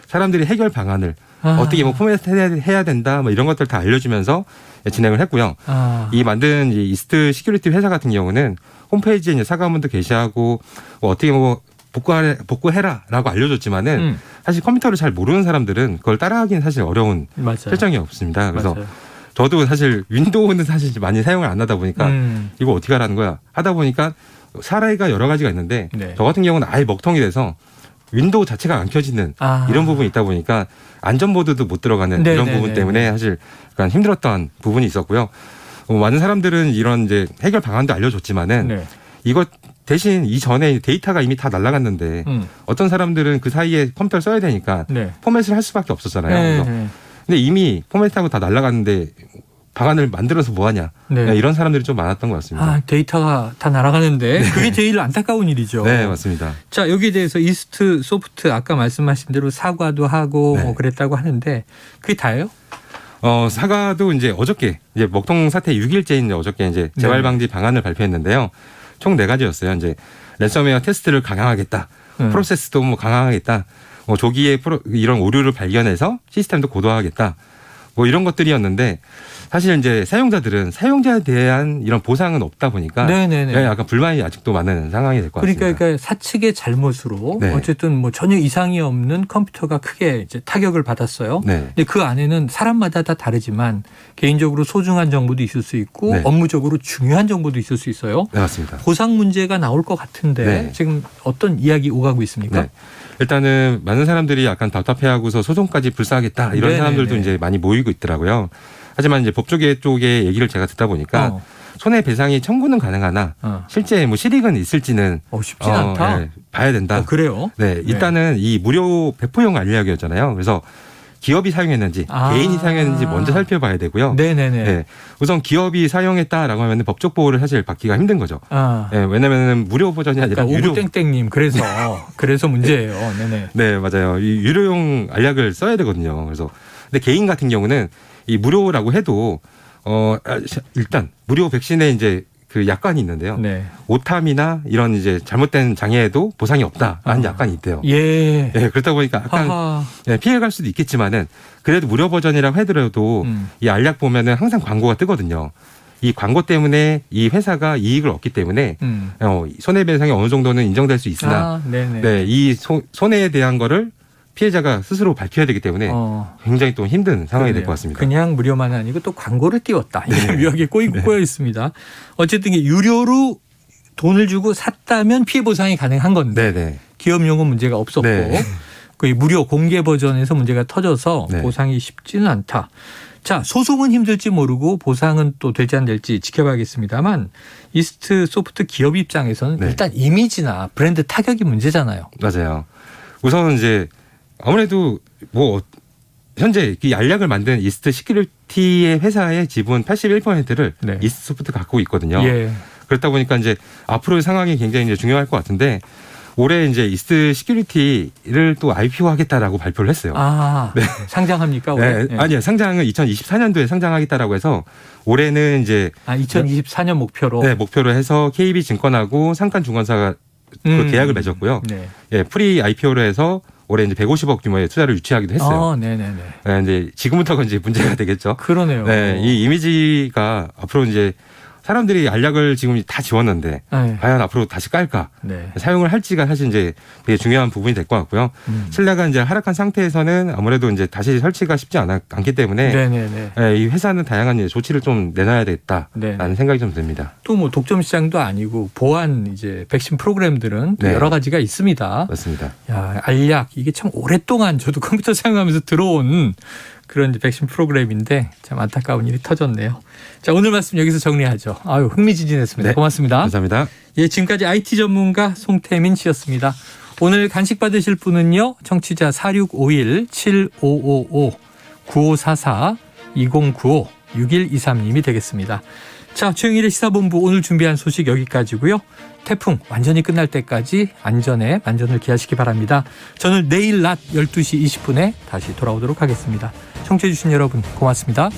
사람들이 해결 방안을 어떻게 뭐 포맷 해야 된다 뭐 이런 것들 다 알려주면서 진행을 했고요. 이 만든 이스트 시큐리티 회사 같은 경우는 홈페이지에 이제 사과문도 게시하고 뭐 어떻게 뭐 복구해라라고 알려줬지만은 사실 컴퓨터를 잘 모르는 사람들은 그걸 따라하기는 사실 어려운 설정이 없습니다. 그래서 저도 사실 윈도우는 사실 많이 사용을 안 하다 보니까 이거 어떻게 하라는 거야 하다 보니까 사례가 여러 가지가 있는데 저 같은 경우는 아예 먹통이 돼서 윈도우 자체가 안 켜지는 이런 부분이 있다 보니까 안전모드도 못 들어가는 이런 부분 때문에 사실 약간 힘들었던 부분이 있었고요. 많은 사람들은 이런 이제 해결 방안도 알려줬지만은 이것 대신 이전에 데이터가 이미 다 날아갔는데 어떤 사람들은 그 사이에 컴퓨터를 써야 되니까 포맷을 할 수밖에 없었잖아요. 그래서 근데 이미 포맷하고 다 날아갔는데 방안을 만들어서 뭐하냐 이런 사람들이 좀 많았던 것 같습니다. 데이터가 다 날아가는데 그게 제일 안타까운 일이죠. 네, 맞습니다. 자, 여기에 대해서 이스트 소프트 아까 말씀하신 대로 사과도 하고 뭐 그랬다고 하는데 그게 다예요? 사과도 이제 어저께 이제 먹통 사태 6일째인 어저께 이제 재발 방지 방안을 발표했는데요. 총 4가지였어요. 이제 랜섬웨어 테스트를 강화하겠다. 프로세스도 뭐 강화하겠다. 뭐 조기에 이런 오류를 발견해서 시스템도 고도화하겠다. 뭐 이런 것들이었는데 사실 이제 사용자들은 사용자에 대한 이런 보상은 없다 보니까 약간 불만이 아직도 많은 상황이 될 것 같습니다. 그러니까 사측의 잘못으로 어쨌든 뭐 전혀 이상이 없는 컴퓨터가 크게 이제 타격을 받았어요. 근데 그 안에는 사람마다 다 다르지만 개인적으로 소중한 정보도 있을 수 있고 업무적으로 중요한 정보도 있을 수 있어요. 네, 맞습니다. 보상 문제가 나올 것 같은데 지금 어떤 이야기 오가고 있습니까? 일단은 많은 사람들이 약간 답답해하고서 소송까지 불사하겠다 이런 사람들도 이제 많이 모이고 있더라고요. 하지만 이제 법조계 쪽의 얘기를 제가 듣다 보니까 손해배상이 청구는 가능하나 실제 뭐 실익은 있을지는 쉽진 않다. 봐야 된다. 그래요? 일단은 이 무료 배포용 알약이었잖아요. 그래서 기업이 사용했는지 개인이 사용했는지 먼저 살펴봐야 되고요. 우선 기업이 사용했다라고 하면 법적 보호를 사실 받기가 힘든 거죠. 왜냐하면 무료 버전이 아니라 유료. 우땡땡님 그래서 문제예요. 네, 맞아요. 이 유료용 알약을 써야 되거든요. 그래서 근데 개인 같은 경우는 이 무료라고 해도 일단 무료 백신에 이제 그 약관이 있는데요. 오탐이나 이런 이제 잘못된 장애에도 보상이 없다라는 약관이 있대요. 그렇다 보니까 약간 피해갈 수도 있겠지만은 그래도 무료 버전이라고 하더라도 이 알약 보면은 항상 광고가 뜨거든요. 이 광고 때문에 이 회사가 이익을 얻기 때문에 손해배상이 어느 정도는 인정될 수 있으나 이 손해에 대한 거를 피해자가 스스로 밝혀야 되기 때문에 굉장히 또 힘든 상황이 될 것 같습니다. 그냥 무료만 아니고 또 광고를 띄웠다. 이게 묘하게 꼬여 있습니다. 어쨌든 유료로 돈을 주고 샀다면 피해 보상이 가능한 건데 기업용은 문제가 없었고 그 무료 공개 버전에서 문제가 터져서 보상이 쉽지는 않다. 자, 소송은 힘들지 모르고 보상은 또 될지 안 될지 지켜봐야겠습니다만 이스트 소프트 기업 입장에서는 일단 이미지나 브랜드 타격이 문제잖아요. 맞아요. 우선은 이제 아무래도 뭐 현재 이 알약을 만든 이스트 시큐리티의 회사의 지분 81%를 이스트 소프트 갖고 있거든요. 그렇다 보니까 이제 앞으로의 상황이 굉장히 이제 중요할 것 같은데 올해 이제 이스트 시큐리티를 또 IPO하겠다라고 발표를 했어요. 아, 네. 상장합니까? 올해? 네. 아니요, 상장은 2024년도에 상장하겠다라고 해서 올해는 이제 2024년 목표로 목표로 해서 KB 증권하고 상간 중간사가 그 계약을 맺었고요. 네. 예, 프리 IPO로 해서 올해 이제 150억 규모의 투자를 유치하기도 했어요. 네네네. 네, 이제 지금부터가 이제 문제가 되겠죠. 그러네요. 네, 이 이미지가 앞으로 이제 사람들이 알약을 지금 다 지웠는데 과연 앞으로 다시 깔까 사용을 할지가 사실 이제 되게 중요한 부분이 될 것 같고요. 신뢰가 이제 하락한 상태에서는 아무래도 이제 다시 설치가 쉽지 않기 때문에 이 회사는 다양한 조치를 좀 내놔야 되겠다라는 생각이 좀 듭니다. 또 뭐 독점 시장도 아니고 보안 이제 백신 프로그램들은 또 여러 가지가 있습니다. 맞습니다. 야, 알약 이게 참 오랫동안 저도 컴퓨터 사용하면서 들어온 그런 백신 프로그램인데 참 안타까운 일이 터졌네요. 자, 오늘 말씀 여기서 정리하죠. 아유, 흥미진진했습니다. 고맙습니다. 감사합니다. 예, 지금까지 IT 전문가 송태민 씨였습니다. 오늘 간식 받으실 분은요. 청취자 4651-7555-9544-2095-6123님이 되겠습니다. 자, 최영일의 시사본부 오늘 준비한 소식 여기까지고요. 태풍 완전히 끝날 때까지 안전에 만전을 기하시기 바랍니다. 저는 내일 낮 12시 20분에 다시 돌아오도록 하겠습니다. 청취해 주신 여러분 고맙습니다.